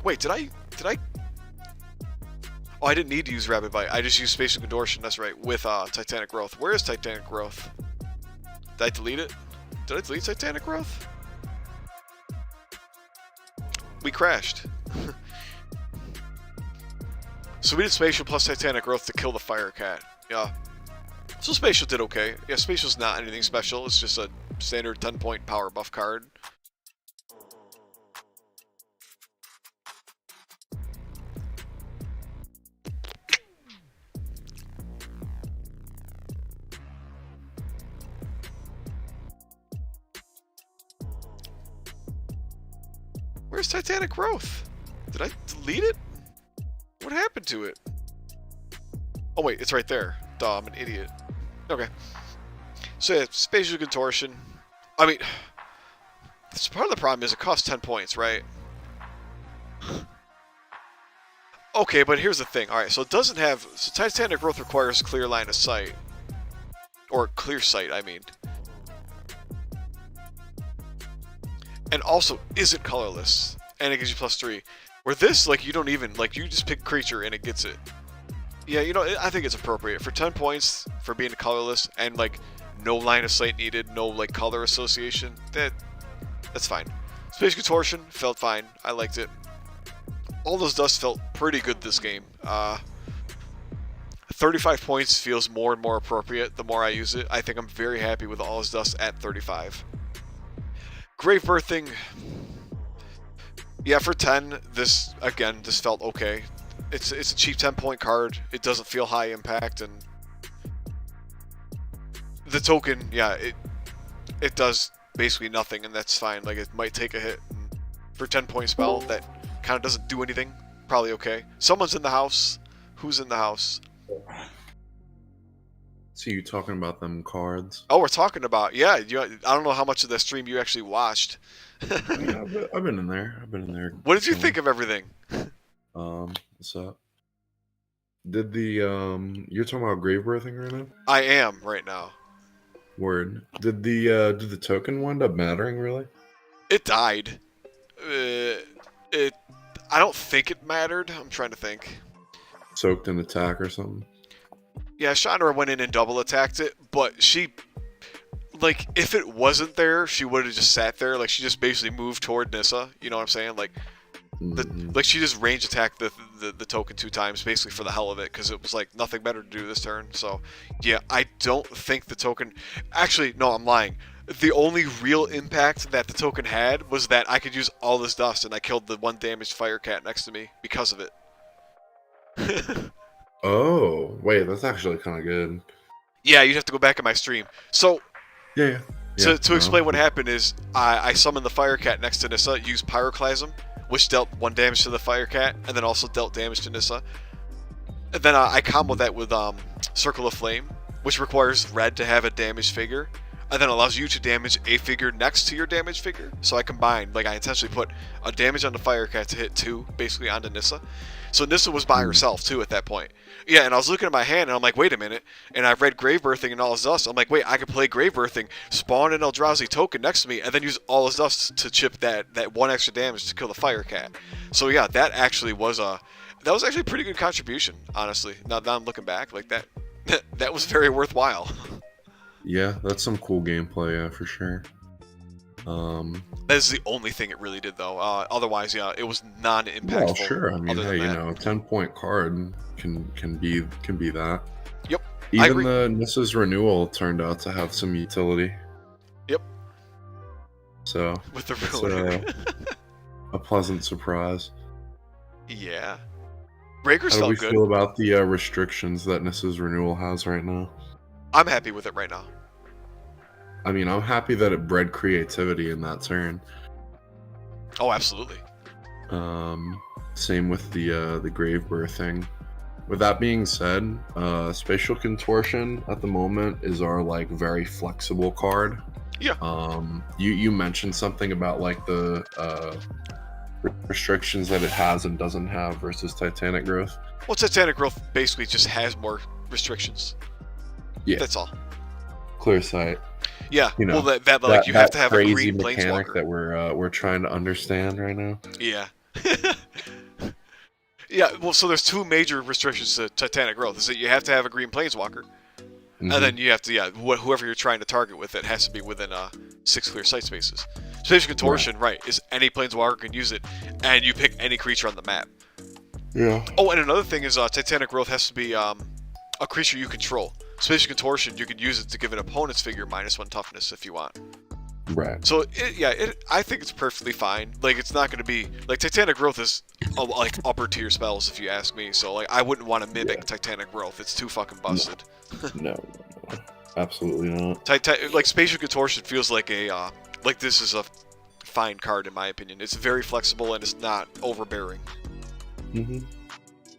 Wait, did I... Oh, I didn't need to use Rapid Bite. I just used Spatial Contortion, that's right, with, Titanic Growth. Where is Titanic Growth? Did I delete it? Did I delete Titanic Growth? We crashed. So we did Spatial plus Titanic Growth to kill the Fire Cat. Yeah. So Spatial did okay. Yeah, Spatial's not anything special. It's just a standard 10-point power buff card. Where's Titanic Growth? Did I delete it? What happened to it? Oh wait, it's right there. Duh, I'm an idiot. Okay. So yeah, Spatial Contortion. I mean, part of the problem is it costs 10 points, right? Okay, but here's the thing. Alright, so it doesn't have... So Titanic Growth requires clear line of sight. Or clear sight, I mean. And also isn't colorless. And it gives you +3. Where this, like, you don't even... Like, you just pick creature and it gets it. Yeah, you know, I think it's appropriate. For 10 points, for being colorless, and, like, no line of sight needed, no, like, color association, that's fine. Space Contortion felt fine. I liked it. All Those Dust felt pretty good this game. 35 points feels more and more appropriate the more I use it. I think I'm very happy with All Those Dust at 35. Grave Birthing. Yeah, for 10, this felt okay. It's a cheap 10-point card. It doesn't feel high impact, and the token, yeah, it does basically nothing, and that's fine. Like, it might take a hit. And for 10-point spell, that kind of doesn't do anything. Probably okay. Someone's in the house. Who's in the house? So you talking about them cards? Oh, we're talking about, yeah. I don't know how much of the stream you actually watched. Yeah, I've been in there. What did you think of everything? What's up? Did the you're talking about Grave Birthing right now? I am right now. Word. Did the token wind up mattering really? It died. I don't think it mattered. I'm trying to think. Soaked in attack or something? Yeah, Chandra went in and double attacked it, but she, like, if it wasn't there, she would have just sat there. Like, she just basically moved toward Nissa. You know what I'm saying? Like, like she just range attacked the token 2 times, basically for the hell of it, because it was like nothing better to do this turn. So, yeah, I don't think the token. Actually, no, I'm lying. The only real impact that the token had was that I could use All This Dust, and I killed the 1 damaged Fire Cat next to me because of it. Oh, wait, that's actually kind of good. Yeah, you'd have to go back in my stream. So, yeah. To explain what happened is, I summoned the Fire Cat next to Nissa, used Pyroclasm. which dealt 1 damage to the Fire Cat, and then also dealt damage to Nissa. And then I combo that with Circle of Flame, which requires red to have a damaged figure, and then allows you to damage a figure next to your damaged figure. So I combined, like, I intentionally put a damage on the Fire Cat to hit 2, basically onto Nissa. So Nissa was by herself too at that point. Yeah, and I was looking at my hand and I'm like, wait a minute. And I've read Grave Birthing and All His Dust. I'm like, wait, I could play Grave Birthing, spawn an Eldrazi token next to me, and then use All His Dust to chip that 1 extra damage to kill the Fire Cat. So yeah, that actually was that was actually a pretty good contribution, honestly. Now that I'm looking back, like that that was very worthwhile. Yeah, that's some cool gameplay, yeah, for sure. That is the only thing it really did, though. Otherwise, yeah, it was non-impactful. Well, sure. I mean, hey, you that. know, a 10-point card can be that. Yep. Even the Nissa's renewal turned out to have some utility. Yep. So with the ruler, a pleasant surprise. Yeah. Breakers How do we felt good. feel about the restrictions that Nissa's renewal has right now? I'm happy with it right now. I mean, I'm happy that it bred creativity in that turn. Oh, absolutely. Same with the Grave Birthing. With that being said, Spatial Contortion at the moment is our like very flexible card. Yeah. You mentioned something about like the restrictions that it has and doesn't have versus Titanic Growth. Well, Titanic Growth basically just has more restrictions. Yeah. That's all. Clear sight. Yeah, you know, well, that like you have to have a crazy green mechanic Planeswalker. that we're trying to understand right now. Yeah. Yeah, well, so there's 2 major restrictions to Titanic Growth. Is that you have to have a green Planeswalker, and then you have to, yeah, whoever you're trying to target with it has to be within 6 clear sight spaces. Spatial Contortion, right, is any Planeswalker can use it, and you pick any creature on the map. Yeah. Oh, and another thing is Titanic Growth has to be a creature you control. Spatial Contortion, you can use it to give an opponent's figure -1 toughness if you want. Right. So, I think it's perfectly fine. Like, it's not going to be... Like, Titanic Growth is, like, upper-tier spells, if you ask me. So, like, I wouldn't want to mimic Titanic Growth. It's too fucking busted. No. Absolutely not. Like, Spatial Contortion feels like a... like, this is a fine card, in my opinion. It's very flexible, and it's not overbearing.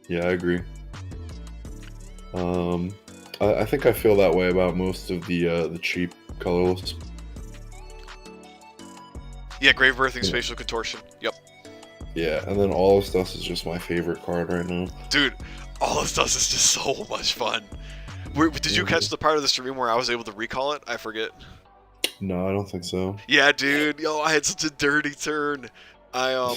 Yeah, I agree. I think I feel that way about most of the cheap colorless. Yeah, Grave Birthing, Spatial Contortion. Yep. Yeah, and then All His Dust is just my favorite card right now. Dude, All His Dust is just so much fun. Did you catch the part of the stream where I was able to recall it? I forget. No, I don't think so. Yeah, dude. Yo, I had such a dirty turn. Hell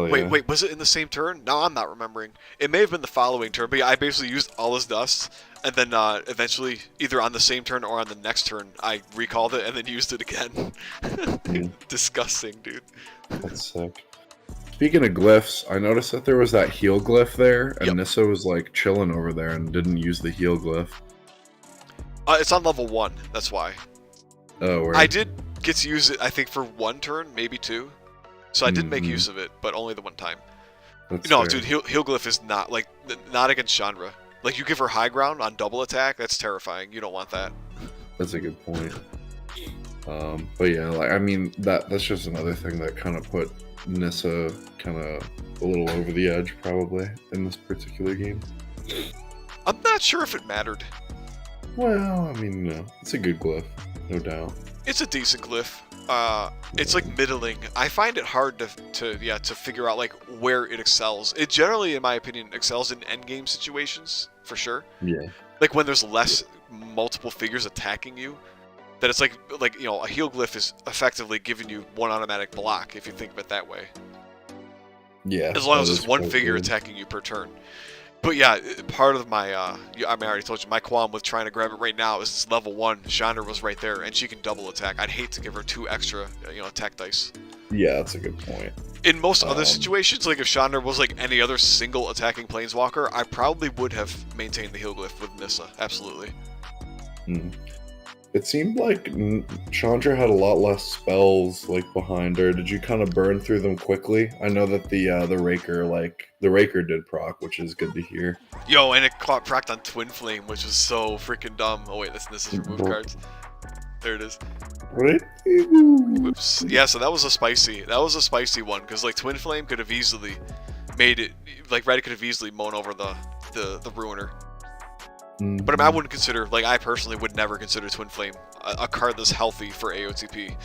yeah. Wait, was it in the same turn? No, I'm not remembering. It may have been the following turn, but yeah, I basically used All His Dust, and then eventually, either on the same turn or on the next turn, I recalled it and then used it again. Disgusting, dude. That's sick. Speaking of glyphs, I noticed that there was that heal glyph there, and Yep. Nissa was like chilling over there and didn't use the heal glyph. It's on level 1, that's why. Oh, word. I did get to use it, I think, for 1 turn, maybe 2. So I did make use of it, but only the 1 time. That's No, fair. dude, heal glyph is not, like, not against Chandra. Like, you give her high ground on double attack, that's terrifying. You don't want that. That's a good point. But yeah, like I mean, that's just another thing that kind of put Nissa kind of a little over the edge, probably, in this particular game. I'm not sure if it mattered. Well, I mean, no, it's a good glyph, no doubt. It's a decent glyph. It's like middling. I find it hard to figure out like where it excels. It generally, in my opinion, excels in endgame situations for sure. Yeah. Like when there's less multiple figures attacking you, that it's like you know, a heal glyph is effectively giving you 1 automatic block if you think of it that way. Yeah. As long as that there's is 1 quite figure good. attacking you per turn. But yeah, part of my, I mean, I already told you, my qualm with trying to grab it right now is it's level 1, Chandra was right there, and she can double attack. I'd hate to give her 2 extra, attack dice. Yeah, that's a good point. In most other situations, like if Chandra was like any other single attacking Planeswalker, I probably would have maintained the heal glyph with Nissa, absolutely. It seemed like Chandra had a lot less spells like behind her. Did you kind of burn through them quickly? I know that the Raker did proc, which is good to hear. Yo, and it procced on Twin Flame, which was so freaking dumb. Oh wait, that's Nissa's remove cards. There it is. Right? Whoops. Yeah, so that was a spicy one, because like Twin Flame could have easily made it, like Red could have easily mown over the Ruiner. But I mean, I wouldn't consider, like, I personally would never consider Twin Flame a card that's healthy for AOTP.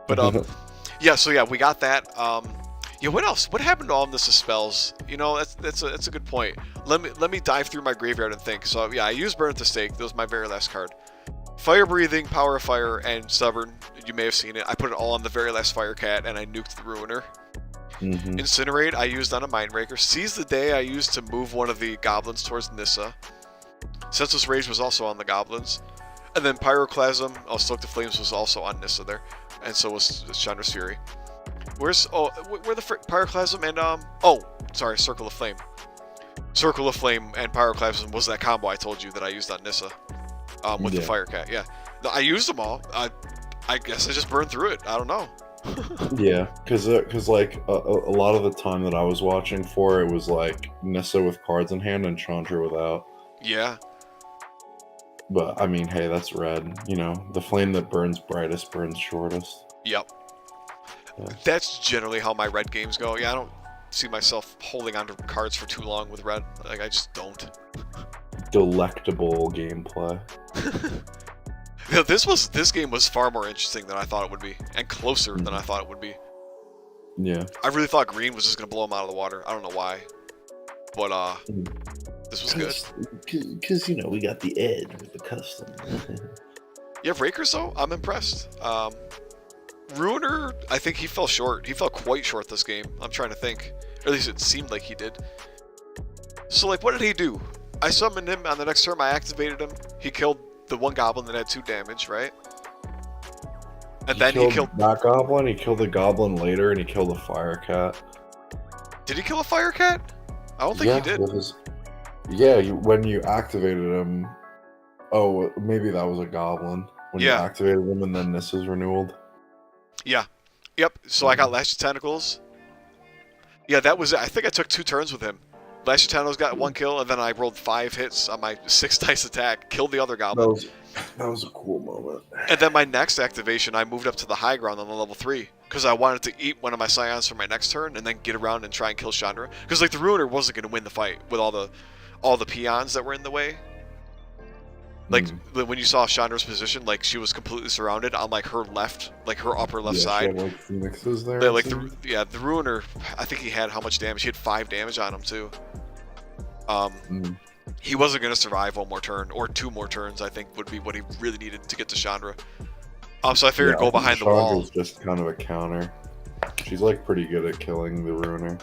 But yeah, so yeah, we got that. Yeah, what else? What happened to all of this spells? You know, that's a good point. Let me dive through my graveyard and think. So yeah, I used Burn at the Stake. That was my very last card. Fire Breathing, Power of Fire, and Stubborn. You may have seen it. I put it all on the very last Fire Cat, and I nuked the Ruiner. Incinerate, I used on a Mindbreaker. Seize the Day, I used to move one of the goblins towards Nissa. Senseless Rage was also on the goblins. And then Pyroclasm, Stoke the Flames was also on Nissa there. And so was Chandra's Fury. Where the Pyroclasm and, sorry, Circle of Flame. Circle of Flame and Pyroclasm was that combo I told you that I used on Nissa. With the Fire Cat, yeah. I used them all. I guess I just burned through it. I don't know. Yeah, because like a lot of the time that I was watching for it was like Nissa with cards in hand and Chandra without. Yeah. But I mean, hey, that's Red. You know, the flame that burns brightest burns shortest. Yep. Yeah. That's generally how my Red games go. Yeah, I don't see myself holding onto cards for too long with Red. Like, I just don't. Delectable gameplay. You know, this game was far more interesting than I thought it would be, and closer than I thought it would be. Yeah. I really thought green was just gonna blow him out of the water. I don't know why, but this was good. Because you know we got the edge with the custom. Yeah, Rakers though, I'm impressed. Ruiner, I think he fell short. He fell quite short this game. I'm trying to think, or at least it seemed like he did. So like, what did he do? I summoned him on the next turn. I activated him. He killed the one goblin that had 2 damage, right? And then he killed that goblin. He killed the goblin later, and he killed the Fire Cat. Did he kill a Fire Cat? I don't think he did. When you activated him. Oh, maybe that was a goblin. When you activated him, and then this is renewed. Yeah. Yep. So I got Lash of Tentacles. Yeah, that was it. I think I took 2 turns with him. Lash of Tentacles got 1 kill, and then I rolled 5 hits on my 6 dice attack, killed the other goblin. That was a cool moment. And then my next activation, I moved up to the high ground on the level 3, because I wanted to eat one of my Scions for my next turn, and then get around and try and kill Chandra. Because like the Ruiner wasn't going to win the fight with all the peons that were in the way. Like when you saw Chandra's position, like she was completely surrounded on like her left, like her upper left side. She had, like, Phoenixes there. The Ruiner, I think he had how much damage? He had 5 damage on him too. He wasn't going to survive 1 more turn, or 2 more turns, I think would be what he really needed to get to Chandra. So I figured go behind the wall. Chandra's just kind of a counter. She's like pretty good at killing the Ruiner.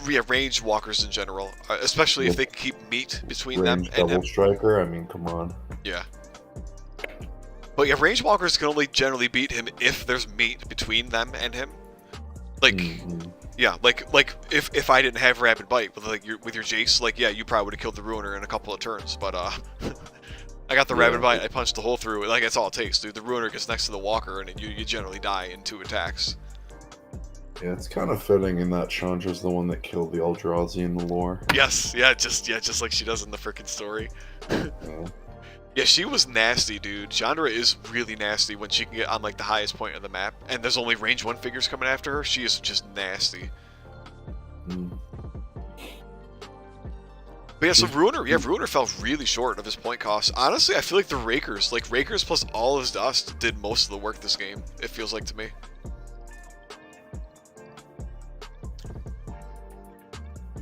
Yeah, ranged walkers in general, especially if they keep meat between them and double him. Striker, I mean, come on. Yeah. But yeah, ranged walkers can only generally beat him if there's meat between them and him. Like, yeah, like if I didn't have Rapid Bite with your Jace, like yeah, you probably would have killed the Ruiner in a couple of turns. But I got the Rapid Bite, I punched the hole through. Like that's all it takes, dude. The Ruiner gets next to the Walker, and you generally die in 2 attacks. Yeah, it's kind of fitting in that Chandra's the one that killed the Eldrazi in the lore. Yes, just like she does in the frickin' story. Yeah, she was nasty, dude. Chandra is really nasty when she can get on like the highest point of the map, and there's only range 1 figures coming after her. She is just nasty. But yeah, so Ruiner fell really short of his point cost. Honestly, I feel like the Rakers plus all his dust did most of the work this game. It feels like to me.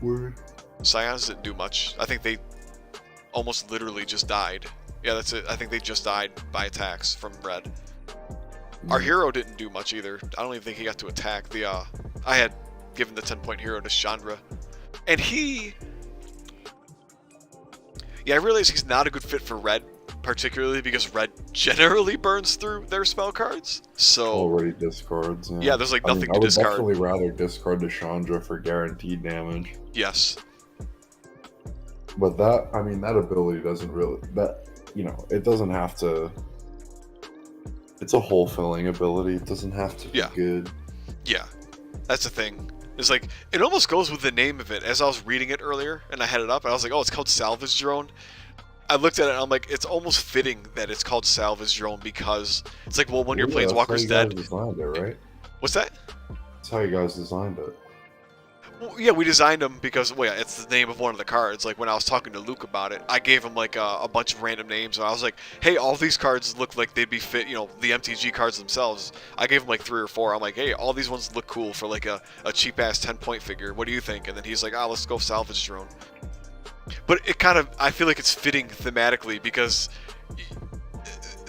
Word. Scions didn't do much. I think they almost literally just died. Yeah, that's it. I think they just died by attacks from Red. Our hero didn't do much either. I don't even think he got to attack. I had given the 10-point hero to Chandra. And I realize he's not a good fit for Red, particularly because Red generally burns through their spell cards. So already discards. Yeah, there's like nothing to discard. I would definitely rather discard to Chandra for guaranteed damage. Yes. But that ability doesn't really, it doesn't have to. It's a hole filling ability. It doesn't have to be good. Yeah, that's the thing. It's like, it almost goes with the name of it. As I was reading it earlier, and I had it up, and I was like, oh, it's called Salvage Drone. I looked at it and I'm like, it's almost fitting that it's called Salvage Drone because it's like, well, when your Planeswalker's dead. That's how you guys designed it, right? What's that? That's how you guys designed it. Well, yeah, we designed them because, well, yeah, it's the name of one of the cards. Like, when I was talking to Luke about it, I gave him, like, a bunch of random names, and I was like, hey, all these cards look like they'd be fit, you know, the MTG cards themselves. I gave him, like, 3 or 4. I'm like, hey, all these ones look cool for, like, a cheap-ass 10-point figure. What do you think? And then he's like, let's go Salvage Drone. But it kind of, I feel like it's fitting thematically because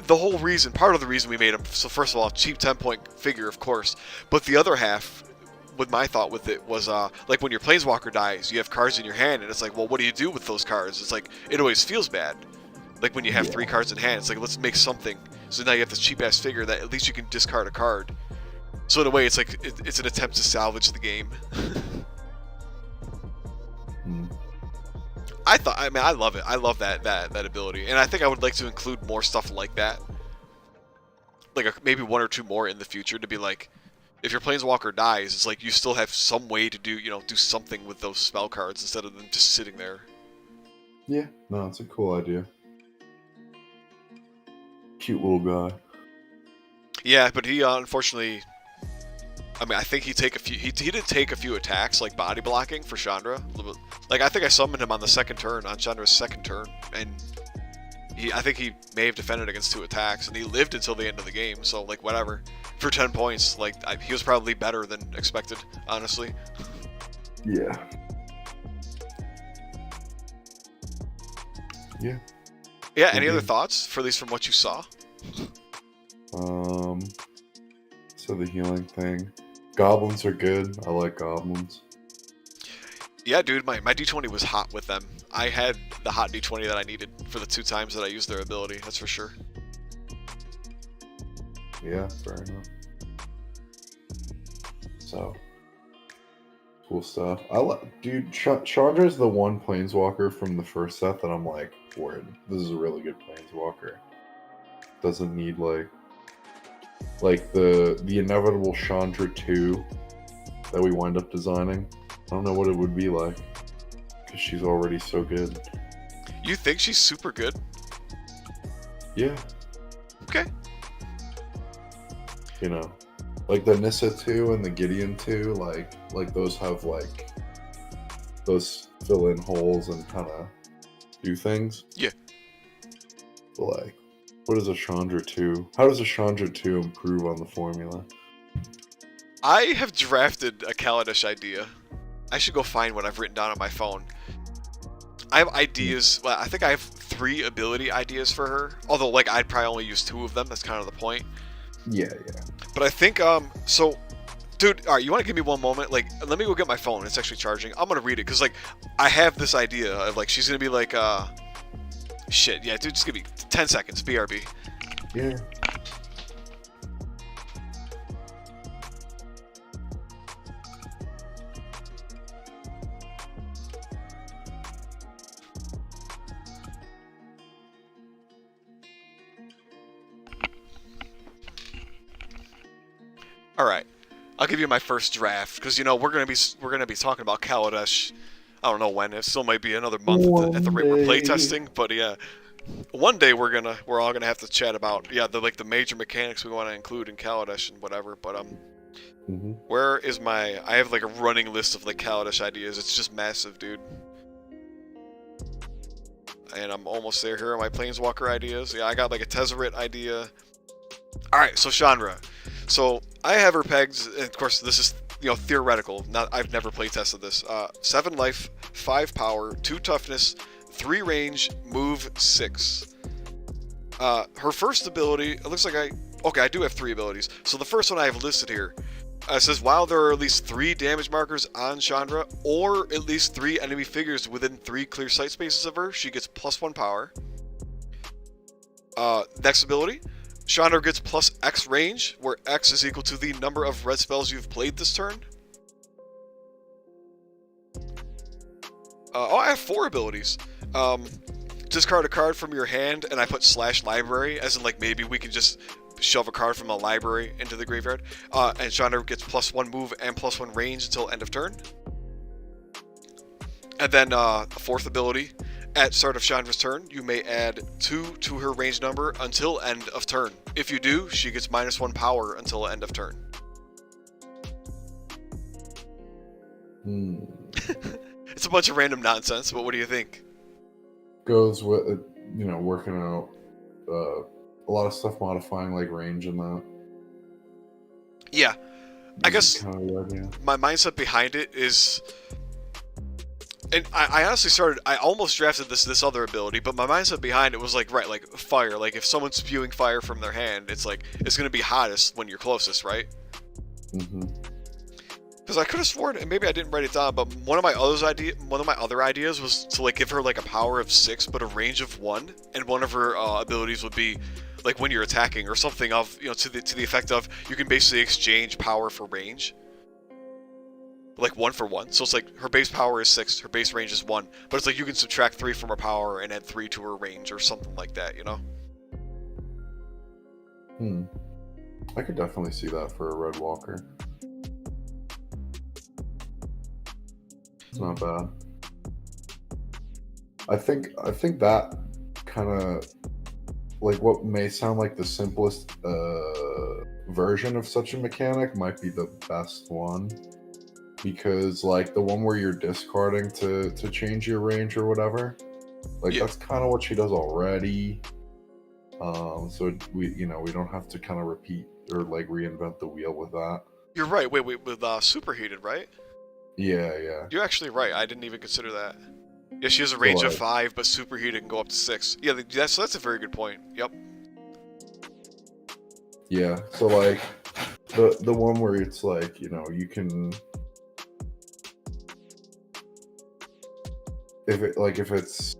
the whole reason, part of the reason we made him, so first of all, cheap 10-point figure, of course, but the other half, with my thought with it was, like when your Planeswalker dies, you have cards in your hand, and it's like, well, what do you do with those cards? It's like, it always feels bad. Like when you have 3 cards in hand, it's like, let's make something. So now you have this cheap-ass figure that at least you can discard a card. So in a way, it's like, it's an attempt to salvage the game. I mean, I love it. I love that ability, and I think I would like to include more stuff like that, like maybe 1 or 2 more in the future to be like, if your Planeswalker dies, it's like you still have some way to do, do something with those spell cards instead of them just sitting there. Yeah, no, it's a cool idea. Cute little guy. Yeah, but he unfortunately, I mean, I think he did take a few attacks, like body blocking for Chandra. Like, I think I summoned him on the 2nd turn, on Chandra's 2nd turn, and I think he may have defended against 2 attacks, and he lived until the end of the game, so, like, whatever. For 10 points, like, he was probably better than expected, honestly. Yeah. Yeah. Yeah, any other thoughts, for at least from what you saw? So the healing thing. Goblins are good. I like goblins. Yeah, dude, my D20 was hot with them. I had the hot D20 that I needed for the 2 times that I used their ability, that's for sure. Yeah, fair enough. So, cool stuff. Dude, Chandra's the one Planeswalker from the first set that I'm like, word, this is a really good Planeswalker. Doesn't need, like the inevitable Chandra 2 that we wind up designing. I don't know what it would be like, because she's already so good. You think she's super good? Yeah. Okay. You know, like the Nissa 2 and the Gideon 2, like those have, like, those fill in holes and kind of do things. Yeah. But, like, what is a Chandra 2? How does a Chandra 2 improve on the formula? I have drafted a Kaladesh idea. I should go find what I've written down on my phone. I have ideas. Well, I think I have 3 ability ideas for her. Although, like, I'd probably only use 2 of them. That's kind of the point. Yeah. But I think, so, dude, alright, you want to give me one moment? Like, let me go get my phone. It's actually charging. I'm going to read it, because, like, I have this idea of, like, she's going to be like, shit, yeah, dude, just give me 10 seconds. BRB. Yeah. All right, I'll give you my first draft because we're gonna be talking about Kaladesh. I don't know when. It still might be another month at the rate we're playtesting, but yeah, one day we're all gonna have to chat about the major mechanics we want to include in Kaladesh and whatever. But where is my? I have like a running list of like Kaladesh ideas. It's just massive, dude. And I'm almost there. Here are my Planeswalker ideas. Yeah, I got like a Tezzeret idea. All right, so Chandra. So I have her pegged, and of course this is theoretical. I've never play tested this. 7 life, 5 power, 2 toughness, 3 range, move 6. Her first ability, it looks like I do have 3 abilities. So the first one I have listed here says while there are at least 3 damage markers on Chandra, or at least 3 enemy figures within 3 clear sight spaces of her, she gets +1 power. Next ability. Chandra gets plus X range, where X is equal to the number of red spells you've played this turn. I have 4 abilities. Discard a card from your hand, and I put /library, as in like maybe we can just shove a card from a library into the graveyard. And Chandra gets +1 move and +1 range until end of turn. And then 4th ability At start of Chandra's turn, you may add 2 to her range number until end of turn. If you do, she gets -1 power until end of turn. It's a bunch of random nonsense, but what do you think? Goes with, you know, working out a lot of stuff modifying like range and that. Yeah. I guess kind of the idea. My mindset behind it is... And I honestly I almost drafted this other ability, but my mindset behind it was like, right, like fire. Like if someone's spewing fire from their hand, it's like, it's going to be hottest when you're closest, right? Because I could have sworn, and maybe I didn't write it down, but one of my other ideas was to like give her like a power of 6, but a range of 1, and one of her abilities would be like when you're attacking or something of, you know, to the effect of you can basically exchange power for range. Like 1 for 1. So it's like her base power is 6, her base range is 1, but it's like you can subtract 3 from her power and add 3 to her range or something like that, you know? I could definitely see that for a red walker. It's not bad. I think that kind of like what may sound like the simplest version of such a mechanic might be the best one. Because like the one where you're discarding to change your range or whatever, like that's kind of what she does already. So we don't have to kind of repeat or like reinvent the wheel with that. You're right. Wait, with superheated, right? Yeah. You're actually right. I didn't even consider that. Yeah, she has a range of 5, but superheated can go up to 6. Yeah, that's a very good point. Yep. Yeah. So like the one where it's like, you know, you can. If it's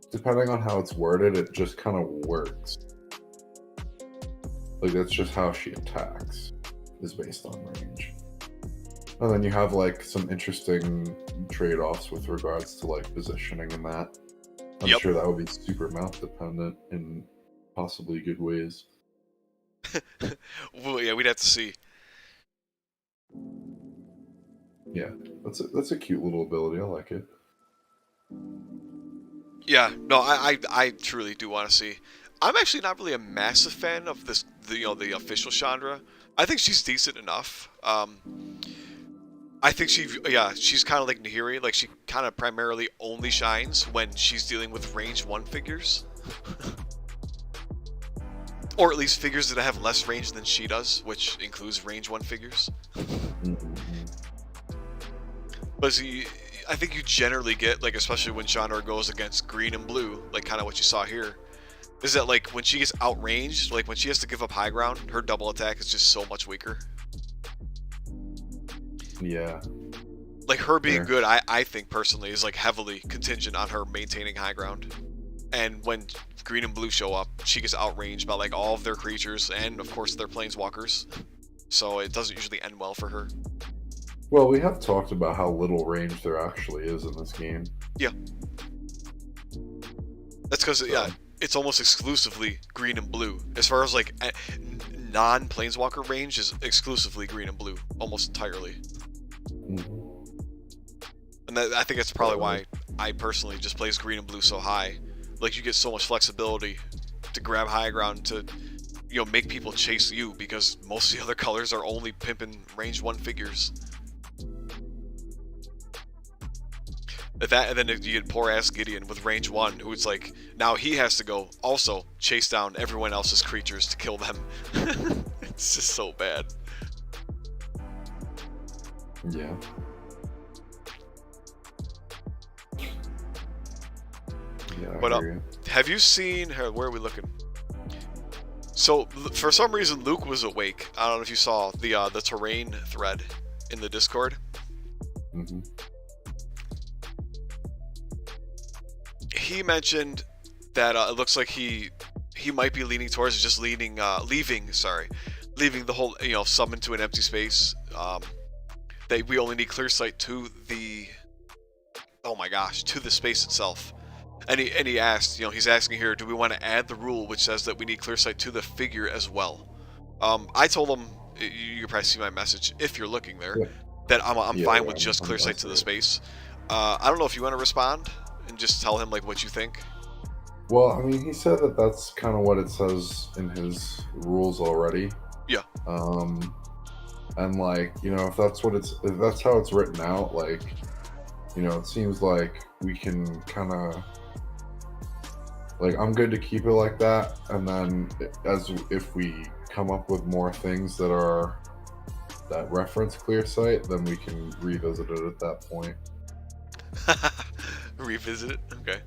depending on how it's worded, it just kind of works. Like that's just how she attacks is based on range. And then you have like some interesting trade-offs with regards to like positioning and that. I'm sure that would be super map dependent in possibly good ways. Well, yeah, we'd have to see. Yeah, that's a cute little ability. I like it. Yeah, no, I truly do want to see. I'm actually not really a massive fan of the official Chandra. I think she's decent enough. I think she's kind of like Nahiri. Like she kind of primarily only shines when she's dealing with range 1 figures, or at least figures that have less range than she does, which includes range 1 figures. But see, I think you generally get, like, especially when Chandra goes against green and blue, like kind of what you saw here, is that like when she gets outranged, like when she has to give up high ground, her double attack is just so much weaker. Yeah. Like her being good, I think personally is like heavily contingent on her maintaining high ground. And when green and blue show up, she gets outranged by like all of their creatures and of course their planeswalkers. So it doesn't usually end well for her. Well, we have talked about how little range there actually is in this game. Yeah. That's because, yeah, it's almost exclusively green and blue. As far as, like, non-planeswalker range is exclusively green and blue. Almost entirely. And I think that's probably why I personally just plays green and blue so high. Like, you get so much flexibility to grab high ground to, you know, make people chase you because most of the other colors are only pimping range 1 figures. And then you get poor ass Gideon with range 1, who it's like, now he has to go also chase down everyone else's creatures to kill them. It's just so bad. Yeah. But have you seen, where are we looking? So for some reason Luke was awake. I don't know if you saw the terrain thread in the Discord. He mentioned that it looks like he might be leaning towards just leaving the whole, you know, summon to an empty space. That we only need clear sight to the, oh my gosh, to the space itself. And he asked, you know, he's asking here, do we want to add the rule which says that we need clear sight to the figure as well? I told him, you can probably see my message if you're looking there, that I'm fine with just clear sight to the space. I don't know if you want to respond and just tell him like what you think? Well, I mean, he said that that's kind of what it says in his rules already. Yeah. And like, you know, if that's how it's written out, like, you know, it seems like we can kind of, like, I'm good to keep it like that, and then if we come up with more things that reference clear sight, then we can revisit it at that point. Revisit it? Okay.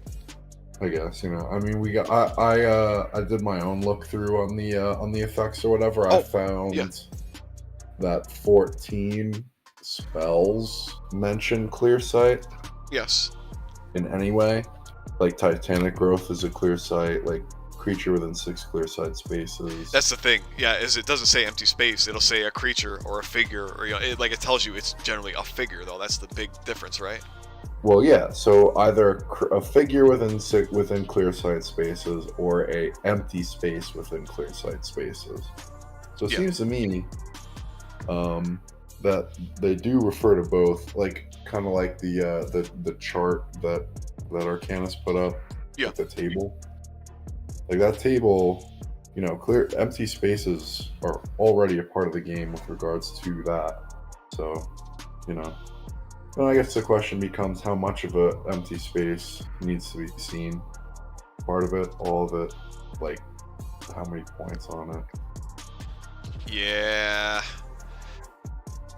I guess, you know, I mean, I did my own look through on the effects or whatever. I found that 14 spells mention clear sight. Yes. In any way, like Titanic Growth is a clear sight, like creature within 6 clear sight spaces. That's the thing. Yeah, is it doesn't say empty space. It'll say a creature or a figure, or you know, it tells you it's generally a figure though. That's the big difference, right? Well, yeah. So either a figure within clear sight spaces or a empty space within clear sight spaces. So it seems to me that they do refer to both, like kind of like the chart that Arcanus put up at the table. Like that table, you know, clear empty spaces are already a part of the game with regards to that. So, you know. Then I guess the question becomes how much of a empty space needs to be seen. Part of it, all of it, like how many points on it. Yeah.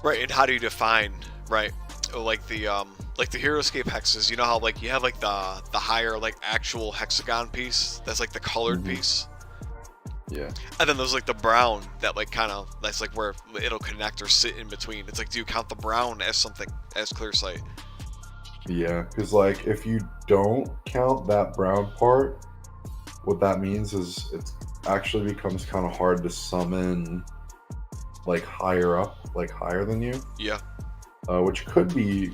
Right, and how do you define, right? Like the HeroScape hexes, you know how like you have like the higher like actual hexagon piece that's like the colored piece? Yeah. And then there's like the brown that like kind of, that's like where it'll connect or sit in between. It's like, do you count the brown as something, as clear sight? Yeah, because like if you don't count that brown part, what that means is it actually becomes kind of hard to summon like higher up, like higher than you. Yeah. Which could be,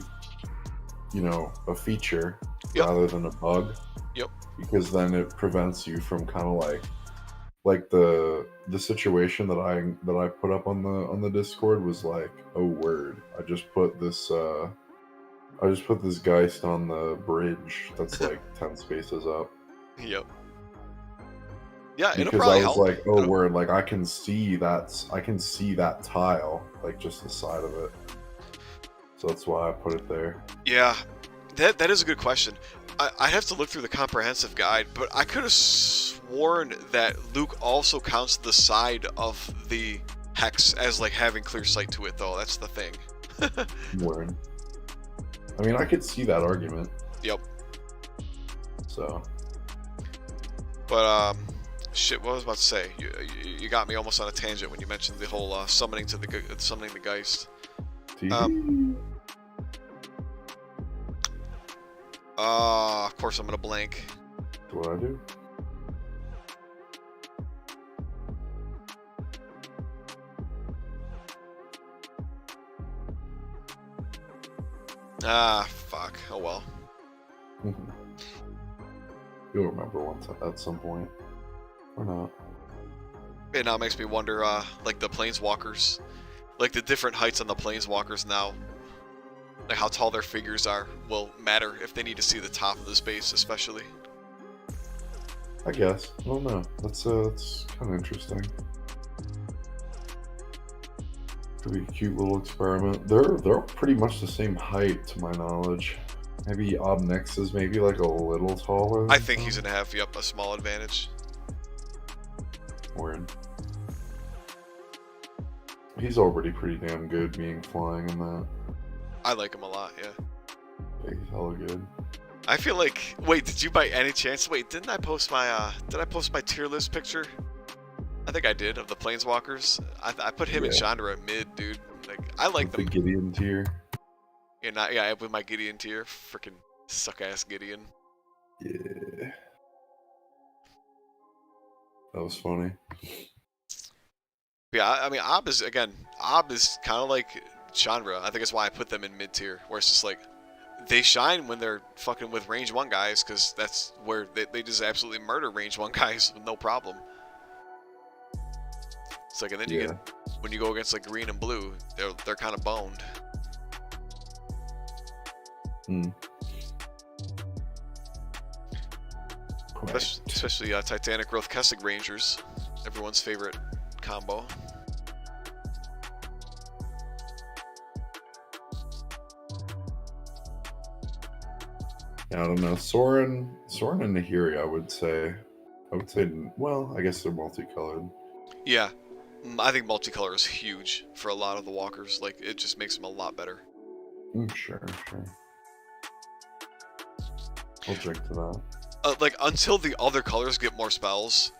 you know, a feature rather than a bug. Yep. Because then it prevents you from kind of like the situation that I put up on the Discord was like, oh word, I just put this Geist on the bridge that's like 10 spaces up. Yep. Yeah, it'll because probably I was help. like, oh word, like I can see that tile, like just the side of it. So that's why I put it there. Yeah, that is a good question. I'd have to look through the comprehensive guide, but I could have sworn that Luke also counts the side of the hex as like having clear sight to it, though. That's the thing. Word. I mean, I could see that argument. Yep. So. But shit. What was I about to say? You got me almost on a tangent when you mentioned the whole summoning the Geist. Of course I'm gonna blank. What I do? Fuck. Oh well. You'll remember once at some point. Or not. It now makes me wonder, like the Planeswalkers. Like the different heights on the Planeswalkers now. Like how tall their figures are will matter if they need to see the top of the space, especially. I guess. I don't know. That's kind of interesting. Could be a cute little experiment. They're pretty much the same height to my knowledge. Maybe Obnix is maybe like a little taller. I think he's gonna have a small advantage. Word. He's already pretty damn good being flying in that. I like him a lot, yeah. Yeah, he's hella good. I feel like, wait, did you by any chance, did I post my tier list picture? I think I did, of the Planeswalkers. I put him and Chandra at mid, dude. Like, I like them. The Gideon tier. Yeah, with my Gideon tier. Freaking suck-ass Gideon. Yeah. That was funny. Yeah, I mean, Ob is kind of like Chandra. I think that's why I put them in mid tier, where it's just like, they shine when they're fucking with range 1 guys, because that's where they just absolutely murder range 1 guys with no problem. It's like, and then you get, when you go against like green and blue, they're kind of boned. Right. Especially Titanic Growth Kessig Rangers, everyone's favorite combo. I don't know. Sorin and Nahiri, I would say, well, I guess they're multicolored. Yeah, I think multicolor is huge for a lot of the walkers. Like, it just makes them a lot better. Sure. I'll drink to that. Like, until the other colors get more spells,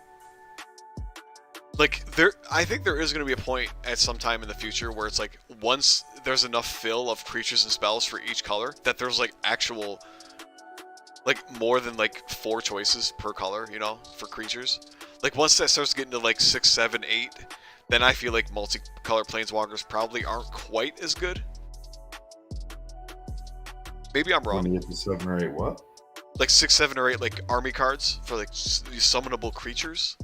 like, I think there is going to be a point at some time in the future where it's like, once there's enough fill of creatures and spells for each color, that there's like actual, like, more than like 4 choices per color, you know, for creatures. Like, once that starts getting to like 6, 7, 8, then I feel like multicolor planeswalkers probably aren't quite as good. Maybe I'm wrong. When you get to 7 or 8, what? Like 6, 7, or 8 like army cards for like these summonable creatures.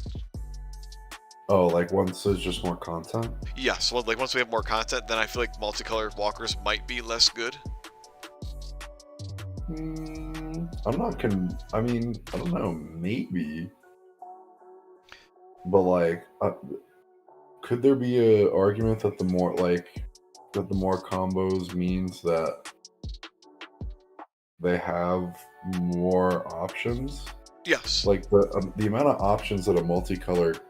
Oh, like once there's just more content? Yeah, so like once we have more content, then I feel like multicolored walkers might be less good. I'm not I mean, I don't know, maybe. But like, could there be a argument that the more combos means that they have more options? Yes. Like the amount of options that a multicolored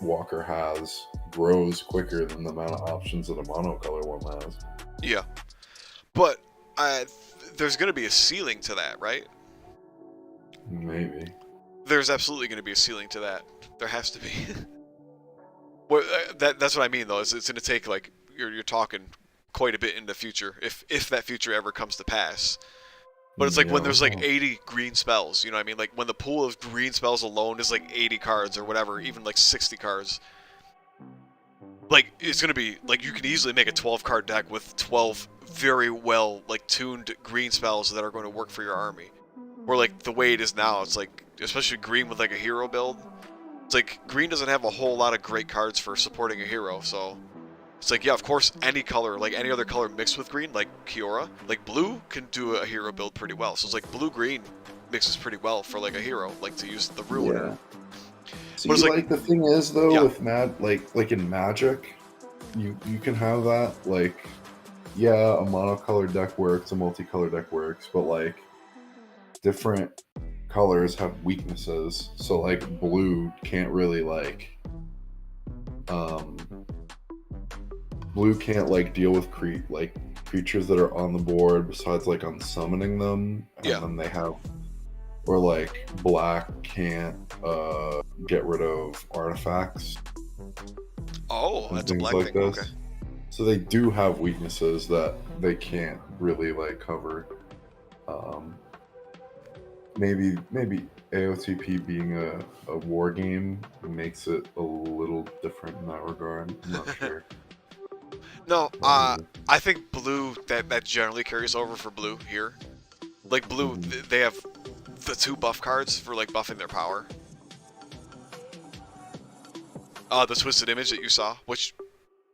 walker has grows quicker than the amount of options that a monocolor one has. Yeah, but there's going to be a ceiling to that, right? Maybe. There's absolutely going to be a ceiling to that. There has to be. Well, that's what I mean, though. Is it's going to take, like, you're talking quite a bit in the future, if that future ever comes to pass. But it's like when there's like 80 green spells, you know what I mean? Like when the pool of green spells alone is like 80 cards or whatever, even like 60 cards. Like, it's going to be, like, you can easily make a 12-card deck with 12 very well, like, tuned green spells that are going to work for your army. Where, like, the way it is now, it's like, especially green with, like, a hero build, it's like, green doesn't have a whole lot of great cards for supporting a hero, so it's like, yeah, of course, any color, like, any other color mixed with green, like Kiora, like, blue can do a hero build pretty well. So it's like, blue-green mixes pretty well for, like, a hero, like, to use the ruiner. See, like the thing is though, with like in Magic, you can have that, like, yeah, a monocolored deck works, a multicolored deck works, but like different colors have weaknesses. So like blue can't really like blue can't like deal with creatures that are on the board besides like unsummoning them, and then they have, or like black can't get rid of artifacts. Oh, that's a black like thing. This. Okay. So they do have weaknesses that they can't really like cover. Maybe AOTP being a war game makes it a little different in that regard. I'm not sure. No, I think blue, that generally carries over for blue here. Like blue, they have the 2 buff cards for like buffing their power. The Twisted Image that you saw, which,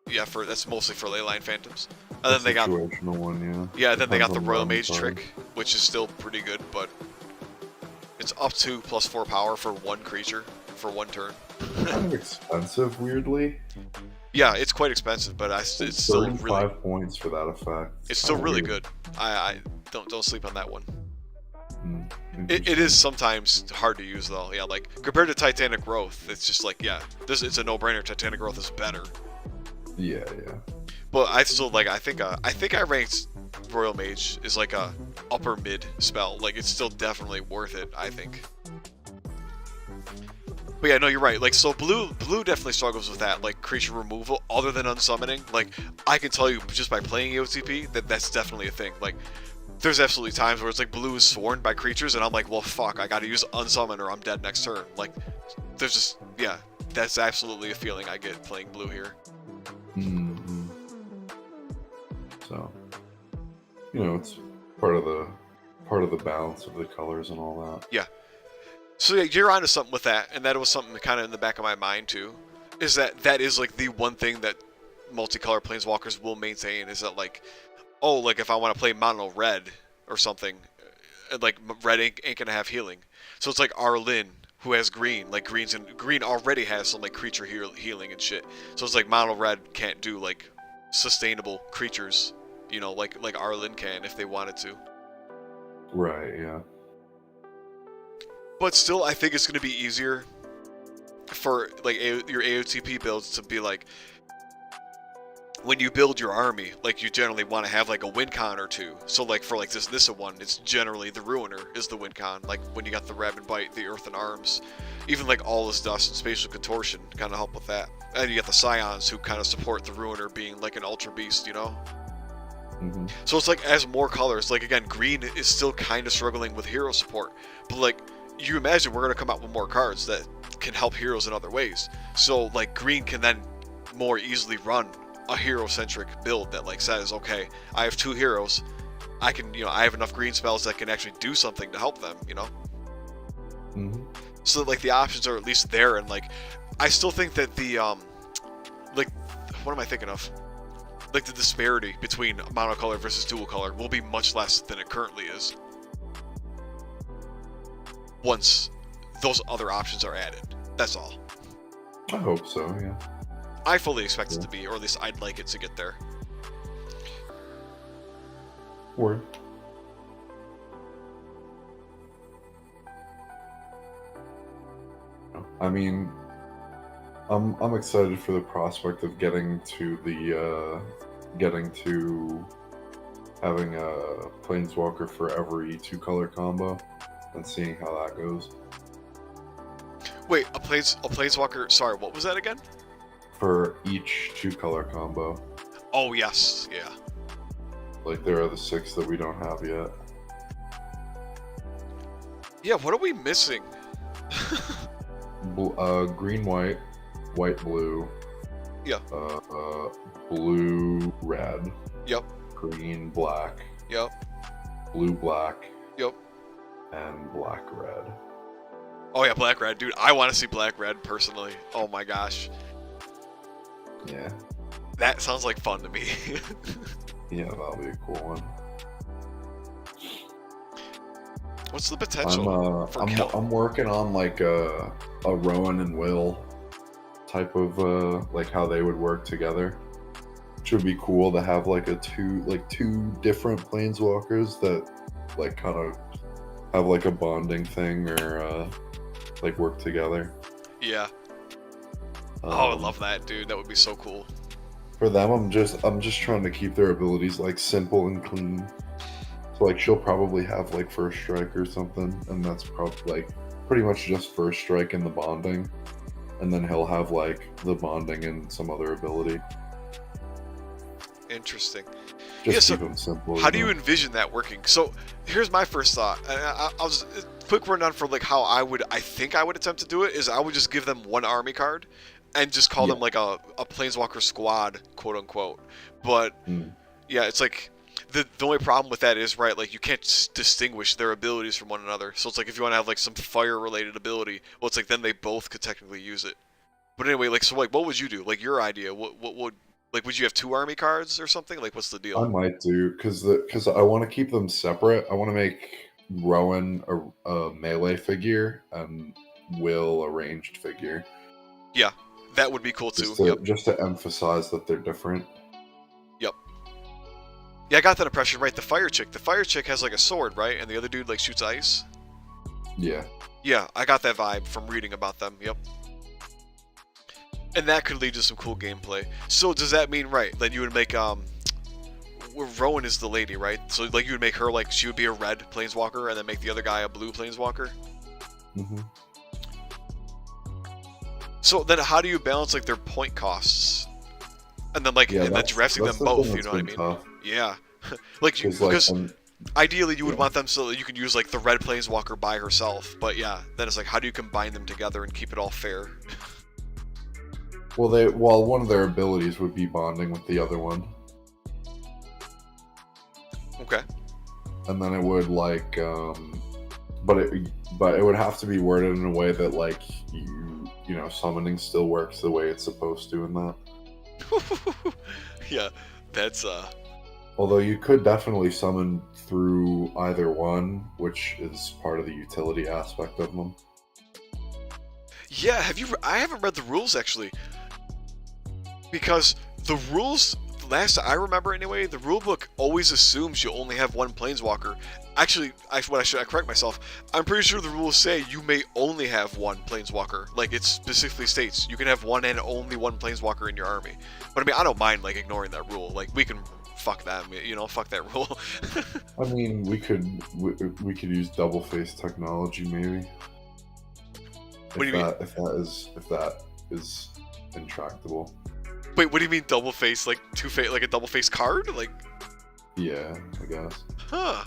yeah, that's mostly for Leyline Phantoms. And then they got one, yeah, then they got the Royal Mage trick, which is still pretty good, but it's up to +4 power for 1 creature for 1 turn. Kind of expensive, weirdly. Yeah, it's quite expensive, but it's still really 35 points for that effect. It's still really good. I don't sleep on that one. It is sometimes hard to use though. Yeah, like compared to Titanic Growth, it's just like, yeah, it's a no-brainer. Titanic Growth is better. Yeah. But I still like. I think I ranked Royal Mage is like a upper mid spell. Like it's still definitely worth it, I think. But yeah, no, you're right. Like, so blue definitely struggles with that, like creature removal, other than unsummoning. Like, I can tell you just by playing EOTP that's definitely a thing. Like, there's absolutely times where it's like blue is sworn by creatures, and I'm like, well, fuck, I gotta use unsummon or I'm dead next turn. Like, there's just, yeah, that's absolutely a feeling I get playing blue here. So, you know, it's part of the balance of the colors and all that. Yeah. So yeah, you're onto something with that, and that was something kind of in the back of my mind too. Is that is like the one thing that multicolor planeswalkers will maintain, is that like, oh, like if I want to play mono red or something, like red ain't gonna have healing, so it's like Arlinn who has green. Like green already has some like creature healing and shit. So it's like mono red can't do like sustainable creatures, you know, like Arlen can if they wanted to. Right. Yeah. But still, I think it's gonna be easier for like your AOTP builds to be like, when you build your army, like you generally want to have like a win con or two. So like for like this Nissa one, it's generally the Ruiner is the win con. Like when you got the Rabid Bite, the Earthen Arms, even like All is Dust and Spatial Contortion kind of help with that. And you got the Scions who kind of support the Ruiner being like an Ultra Beast, you know? Mm-hmm. So it's like as more colors, like again, green is still kind of struggling with hero support. But like, you imagine we're going to come out with more cards that can help heroes in other ways. So like green can then more easily run a hero-centric build that like says, okay, I have 2 heroes, I can, you know, I have enough green spells that can actually do something to help them, you know? Mm-hmm. So like the options are at least there, and like I still think that the like, what am I thinking of? Like the disparity between monocolor versus dual color will be much less than it currently is once those other options are added. That's all. I hope so. Yeah. I fully expect it to be, or at least I'd like it to get there. Word. I mean, I'm excited for the prospect of getting to having a Planeswalker for every 2-color combo and seeing how that goes. Wait, a Planeswalker. Sorry, what was that again? For each 2-color combo. Oh yes, yeah. Like there are the 6 that we don't have yet. Yeah, what are we missing? Green, white, white, blue. Yeah. Blue, red. Yep. Green, black. Yep. Blue, black. Yep. And black, red. Oh yeah, black red, dude. I want to see black red personally. Oh my gosh. Yeah. That sounds like fun to me. Yeah, that'll be a cool one. What's the potential for kill? I'm working on like a Rowan and Will type of like how they would work together. Which would be cool to have like two different planeswalkers that like kind of have like a bonding thing or like work together. Yeah. Oh, I love that, dude. That would be so cool. For them, I'm just trying to keep their abilities like simple and clean. So like she'll probably have like first strike or something, and that's probably like pretty much just first strike and the bonding, and then he'll have like the bonding and some other ability. Interesting. Just keep them simple. How do you envision that working? So here's my first thought. I'll just quick rundown for like how I think I would attempt to do it is I would just give them one army card and just call them like a planeswalker squad, quote unquote. But yeah, it's like the only problem with that is, right, like you can't distinguish their abilities from one another. So it's like if you want to have like some fire related ability, well, it's like then they both could technically use it. But anyway, like so like what would you do? Like your idea, what would like would you have 2 army cards or something? Like what's the deal? I might do because I want to keep them separate. I want to make Rowan a melee figure and Will a ranged figure. Yeah, that would be cool too. Just to emphasize that they're different. Yep. Yeah, I got that impression, right? The fire chick has like a sword, right? And the other dude like shoots ice. Yeah. Yeah, I got that vibe from reading about them. Yep. And that could lead to some cool gameplay. So does that mean, right, then you would make Rowan is the lady, right? So like you would make her like she would be a red planeswalker and then make the other guy a blue planeswalker? Mm-hmm. So then how do you balance like their point costs? And then like and then drafting them both, you know what I mean? Tough. Yeah. like because ideally you would want them so that you can use like the red planeswalker by herself, but yeah, then it's like how do you combine them together and keep it all fair? Well, one of their abilities would be bonding with the other one. Okay. And then it would like, but it would have to be worded in a way that like you know summoning still works the way it's supposed to in that. Yeah, that's Although you could definitely summon through either one, which is part of the utility aspect of them. Yeah, I haven't read the rules actually, because the rules, last I remember anyway, the rule book always assumes you only have one planeswalker. Actually, I correct myself. I'm pretty sure the rules say you may only have one planeswalker. Like, it specifically states you can have one and only one planeswalker in your army. But I mean, I don't mind like ignoring that rule. Like, we can fuck them, you know, fuck that rule. I mean, we could use double face technology maybe. What do you mean? If that is intractable. Wait, what do you mean double face? Like like a double face card? Like, yeah, I guess. Huh.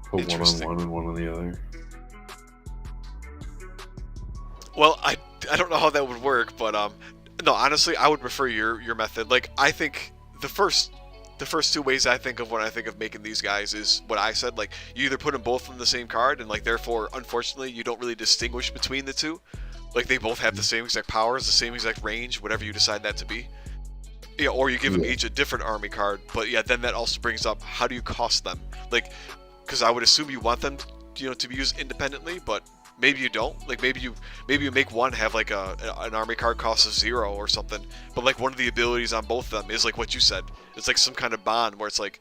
Put one on one and one on the other. Well, I don't know how that would work, but no, honestly, I would prefer your method. Like, I think the first two ways I think of when I think of making these guys is what I said. Like, you either put them both on the same card, and like therefore, unfortunately, you don't really distinguish between the two. Like, they both have the same exact powers, the same exact range, whatever you decide that to be. Yeah, or you give them each a different army card. But yeah, then that also brings up, how do you cost them? Like, because I would assume you want them, you know, to be used independently, but maybe you don't. Like, maybe you make one have like an army card cost of 0 or something. But like, one of the abilities on both of them is like what you said. It's like some kind of bond where it's like,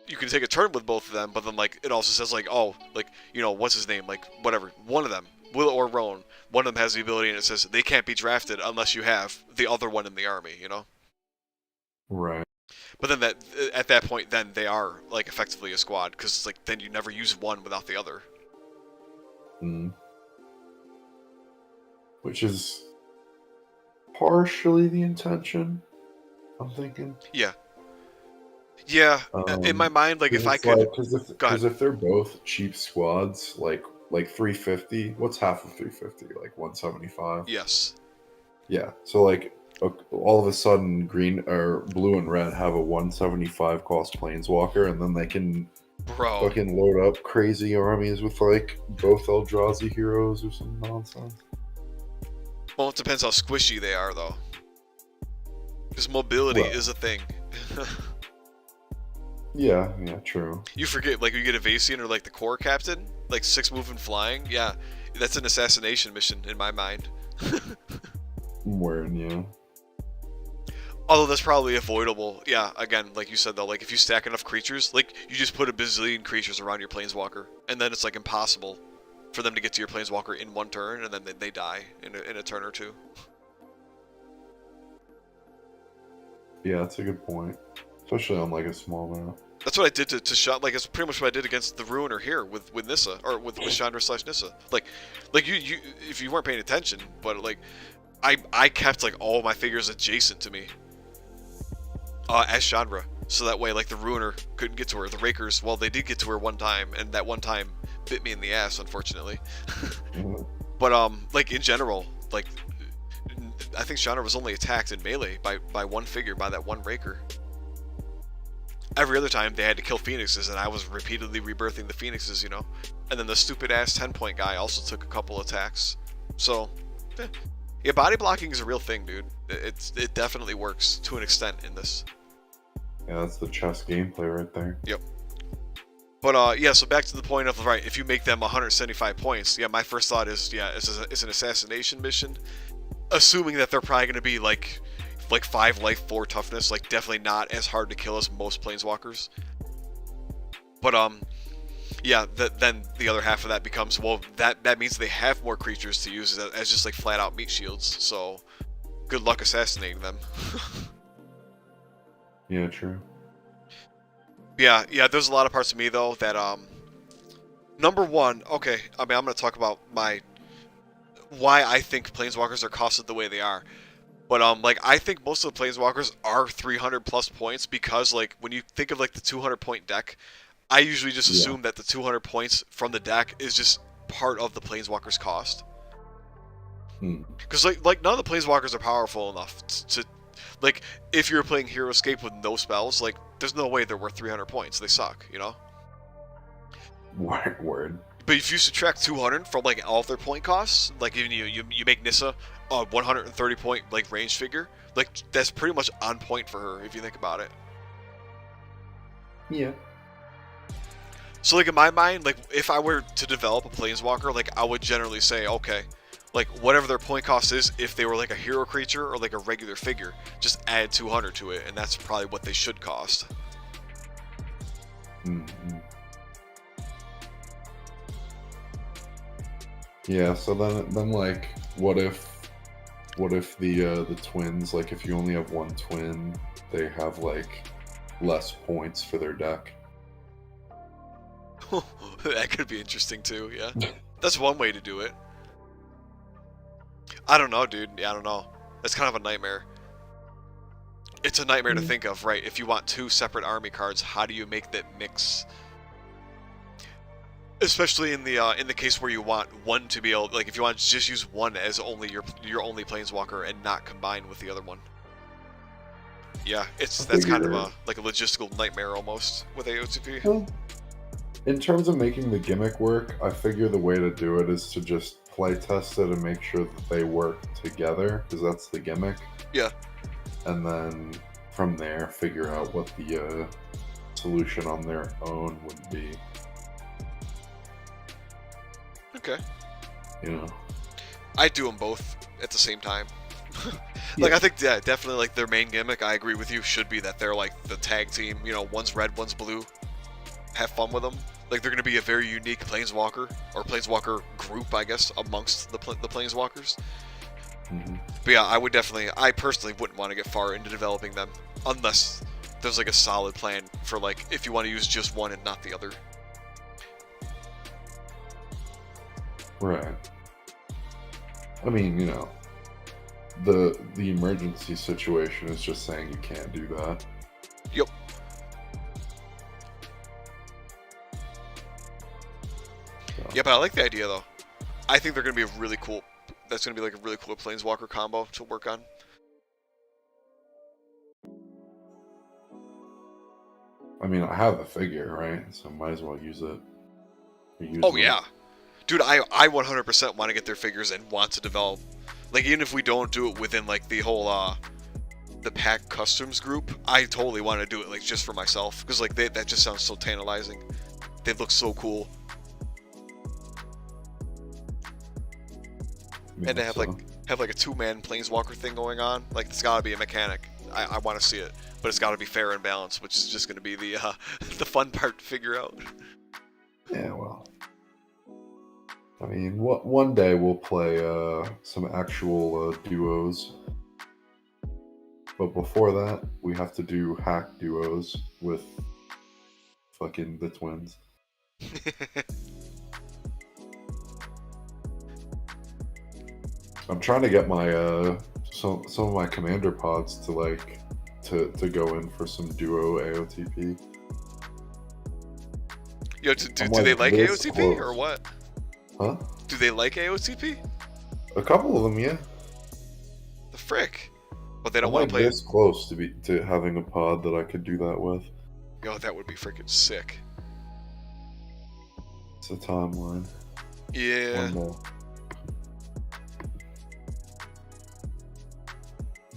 you can take a turn with both of them, but then like it also says like, oh, like, you know, what's his name, like whatever, one of them, Will or Roan, one of them has the ability, and it says they can't be drafted unless you have the other one in the army, you know. Right. But then that at that point, then they are like effectively a squad, because it's like then you never use one without the other. Which is partially the intention, I'm thinking. Yeah. Yeah. In my mind, like, if I could, because if they're both cheap squads, like 350, what's half of 350? Like 175. Yes. Yeah. So like, all of a sudden, green or blue and red have a 175 cost planeswalker, and then they can fucking load up crazy armies with like both Eldrazi heroes or some nonsense. Well, it depends how squishy they are, though. Because mobility is a thing. Yeah, true. You forget, like, you get Evasian or like the core captain, like 6 move and flying. Yeah, that's an assassination mission in my mind. Word, yeah. Although that's probably avoidable. Yeah, again, like you said though, like if you stack enough creatures, like you just put a bazillion creatures around your planeswalker, and then it's like impossible for them to get to your planeswalker in one turn, and then they die in a turn or two. Yeah, that's a good point. Especially on like a small map. That's what I did to shot. Like, it's pretty much what I did against the Ruiner here with Nissa, or with Chandra/Nissa. Like you if you weren't paying attention, but like I kept like all my figures adjacent to me as Chandra, so that way like the Ruiner couldn't get to her. The Rakers, well, they did get to her one time, and that one time bit me in the ass, unfortunately. But like in general, like I think Chandra was only attacked in melee by one figure, by that one Raker. Every other time they had to kill Phoenixes, and I was repeatedly rebirthing the Phoenixes, you know. And then the stupid ass 10-point guy also took a couple attacks. So yeah, body blocking is a real thing, dude. It definitely works to an extent in this. Yeah, that's the chess gameplay right there. Yep. But yeah, so back to the point of, right, if you make them 175 points, yeah, my first thought is, yeah, it's an assassination mission, assuming that they're probably going to be like 5 life, 4 toughness, like definitely not as hard to kill as most planeswalkers. But yeah, then the other half of that becomes, well, that means they have more creatures to use as just like flat out meat shields. So good luck assassinating them. Yeah, true. Yeah, there's a lot of parts of me though that number one, okay, I mean, I'm going to talk about why I think planeswalkers are costed the way they are. But like, I think most of the planeswalkers are 300 plus points, because like when you think of like the 200 point deck, I usually just assume that the 200 points from the deck is just part of the planeswalker's cost. Because like none of the planeswalkers are powerful enough to like, if you're playing Hero Escape with no spells, like there's no way they're worth 300 points. They suck, you know. Word. But if you subtract 200 from like all of their point costs, like even you make Nissa a 130 point like range figure, like that's pretty much on point for her if you think about it. Yeah. So like in my mind, like if I were to develop a planeswalker, like I would generally say, okay, like whatever their point cost is, if they were like a hero creature or like a regular figure, just add 200 to it, and that's probably what they should cost. Mm-hmm. Yeah, so then like, what if the twins, like if you only have one twin, they have like less points for their deck? That could be interesting too, yeah. That's one way to do it. I don't know, dude. Yeah, I don't know. It's kind of a nightmare. It's a nightmare to think of, right? If you want 2 separate army cards, how do you make that mix? Especially in the case where you want one to be able, like if you want to just use one as only your only planeswalker and not combine with the other one. Yeah, that's kind of a logistical nightmare almost with AOTP. Well, in terms of making the gimmick work, I figure the way to do it is to just play test it and make sure that they work together, because that's the gimmick. Yeah. And then from there, figure out what the solution on their own would be. Okay. You know, I do them both at the same time. Like, yeah. I think, yeah, definitely, like, their main gimmick, I agree with you, should be that they're, like, the tag team. You know, one's red, one's blue. Have fun with them. Like, they're going to be a very unique Planeswalker, or Planeswalker group, I guess, amongst the Planeswalkers. Mm-hmm. But yeah, I personally wouldn't want to get far into developing them, unless there's, like, a solid plan for, like, if you want to use just one and not the other. Right. I mean, you know, the emergency situation is just saying you can't do that. Yep. So. Yeah, but I like the idea though. I think they're gonna be a really cool. That's gonna be like a really cool Planeswalker combo to work on. I mean, I have the figure, right? So might as well use it. Oh yeah. Dude, I 100% want to get their figures and want to develop. Like, even if we don't do it within, like, the whole, the PAC customs group, I totally want to do it, like, just for myself. Because, like, that just sounds so tantalizing. They look so cool. Yeah, and to have, like a 2-man Planeswalker thing going on. Like, it's got to be a mechanic. I want to see it. But it's got to be fair and balanced, which is just going to be the, the fun part to figure out. Yeah, well. I mean, one day we'll play some actual duos. But before that, we have to do hack duos with fucking the twins. I'm trying to get my some of my commander pods to like to go in for some duo AOTP. Yo, do they like AOTP close. Or what? Huh? Do they like AOTP? A couple of them, yeah. The frick? But they don't want to play. This close to having a pod that I could do that with. Yo, that would be freaking sick. It's a timeline. Yeah.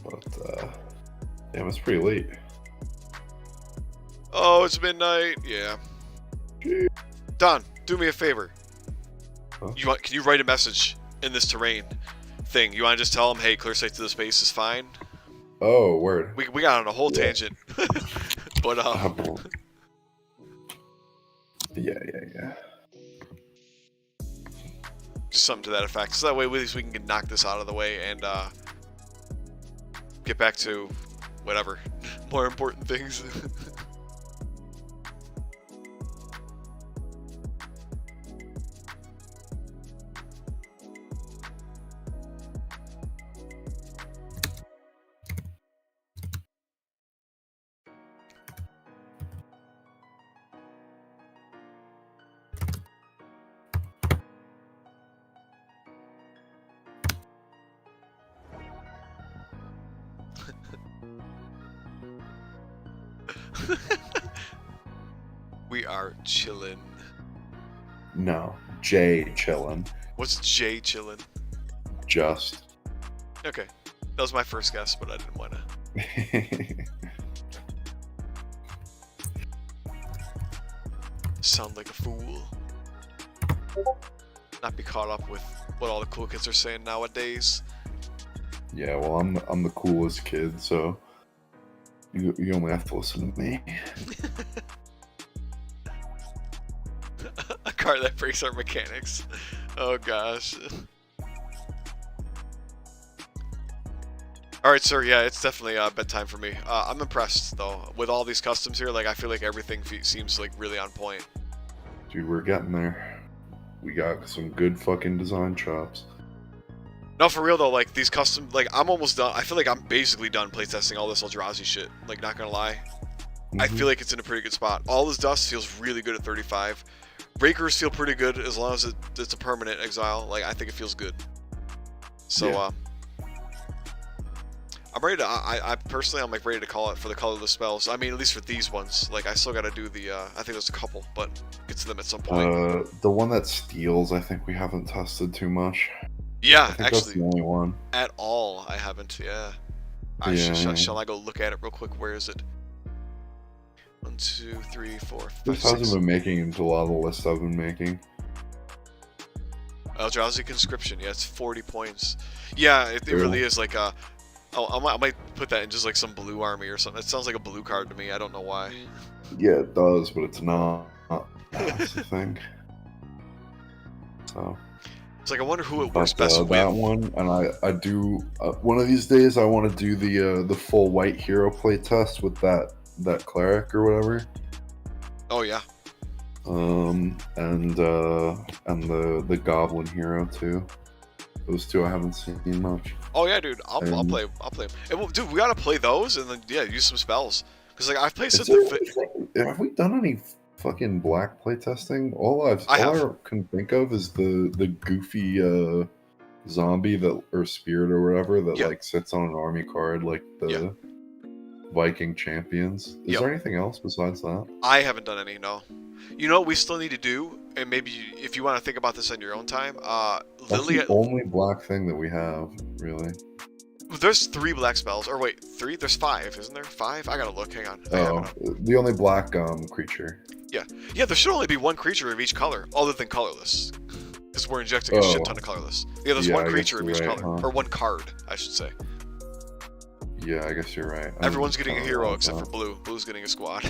But damn, it's pretty late. Oh, it's midnight. Yeah. Don, do me a favor. Huh? Can you write a message in this terrain thing? You want to just tell them, hey, clear sight to the space is fine? Oh, word. We got on a whole tangent. But yeah. Just something to that effect. So that way at least we can knock this out of the way and get back to whatever more important things. We are chillin'. No, Jay chillin'. What's Jay chillin'? Just. Okay, that was my first guess, but I didn't want to. Sound like a fool. Not be caught up with what all the cool kids are saying nowadays. Yeah, well, I'm the coolest kid, so you only have to listen to me. A card that breaks our mechanics. Oh gosh. Alright, sir, yeah, it's definitely bedtime for me. I'm impressed, though. With all these customs here, like, I feel like everything seems, like, really on point. Dude, we're getting there. We got some good fucking design chops. No, for real, though, like, these custom... Like, I'm almost done. I feel like I'm basically done playtesting all this Eldrazi shit. Like, not gonna lie. I feel like it's in a pretty good spot. All this dust feels really good at 35. Breakers feel pretty good as long as it's a permanent exile. Like, I think it feels good. So, Yeah. I'm ready to, I personally, I'm like ready to call it for the colorless spells. I mean, at least for these ones. Like, I still gotta do the, I think there's a couple, but get to them at some point. The one that steals, I think we haven't tested too much. Yeah, I think actually. that's the only one. At all, I haven't, yeah. Shall I go look at it real quick? Where is it? 1, 2, 3, 4, 5, This 6. hasn't been making into a lot of the lists I've been making. Eldrazi conscription, yeah, it's 40 points. Yeah, it really is like a... Oh, I might put that in just like some blue army or something. It sounds like a blue card to me. I don't know why. Yeah, it does, but it's not. That's the thing. So it's like I wonder who it works best with. That one, and I do. One of these days, I want to do the full white hero play test with that cleric or whatever. Oh yeah. And the goblin hero too. Those two I haven't seen much. Oh yeah, dude. I'll play. And, dude, we gotta play those and then use some spells. Cause like I've played have we done any fucking black playtesting? All I can think of is the goofy zombie or spirit or whatever that like sits on an army card like the Viking champions. Is there anything else besides that? I haven't done any. No. You know what we still need to do, and maybe if you want to think about this on your own time, That's the only black thing that we have, really. There's 3 black spells, or wait, 3? There's 5, isn't there? 5? I gotta look. Hang on. The only black creature. Yeah, there should only be 1 creature of each color, other than colorless, because we're injecting a shit ton of colorless. Yeah, there's 1 creature of each color, or 1 card, I should say. Yeah, I guess you're right. Everyone's getting a hero except for blue. Blue's getting a squad.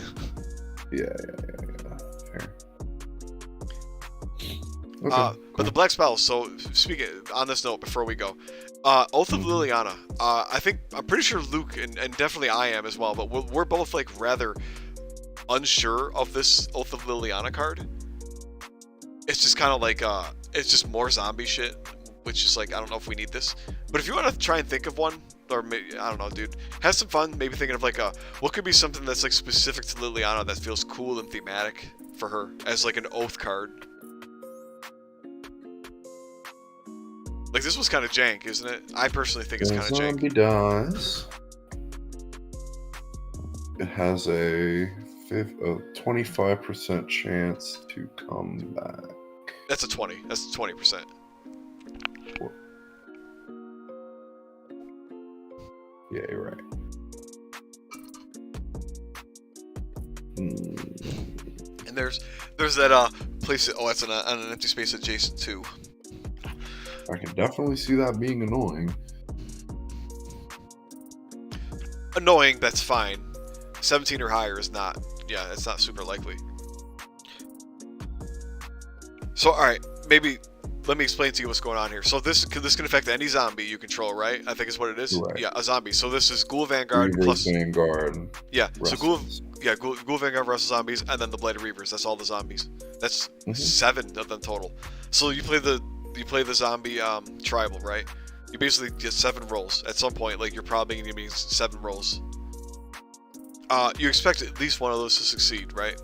Yeah. Fair. Okay, but the black spells, so speaking on this note before we go, Oath of Liliana, I'm pretty sure Luke and definitely I am as well, but we're both like rather unsure of this Oath of Liliana card. It's just kind of like, it's just more zombie shit, which is like, I don't know if we need this, but if you want to try and think of one, or maybe, I don't know, dude, have some fun, maybe thinking of like what could be something that's like specific to Liliana that feels cool and thematic for her as like an Oath card. Like, this was kind of jank, isn't it? I personally think it's kind of jank. Zombie dies. It has a 25% chance to come back. That's a 20. That's 20%. Yeah, you're right. And there's that place. Oh, that's on an empty space adjacent to. I can definitely see that being annoying. Annoying, that's fine. 17 or higher is not. Yeah, it's not super likely. So, all right, maybe let me explain to you what's going on here. So this can affect any zombie you control, right? I think is what it is. Right. Yeah, a zombie. So this is Ghoul Vanguard plus Vanguard. Yeah. So Ghoul Vanguard versus zombies, and then the Blighted Reavers. That's all the zombies. That's 7 of them total. So you play the zombie tribal, right? You basically get 7 rolls. At some point, like, you're probably going to be 7 rolls. You expect at least one of those to succeed, right?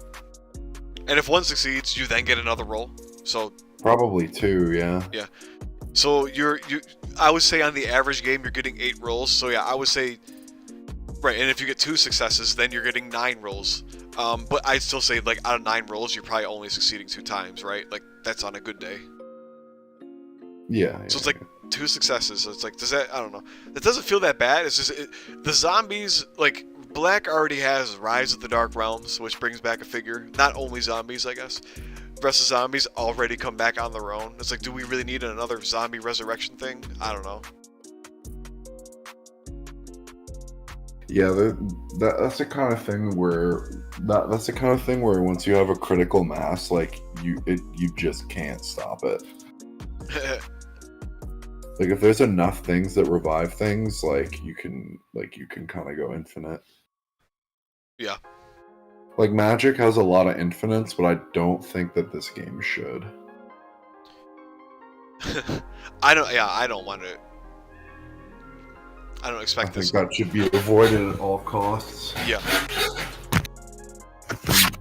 And if one succeeds, you then get another roll. So probably 2, yeah. Yeah. So I would say on the average game you're getting 8 rolls. So yeah, I would say right. And if you get 2 successes, then you're getting 9 rolls. But I'd still say, like, out of 9 rolls, you're probably only succeeding 2 times, right? Like, that's on a good day. Yeah. So it's like 2 successes. So it's like, does that? I don't know. That doesn't feel that bad. It's just the zombies. Like, Black already has Rise of the Dark Realms, which brings back a figure. Not only zombies, I guess. the rest of the zombies already come back on their own. It's like, do we really need another zombie resurrection thing? I don't know. Yeah, that's the kind of thing where once you have a critical mass, like you just can't stop it. Like if there's enough things that revive things, like you can kind of go infinite. Yeah. Like Magic has a lot of infinites, but I don't think that this game should. I don't want to. I don't expect this. I think that should be avoided at all costs. Yeah.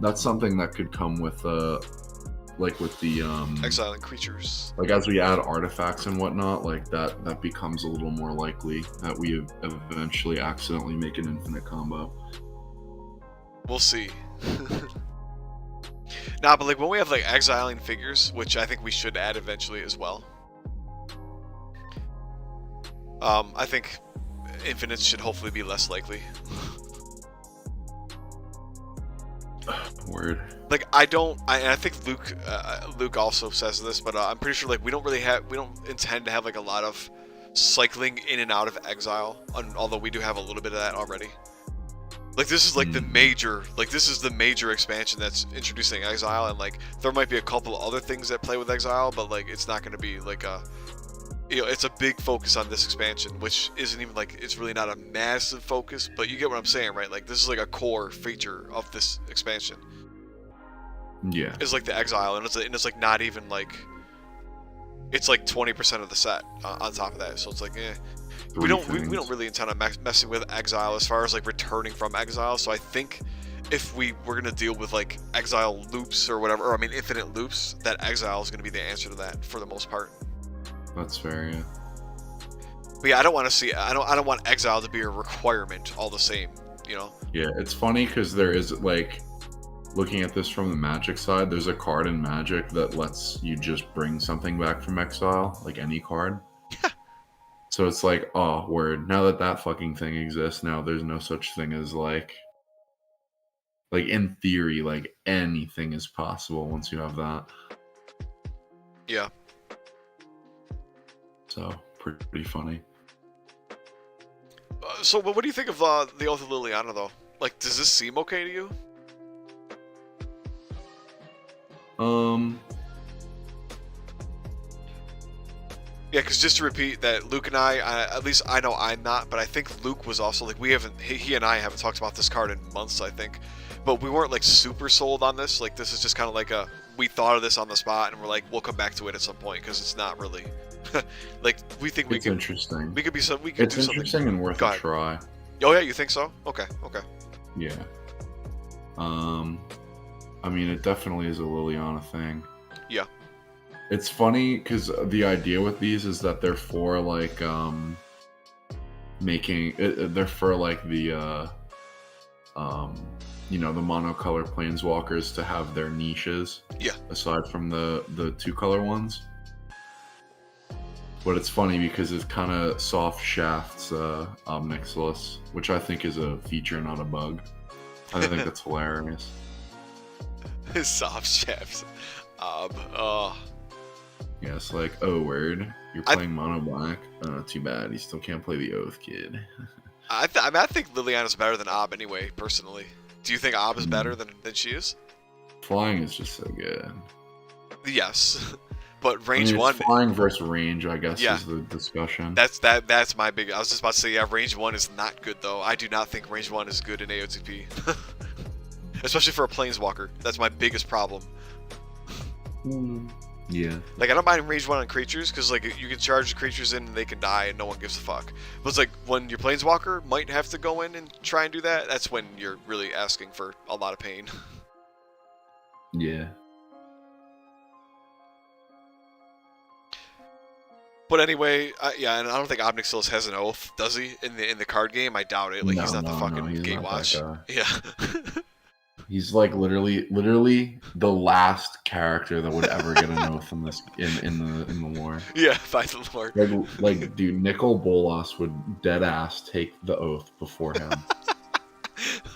That's something that could come with like with the exiling creatures. Like as we add artifacts and whatnot, like that becomes a little more likely that we eventually accidentally make an infinite combo. We'll see. Nah, but like when we have like exiling figures, which I think we should add eventually as well. I think infinites should hopefully be less likely. Word. Like I think Luke also says this, but I'm pretty sure like we don't intend to have like a lot of cycling in and out of exile, although we do have a little bit of that already. Like this is like the major expansion that's introducing exile, and like there might be a couple other things that play with exile, but like it's not going to be like a, it's a big focus on this expansion, which isn't even like, it's really not a massive focus, but you get what I'm saying, right? Like this is like a core feature of this expansion. Yeah. It's like the exile, and it's like not even like, it's like 20% of the set on top of that. So it's like, we don't really intend on messing with exile as far as like returning from exile. So I think if we were gonna deal with like exile loops or whatever, or I mean infinite loops, that exile is gonna be the answer to that for the most part. That's fair, yeah. But yeah, I don't want exile to be a requirement all the same, you know? Yeah, it's funny because there is like, looking at this from the Magic side, there's a card in Magic that lets you just bring something back from exile, like any card. So it's like, oh, word. Now that fucking thing exists, now there's no such thing as like in theory, like anything is possible once you have that. Yeah. So pretty funny. So what do you think of the Oath of Liliana though? Like, does this seem okay to you? Yeah, because just to repeat that Luke and I, at least I know I'm not, but I think Luke was also like, he and I haven't talked about this card in months, I think, but we weren't like super sold on this. Like this is just kind of like we thought of this on the spot and we're like, we'll come back to it at some point because it's not really like we think it's interesting. We could do something. It's interesting and worth a try. Oh yeah, you think so? Okay. Yeah. I mean, it definitely is a Liliana thing. Yeah. It's funny because the idea with these is that they're for like they're for like the you know, the monocolor planeswalkers to have their niches. Yeah. Aside from the two color ones. But it's funny because it kind of soft shafts Omnixilus, which I think is a feature, not a bug. I think that's hilarious. Soft shafts. Yes, like, oh, word. You're playing mono black. Too bad. You still can't play the Oath, kid. I think Liliana's better than Ob anyway, personally. Do you think Ob is better than she is? Flying is just so good. Yes. But range one, flying versus range, I guess, is the discussion. That's my big. I was just about to say, yeah, range one is not good though. I do not think range one is good in AOTP, especially for a planeswalker. That's my biggest problem. Yeah. Like I don't mind range one on creatures because like you can charge the creatures in and they can die and no one gives a fuck. But it's like when your planeswalker might have to go in and try and do that. That's when you're really asking for a lot of pain. Yeah. But anyway, yeah, and I don't think Omnixilus has an oath, does he? In the card game, I doubt it. Like he's not the fucking Gatewatch. Yeah. He's like literally the last character that would ever get an oath in this in the lore. Yeah, by the lore. Like dude, Nicol Bolas would dead ass take the oath before him.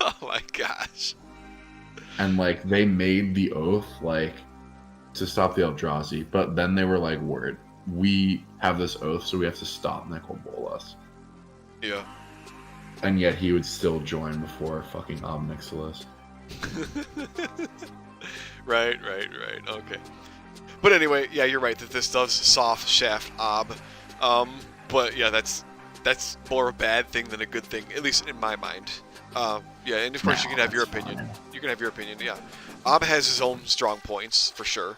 Oh my gosh. And like they made the oath like to stop the Eldrazi, but then they were like, "Word, we have this oath, so we have to stop Nicol Bolas." Yeah. And yet he would still join before fucking Omnixilis. Right. Okay. But anyway, yeah, you're right that this does soft shaft Ob. But yeah, that's more a bad thing than a good thing, at least in my mind. Yeah, and of course you can have your opinion. Fine. You can have your opinion. Yeah, Ob has his own strong points for sure.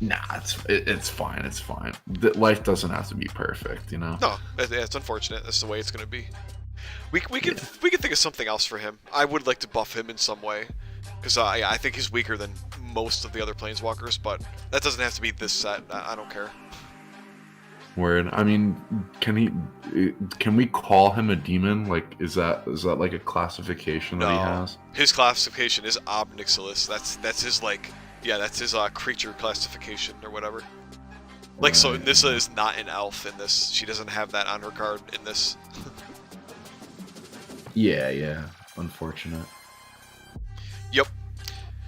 Nah, it's fine. It's fine. Life doesn't have to be perfect, you know. No, it's unfortunate. That's the way it's gonna be. We can think of something else for him. I would like to buff him in some way, because yeah, I think he's weaker than most of the other Planeswalkers. But that doesn't have to be this set. I don't care. Word. I mean, can we call him a demon? Like, is that like a classification that he has? His classification is Omnixilis. That's his that's his creature classification or whatever. Like, so Nissa is not an elf in this. She doesn't have that on her card in this. Yeah. Unfortunate. Yep.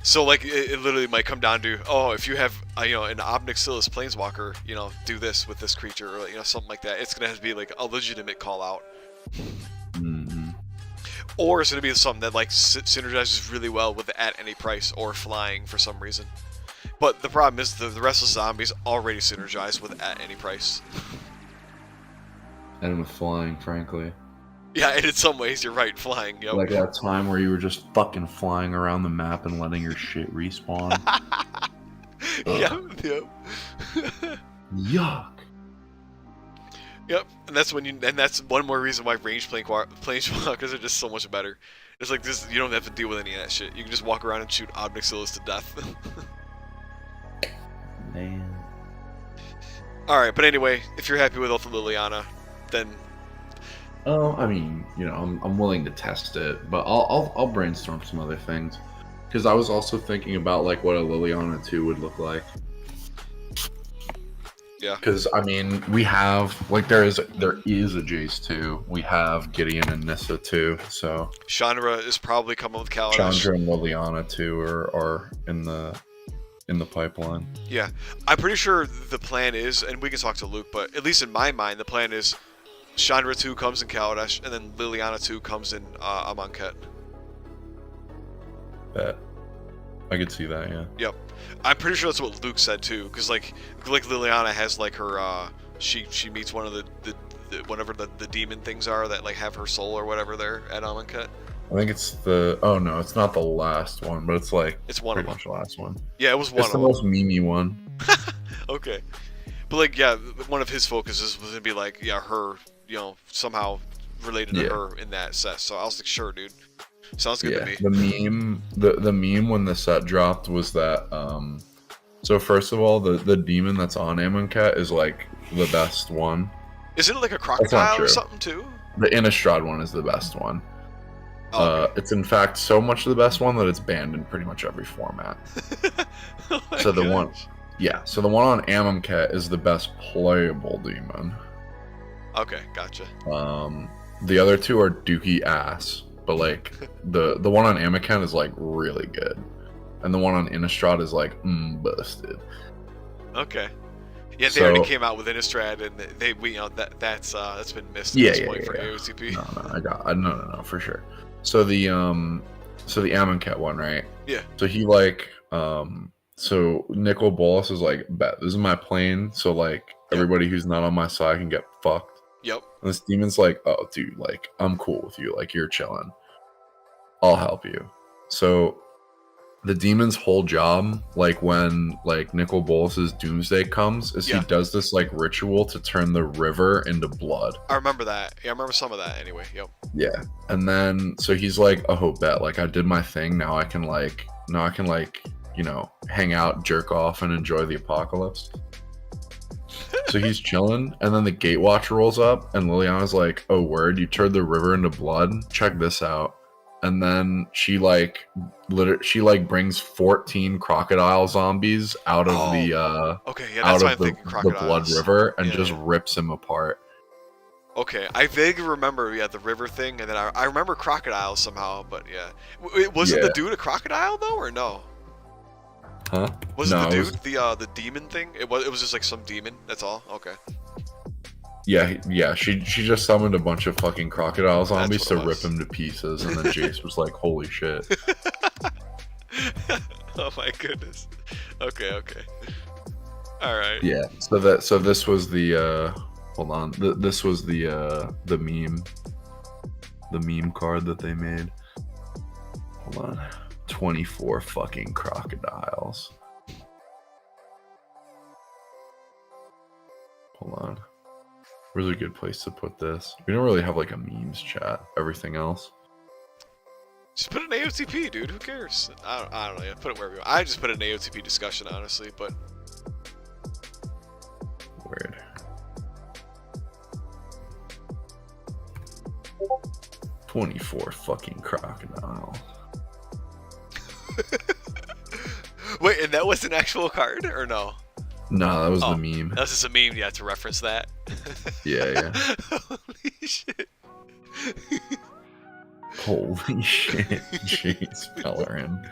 So like it literally might come down to, oh, if you have an Omnixilis Planeswalker, do this with this creature, or something like that. It's gonna have to be like a legitimate call out. Mm-hmm. Or it's gonna be something that like synergizes really well with at any price or flying for some reason. But the problem is the Restless Zombies already synergize with at any price. And with flying, frankly. Yeah, and in some ways, you're right, flying. Yep. Like that time where you were just fucking flying around the map and letting your shit respawn. Yep. Yuck. Yep, and that's one more reason why ranged Planeswalkers are just so much better. It's like this, you don't have to deal with any of that shit. You can just walk around and shoot Omnixilis to death. Man. Alright, but anyway, if you're happy with Oath of Liliana, then... I mean, I'm willing to test it, but I'll brainstorm some other things. Because I was also thinking about, like, what a Liliana 2 would look like. Yeah. Because, I mean, we have, like, there is a Jace 2. We have Gideon and Nissa 2, so... Chandra is probably coming with Kaladesh. Chandra and Liliana 2 are in the pipeline. Yeah. I'm pretty sure the plan is, and we can talk to Luke, but at least in my mind, the plan is Chandra 2 comes in Kaladesh, and then Liliana 2 comes in Amonkhet. Bet. I could see that, yeah. Yep. I'm pretty sure that's what Luke said too, because like Liliana has like her she meets one of the whatever the demon things are that like have her soul or whatever there at Amonkhet. I think it's no, it's not the last one, but it's like it's one pretty of them. Much the last one. Yeah, it was one. It's the most memey one. Okay, but like yeah, one of his focuses was gonna be like her, somehow related to her in that set. So I was like, sure, dude. Sounds good to me. The meme when the set dropped was that so first of all the demon that's on Amonkhet is like the best one. Isn't it like a crocodile or something too? The Innistrad one is the best one. Oh, okay. It's in fact so much the best one that it's banned in pretty much every format. So the one on Amonkhet is the best playable demon. Okay, gotcha. The other two are dookie ass. But like the one on Amonkhet is like really good, and the one on Innistrad is like busted. Okay, yeah, they already came out with Innistrad, and that's been missed at this point for AOCP. No, for sure. So the Amonkhet one, right? Yeah. So he so Nicol Bolas is like, bet this is my plane, so like everybody who's not on my side can get fucked. Yep. And this demon's like, oh, dude, like, I'm cool with you. Like, you're chilling. I'll help you. So, the demon's whole job, like, when, like, Nicol Bolas's Doomsday comes, is he does this, like, ritual to turn the river into blood. I remember that. Yeah, I remember some of that anyway. Yep. Yeah. And then, so he's like, oh, bet. Like, I did my thing. Now I can, hang out, jerk off, and enjoy the apocalypse. So he's chilling, and then the Gatewatch rolls up, and Liliana's like, oh, word, you turned the river into blood? Check this out. And then she brings 14 crocodile zombies out of the blood river and just rips him apart. Okay, I vaguely remember, the river thing, and then I remember crocodiles somehow, but yeah. Wasn't the dude a crocodile, though, or no? Huh? Was it the dude? The demon thing? It was just like some demon. That's all. Okay. Yeah. She just summoned a bunch of fucking crocodile zombies to rip him to pieces, and then Jace was like, "Holy shit!" Oh my goodness. Okay. All right. Yeah. So this was the hold on. This was the meme card that they made. Hold on. 24 fucking crocodiles. Hold on. Where's a good place to put this? We don't really have like a memes chat. Everything else. Just put an AOTP, dude. Who cares? I don't know. Yeah, put it wherever you want. I just put an AOTP discussion, honestly, but. Weird. "24 fucking crocodiles." Wait, and that was an actual card, or no? No, that was the meme. That was just a meme, yeah, to reference that. Yeah. Holy shit. Holy shit, Jace Bellerin.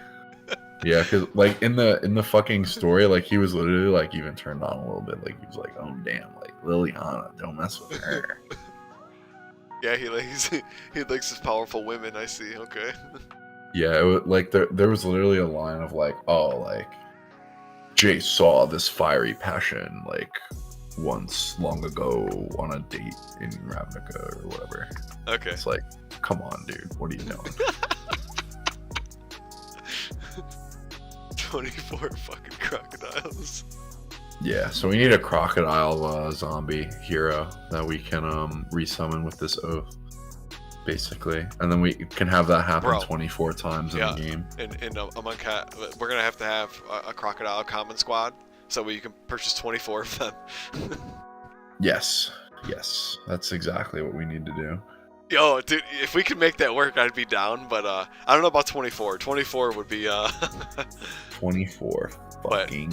Yeah, because like in the fucking story, like he was literally like even turned on a little bit. Like he was like, "Oh damn, like Liliana, don't mess with her." Yeah, he likes his powerful women. I see. Okay. Yeah, it was like there was literally a line of like, "Oh, like Jace saw this fiery passion like once long ago on a date in Ravnica or whatever." Okay. It's like, come on, dude, what are you doing? 24 fucking crocodiles. Yeah, so we need a crocodile zombie hero that we can resummon with this oath, basically, and then we can have that happen 24 times in the game. In Among Cat, we're gonna have to have a crocodile common squad, so we can purchase 24 of them. Yes, that's exactly what we need to do. Yo, dude, if we could make that work, I'd be down. But I don't know about 24. 24 would be 24 fucking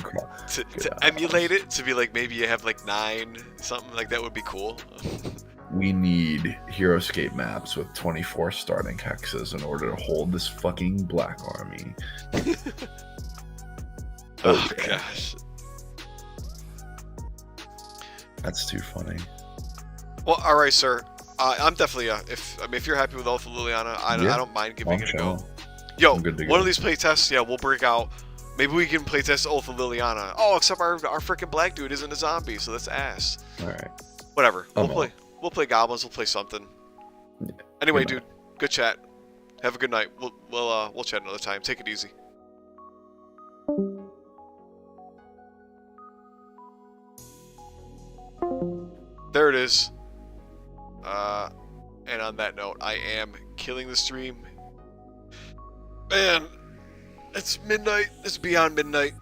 to emulate it, to be like maybe you have like 9 something like that would be cool. We need Heroescape maps with 24 starting hexes in order to hold this fucking black army. Oh gosh, that's too funny. Well, all right, sir. I'm definitely if you're happy with Oath of Liliana, I don't mind giving it a go. Yo, one of these playtests, yeah, we'll break out. Maybe we can playtest Oath of Liliana. Oh, except our freaking black dude isn't a zombie, so that's ass. All right. Whatever. We'll play goblins. We'll play something. Yeah. Anyway, dude, good chat. Have a good night. We'll chat another time. Take it easy. There it is. And on that note, I am killing the stream. Man, it's midnight. It's beyond midnight.